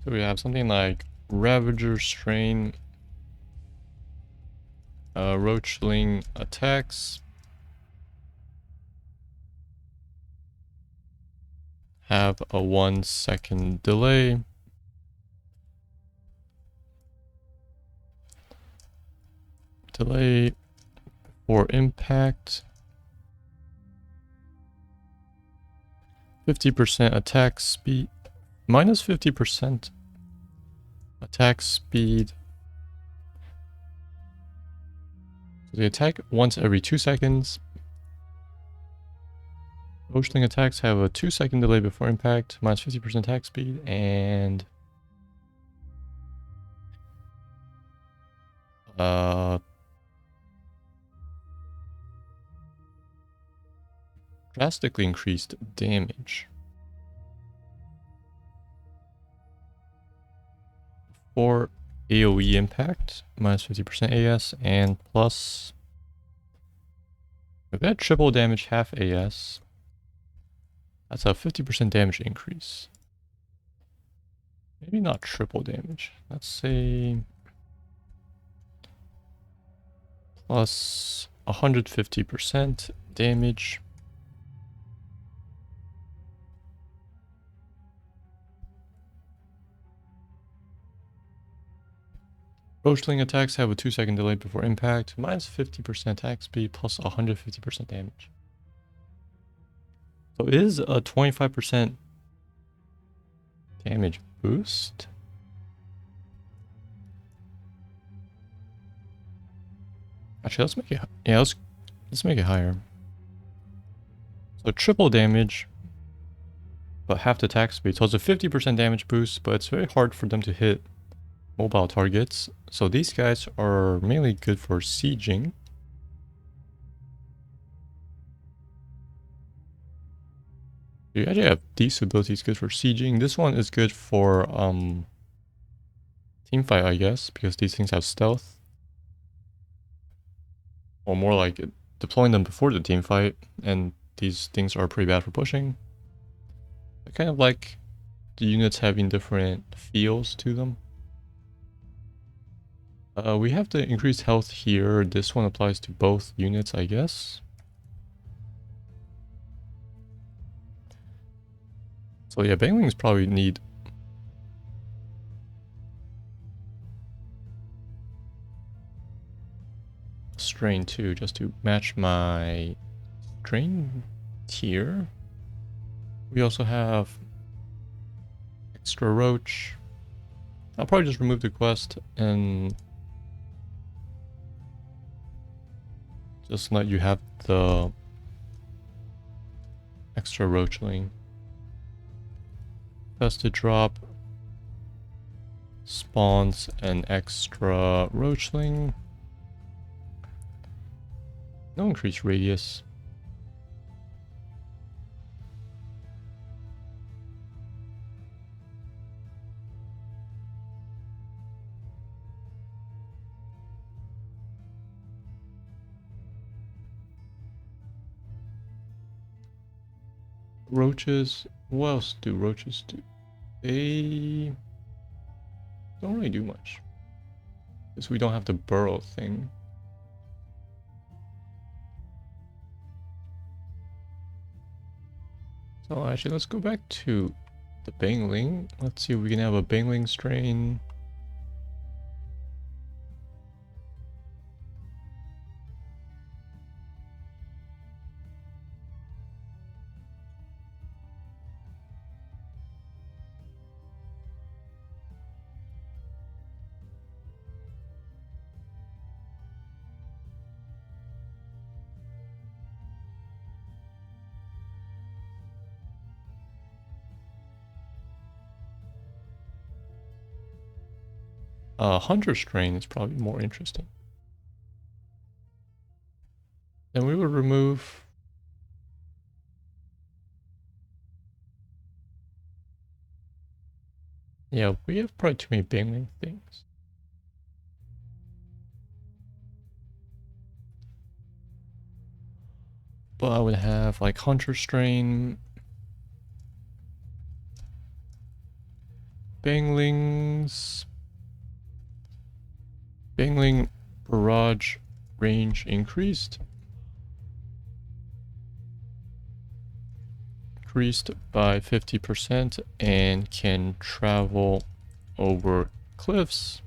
So we have something like Ravager Strain, Roachling attacks, have a 1-second delay. Delay for impact. 50% attack speed. Minus 50% attack speed. So they attack once every 2 seconds. Oceaning attacks have a 2-second delay before impact, minus 50% attack speed, and drastically increased damage. For AoE impact, minus 50% AS, and plus... If that triple damage half AS, that's a 50% damage increase. Maybe not triple damage. Let's say... plus 150% damage. Roachling attacks have a 2-second delay before impact, minus 50% attack speed, plus 150% damage. So it is a 25% damage boost. Actually, let's make it, yeah, let's make it higher. So triple damage, but half the attack speed. So it's a 50% damage boost, but it's very hard for them to hit mobile targets. So these guys are mainly good for sieging. You actually have these abilities good for sieging. This one is good for teamfight, I guess, because these things have stealth. Or more like deploying them before the teamfight, and these things are pretty bad for pushing. I kind of like the units having different feels to them. We have the increased health here. This one applies to both units, I guess. So yeah, banglings probably need strain too, just to match my strain tier. We also have extra roach. I'll probably just remove the quest and just let you have the extra roachling. Fested drop spawns an extra roachling. No increased radius. Roaches. What else do roaches do? They don't really do much. Because we don't have the burrow thing. So actually, let's go back to the bangling. Let's see if we can have a bangling strain. Hunter strain is probably more interesting. Then we would remove yeah, we have probably too many bangling things. But I would have like Hunter strain, banglings, bangling barrage range increased. increased by 50% and can travel over cliffs.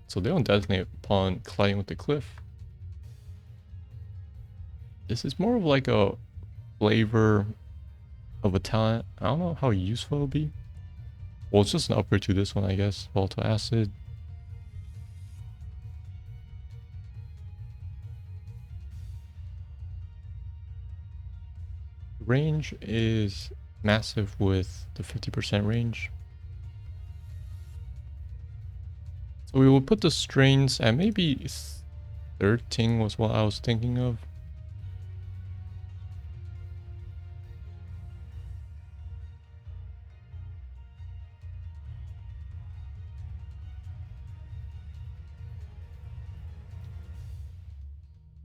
So they don't detonate upon colliding with the cliff. This is more of like a flavor of a talent. I don't know how useful it'll be. Well, it's just an upgrade to this one, I guess. Volatile acid. Range is massive with the 50% range. So we will put the strains at maybe 13 was what I was thinking of.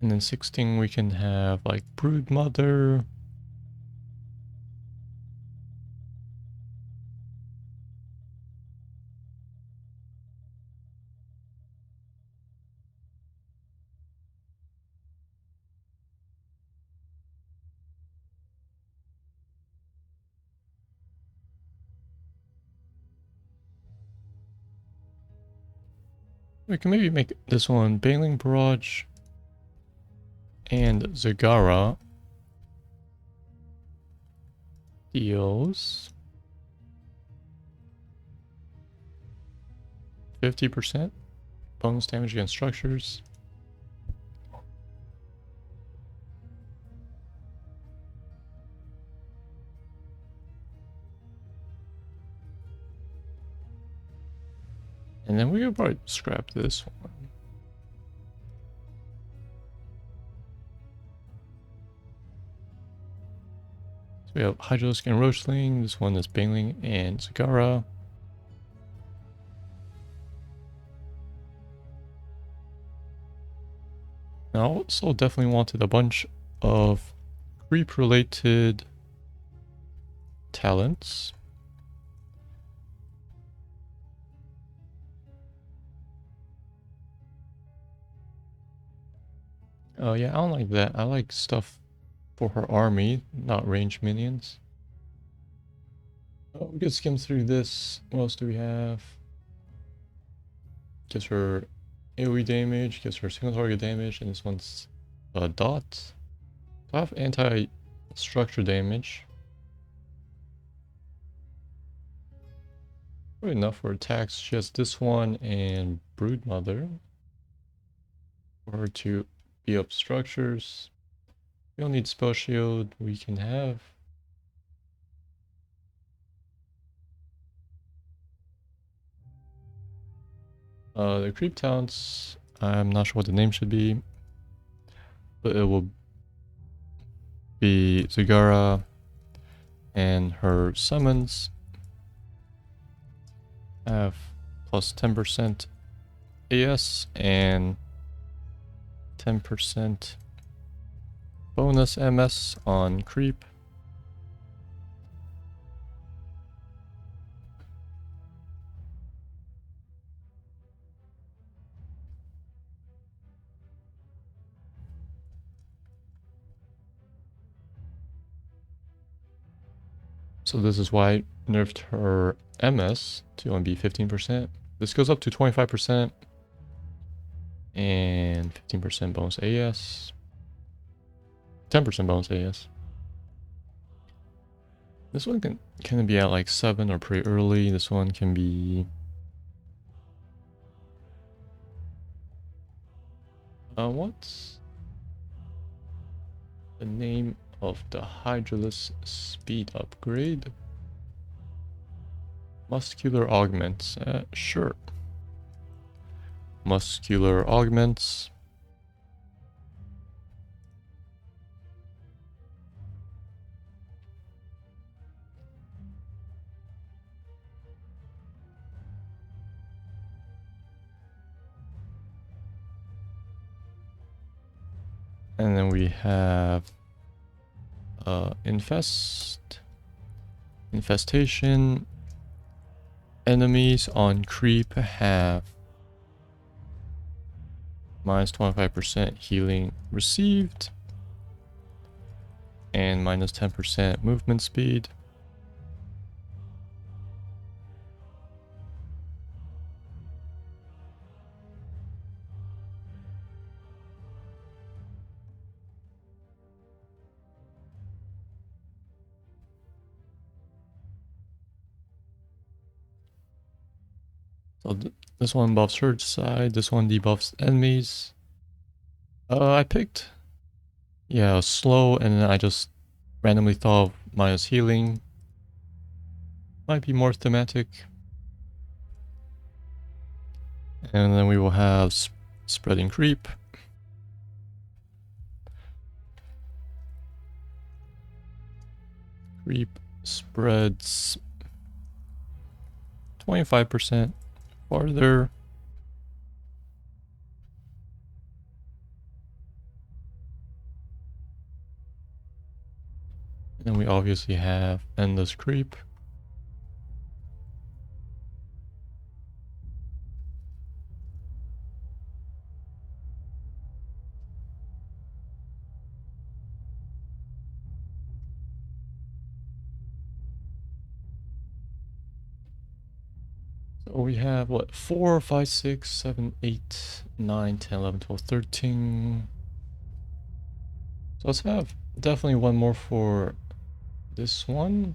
And then 16 we can have like Brood Mother. We can maybe make this one Bailing Barrage and Zagara deals 50% bonus damage against structures. And then we could probably scrap this one. So we have Hydralisk and Roachling. This one is Bailing and Zagara. Now, I also definitely wanted a bunch of creep-related talents. Oh yeah, I don't like that. I like stuff for her army, not ranged minions. Oh, we could skim through this. What else do we have? Gives her AoE damage, gives her single target damage, and this one's a dot. I have anti-structure damage. Probably enough for attacks. She has this one and Brood Mother. For her to be up structures. We don't need spell shield. We can have the creep talents. I'm not sure what the name should be, but it will be Zagara and her summons have plus 10% AS and 10% bonus MS on creep. So this is why I nerfed her MS to only be 15%. This goes up to 25% and 15% bonus AS. 10% bonus AS. This one can be at like 7 or pretty early. This one can be what's the name of the Hydralisk speed upgrade? Muscular augments. Sure. Muscular augments. And then we have infestation. Enemies on creep have minus 25% healing received. and minus 10% movement speed. So this one buffs her side, this one debuffs enemies. I picked, yeah, slow, and then I just randomly thought of minus healing. Might be more thematic. And then we will have spreading creep. Creep spreads 25% farther. And then we obviously have endless creep. So we have what, 4, 5, 6, 7, 8, 9, 10, 11, 12, 13. So let's have definitely one more for this one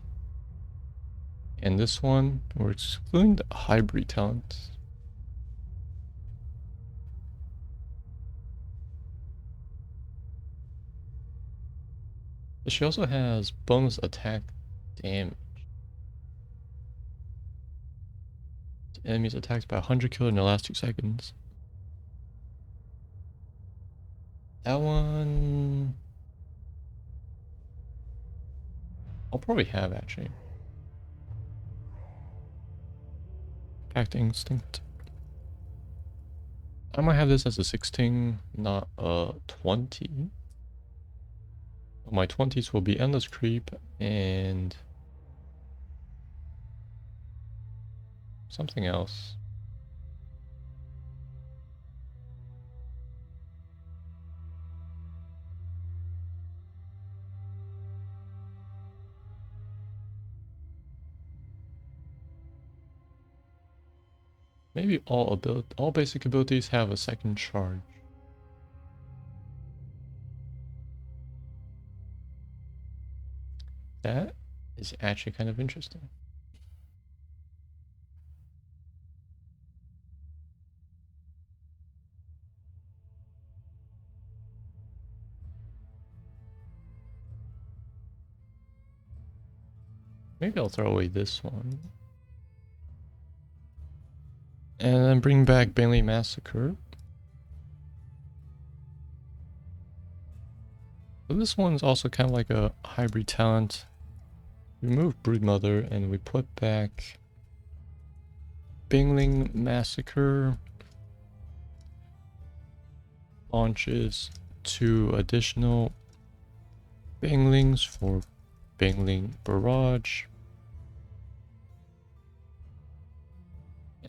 and this one. We're excluding the hybrid talent. But she also has bonus attack damage. Enemies attacked by 100 killed in the last 2 seconds. That one I'll probably have actually. Pact Instinct. I might have this as a 16, not a 20. My 20s will be Endless Creep and something else. Maybe all basic abilities have a second charge. That is actually kind of interesting. Maybe I'll throw away this one. And then bring back Bailey Massacre. So this one's also kind of like a hybrid talent. Remove Broodmother and we put back Bingling Massacre. Launches 2 additional Banglings for Bangling Barrage.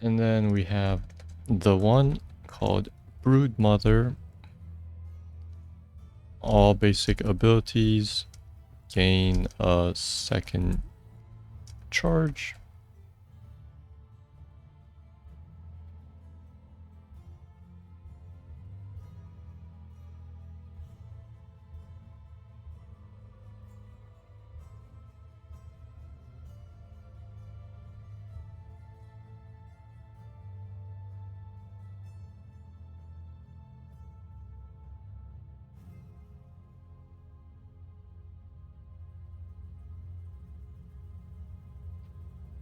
And then we have the one called Broodmother. All basic abilities gain a second charge.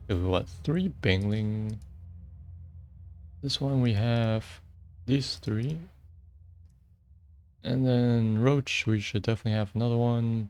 We have what, 3 Bangling. This one we have these 3. And then Roach, we should definitely have another one.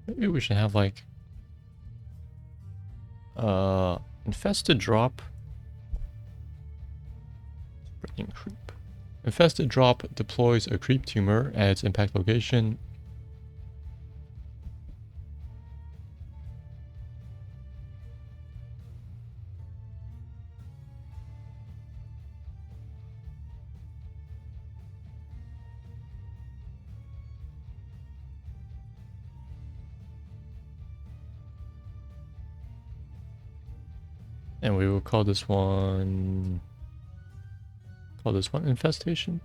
Maybe we should have like infested drop. Spreading creep. Infested drop deploys a creep tumor at its impact location. And we will call this one infestation.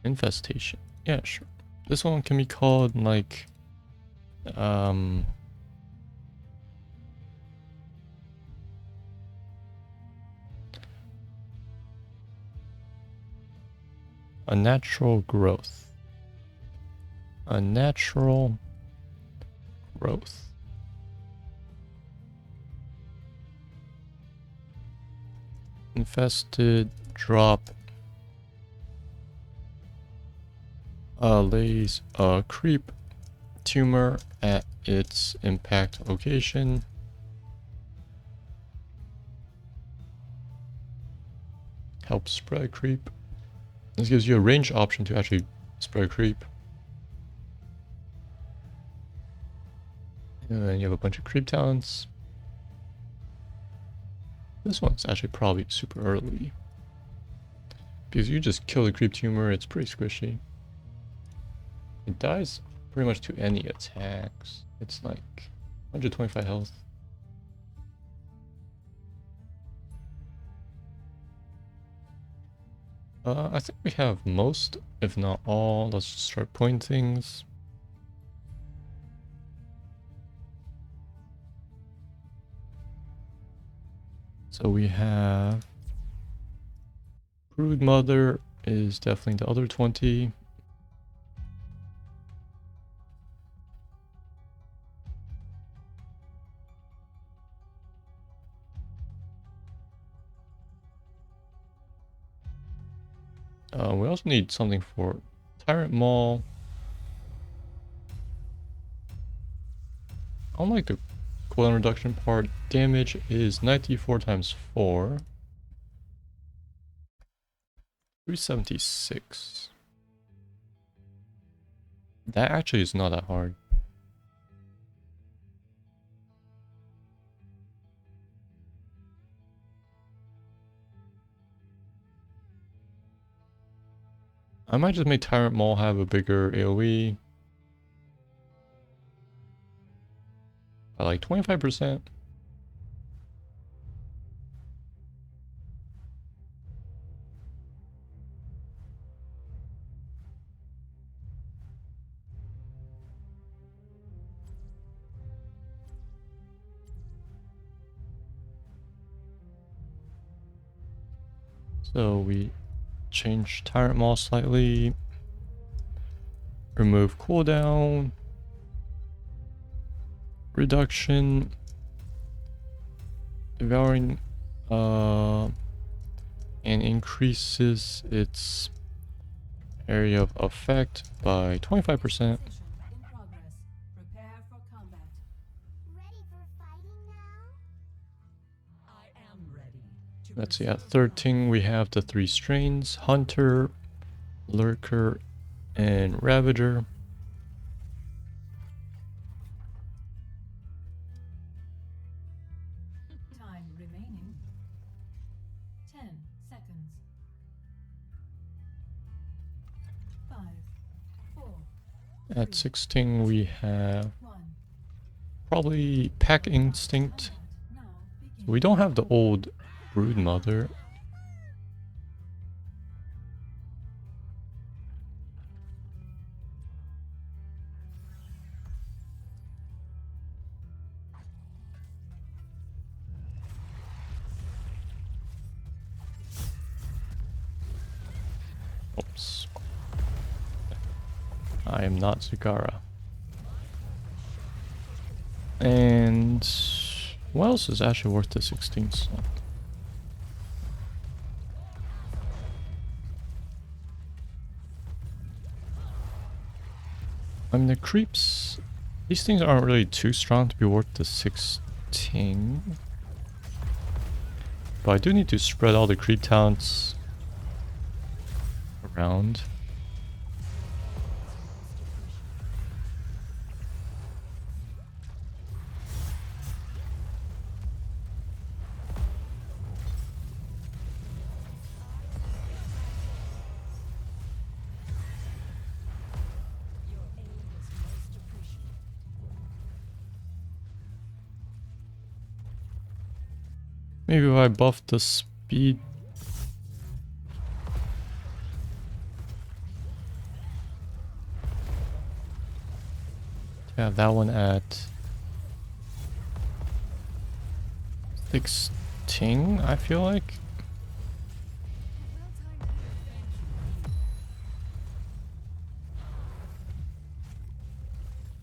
Infestation. Yeah, sure. This one can be called like a natural growth. A natural growth. Infested drop lays a creep tumor at its impact location. Helps spread creep. This gives you a range option to actually spread creep. And then you have a bunch of creep talents. This one's actually probably super early. Because you just kill the creep tumor, it's pretty squishy. It dies pretty much to any attacks. It's like 125 health. I think we have most, if not all. Let's just start putting things. So we have Brood Mother is definitely the other 20. We also need something for Tyrant Maul. Unlike the cooldown reduction part, damage is 94 times 4. 376. That actually is not that hard. I might just make Tyrant Maul have a bigger AoE. By like 25%. So we change Tyrant Maul slightly. Remove cooldown. Reduction. Devouring and increases its area of effect by 25%. In progress. Prepare for combat. Ready for fighting now? I am ready to Let's see, at 13 we have the 3 strains, Hunter, Lurker, and Ravager. Time remaining. 10 seconds. 5, 4, At 16 we have 1. probably Pack Instinct. Now begin. We don't have the old Brood Mother. Oops. I am not Zagara. And what else is actually worth the 16th slot? I mean, the creeps, these things aren't really too strong to be worth the 16. But I do need to spread all the creep talents around. Maybe if I buff the speed. Yeah, that one at 16, I feel like.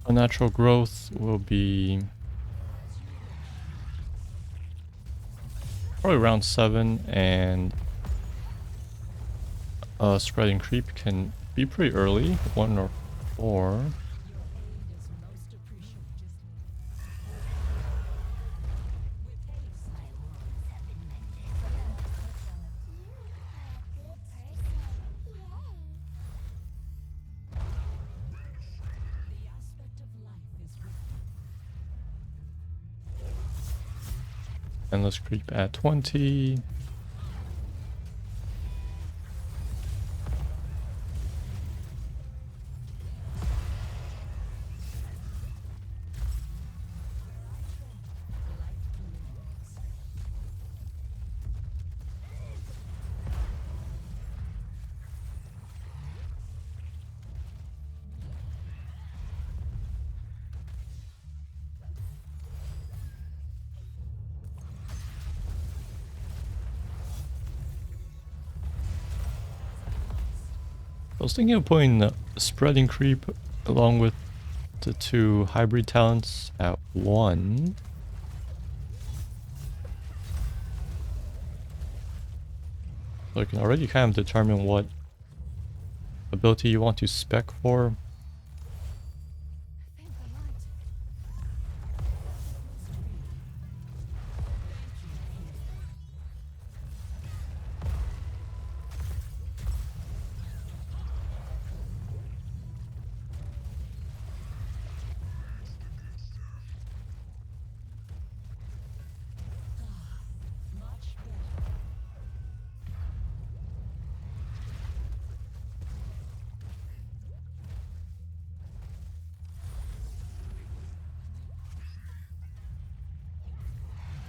Unnatural growth will be probably around 7, and spreading creep can be pretty early, 1 or 4. And let's creep at 20. I was thinking of putting the spreading creep along with the 2 hybrid talents at 1. So you can already kind of determine what ability you want to spec for.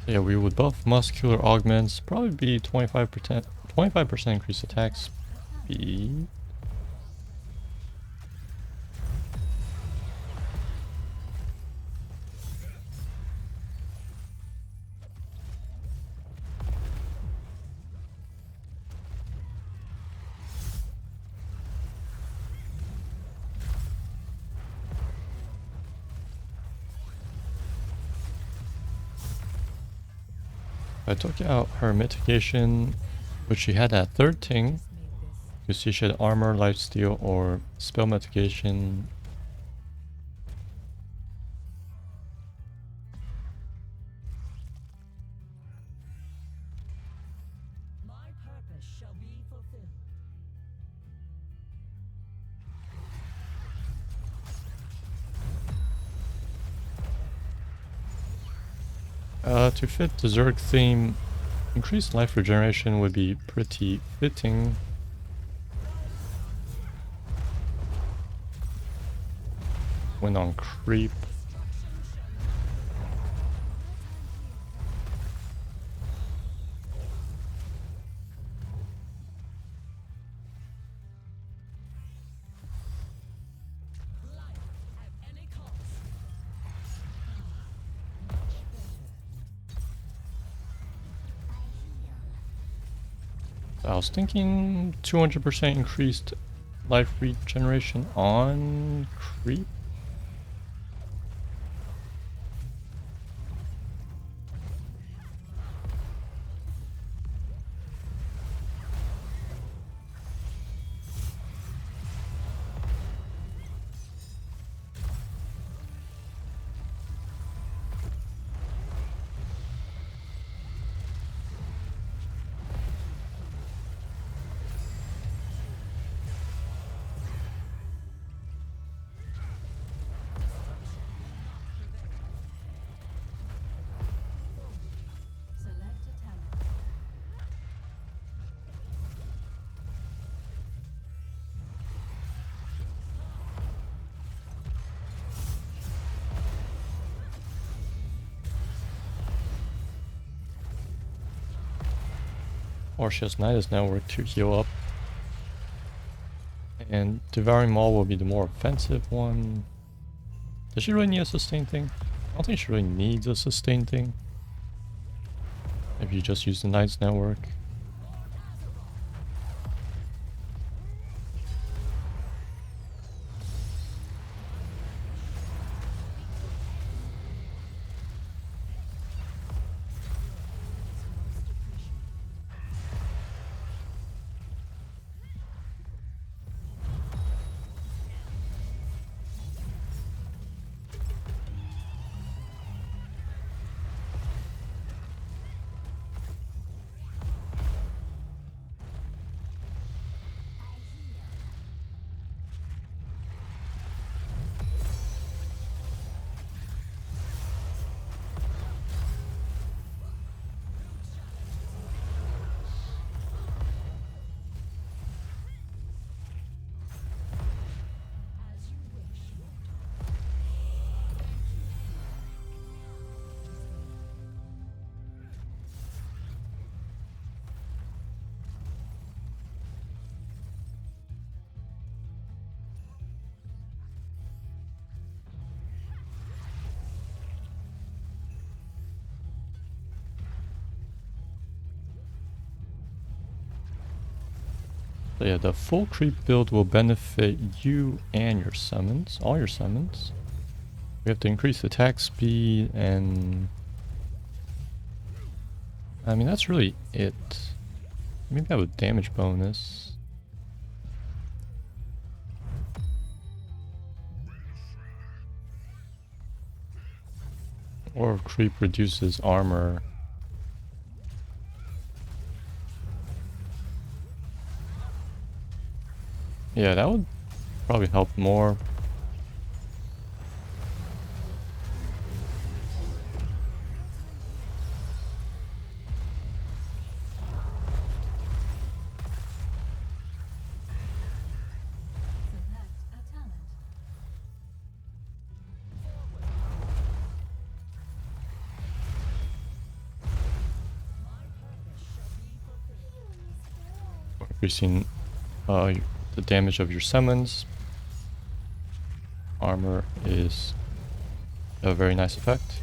Yeah, we would buff muscular augments, probably be 25% increased attack speed. I took out her mitigation, which she had at 13. You see she had armor, lifesteal, or spell mitigation. My purpose shall be fulfilled. To fit the Zerg theme, increased life regeneration would be pretty fitting. When on creep. I was thinking 200% increased life regeneration on creep. Or she has Nidus Network to heal up. And Devouring Maul will be the more offensive one. Does she really need a sustain thing? I don't think she really needs a sustain thing. If you just use the Nidus Network. So yeah, the full creep build will benefit you and your summons, all your summons. We have to increase attack speed and... I mean, that's really it. Maybe have a damage bonus. Or creep reduces armor. Yeah, that would probably help more. Select a talent. Increasing the damage of your summons. Armor is a very nice effect.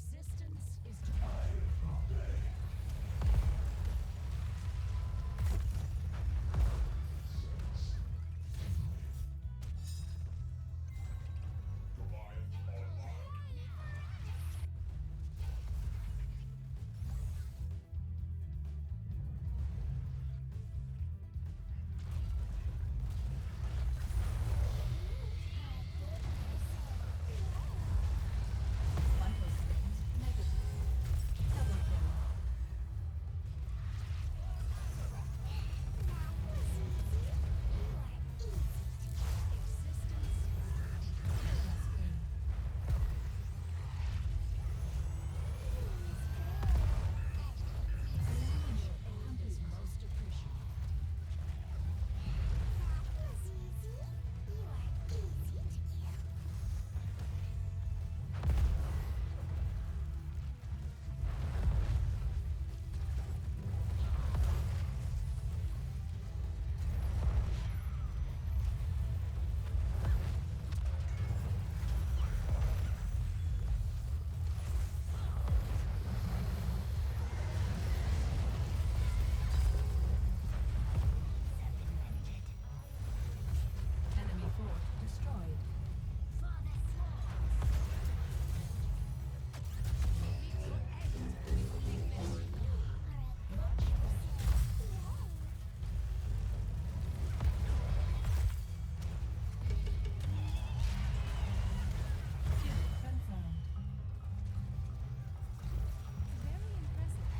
Existence is to vital signs negative. Double kill. Is most appreciated. Enemy fort destroyed. Kill confirmed. Very impressive.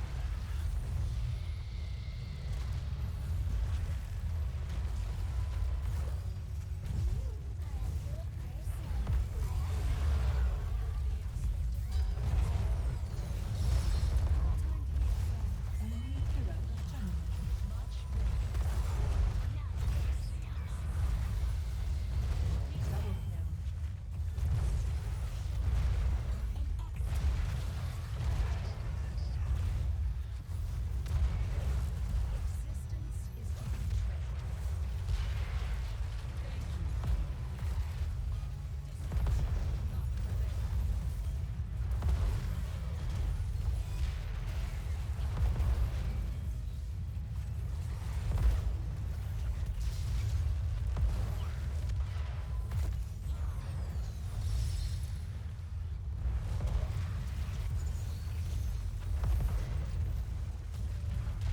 Enemy hero terminated. Double kill. Existence is to be treasured. Thank you. Destruction not prevail.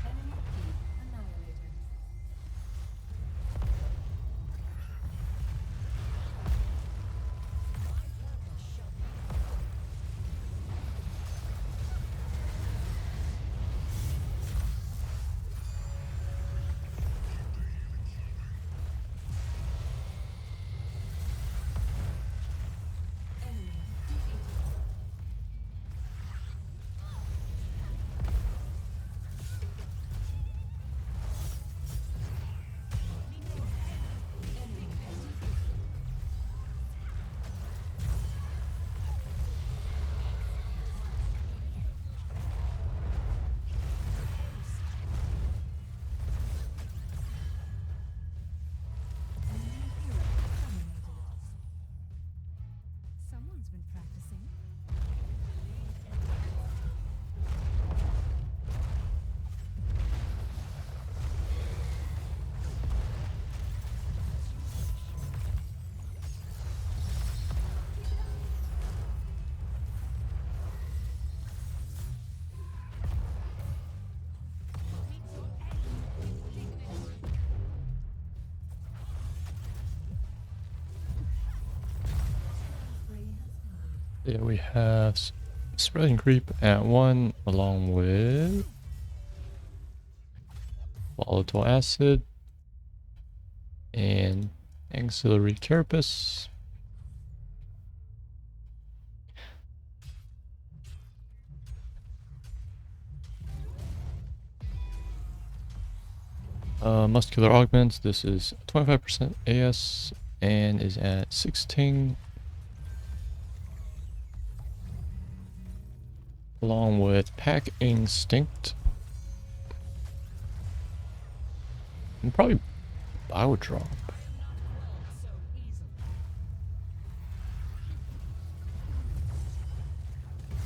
Enemy keep annihilated. My purpose shall be enemy defeated. Enemy defeated. Enemy hero terminated. Someone's been practicing. Yeah, we have spreading creep at 1 along with volatile acid and auxiliary carapace. Muscular augments, this is 25% AS and is at 16. Along with Pack Instinct. And probably Biodrop. So easily.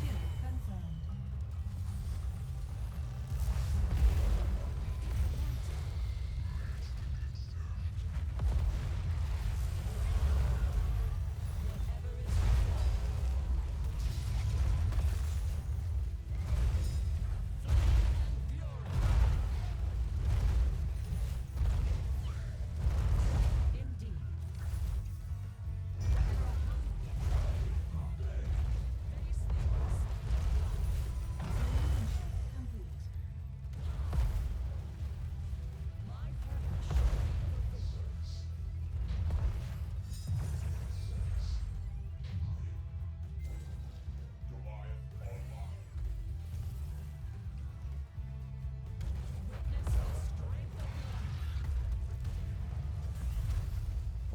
Kill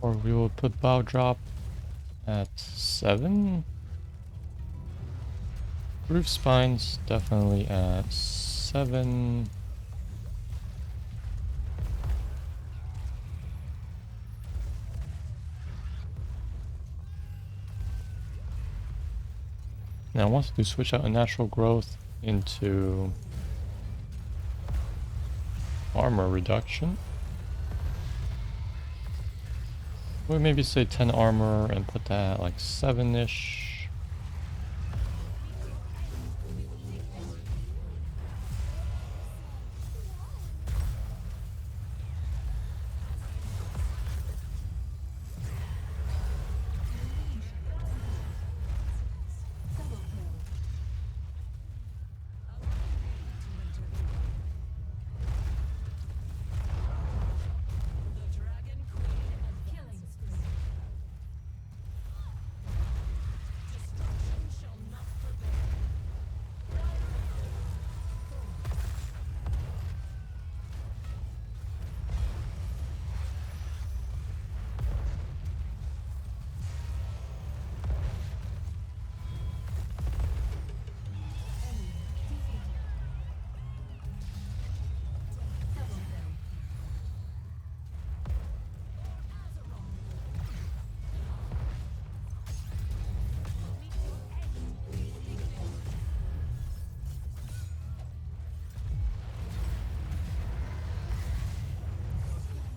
Or we will put bow drop at 7. Roof spines definitely at 7. Now I wanted to switch out a natural growth into armor reduction. We'll maybe say 10 armor and put that at like 7-ish. Double kill. Killing spree. Double kill.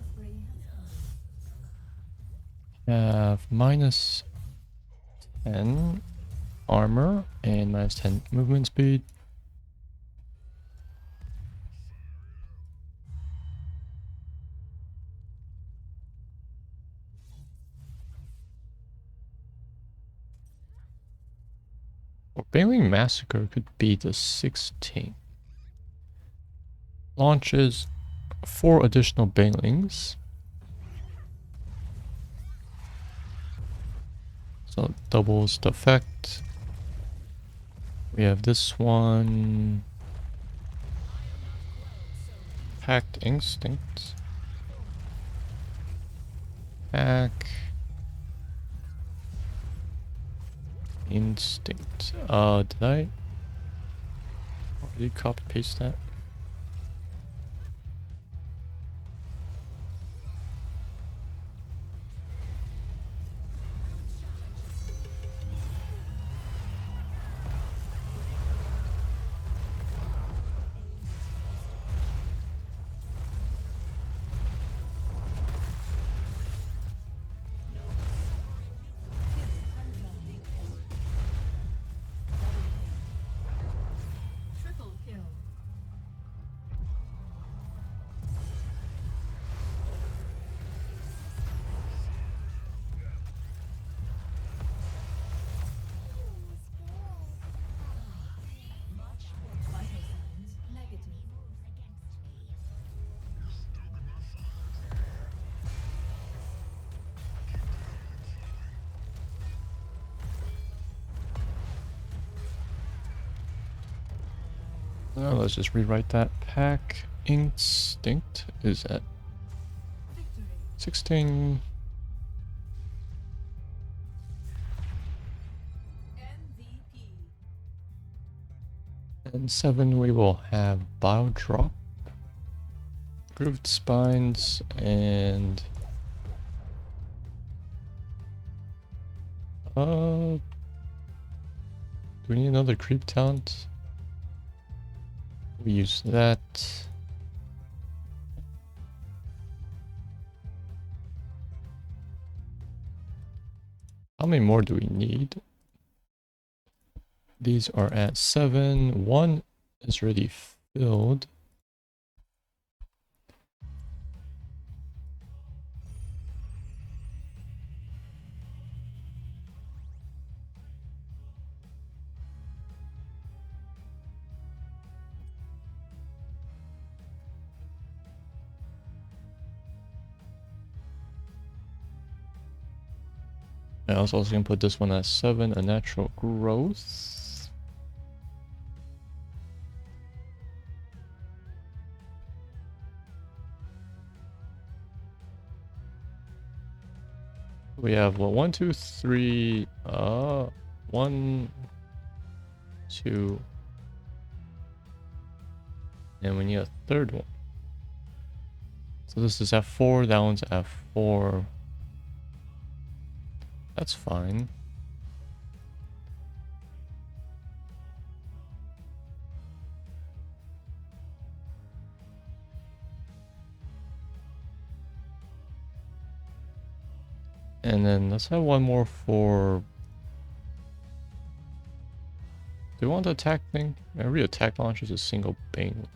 Spree has ended. Have minus 10 armor and minus 10 movement speed. Or Bailing Massacre could be the 16th. Launches 4 additional Bailings. So it doubles the effect. We have this one. Packed Instinct. Pack. Instinct. Did I already copy paste that? Triple kill. Vital signs negative. Now let's just rewrite that. Pack Instinct is at Victory. 16. MVP. And 7 we will have Bow Drop. Grooved Spines and do we need another creep talent? We use that. How many more do we need? These are at 7. 1 is already filled. I was also gonna put this one at 7, a natural growth. We have what, 1, 2, 3, 1, 2, and we need a third one. So this is F4, that one's F4. That's fine. And then let's have one more for... Do we want the attack thing? Every attack launches a single bang.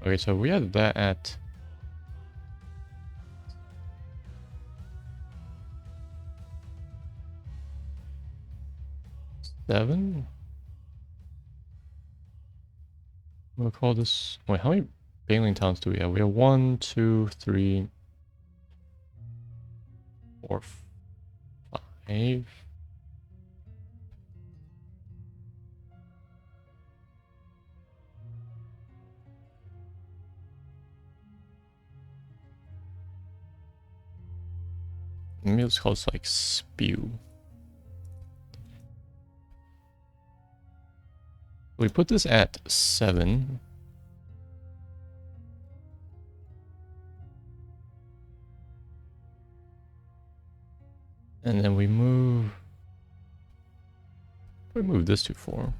Okay, so we had that at... 7? We'll call this... Wait, how many Bailing Towns do we have? We have 1, 2, 3, 4, 5. Maybe let's call this like Spew. We put this at 7. And then we move this to 4.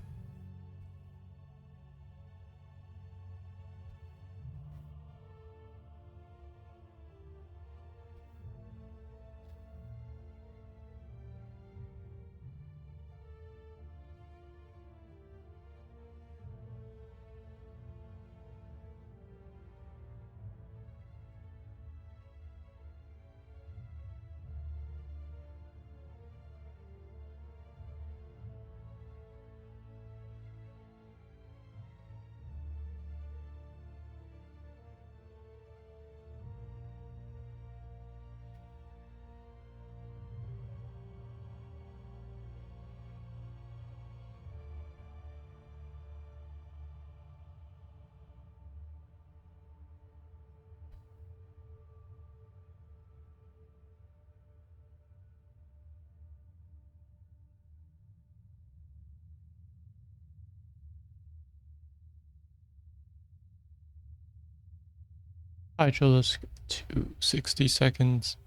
Hydralisk to 60 seconds.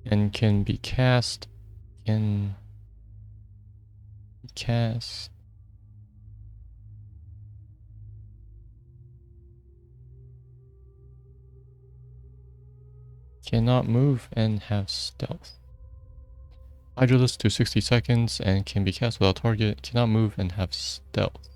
And can be cast. Can be cast. Cannot move and have stealth. Hydralisk to 60 seconds and can be cast without target. Cannot move and have stealth.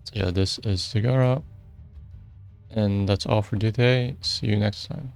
So yeah, this is Zagara. And that's all for today. See you next time.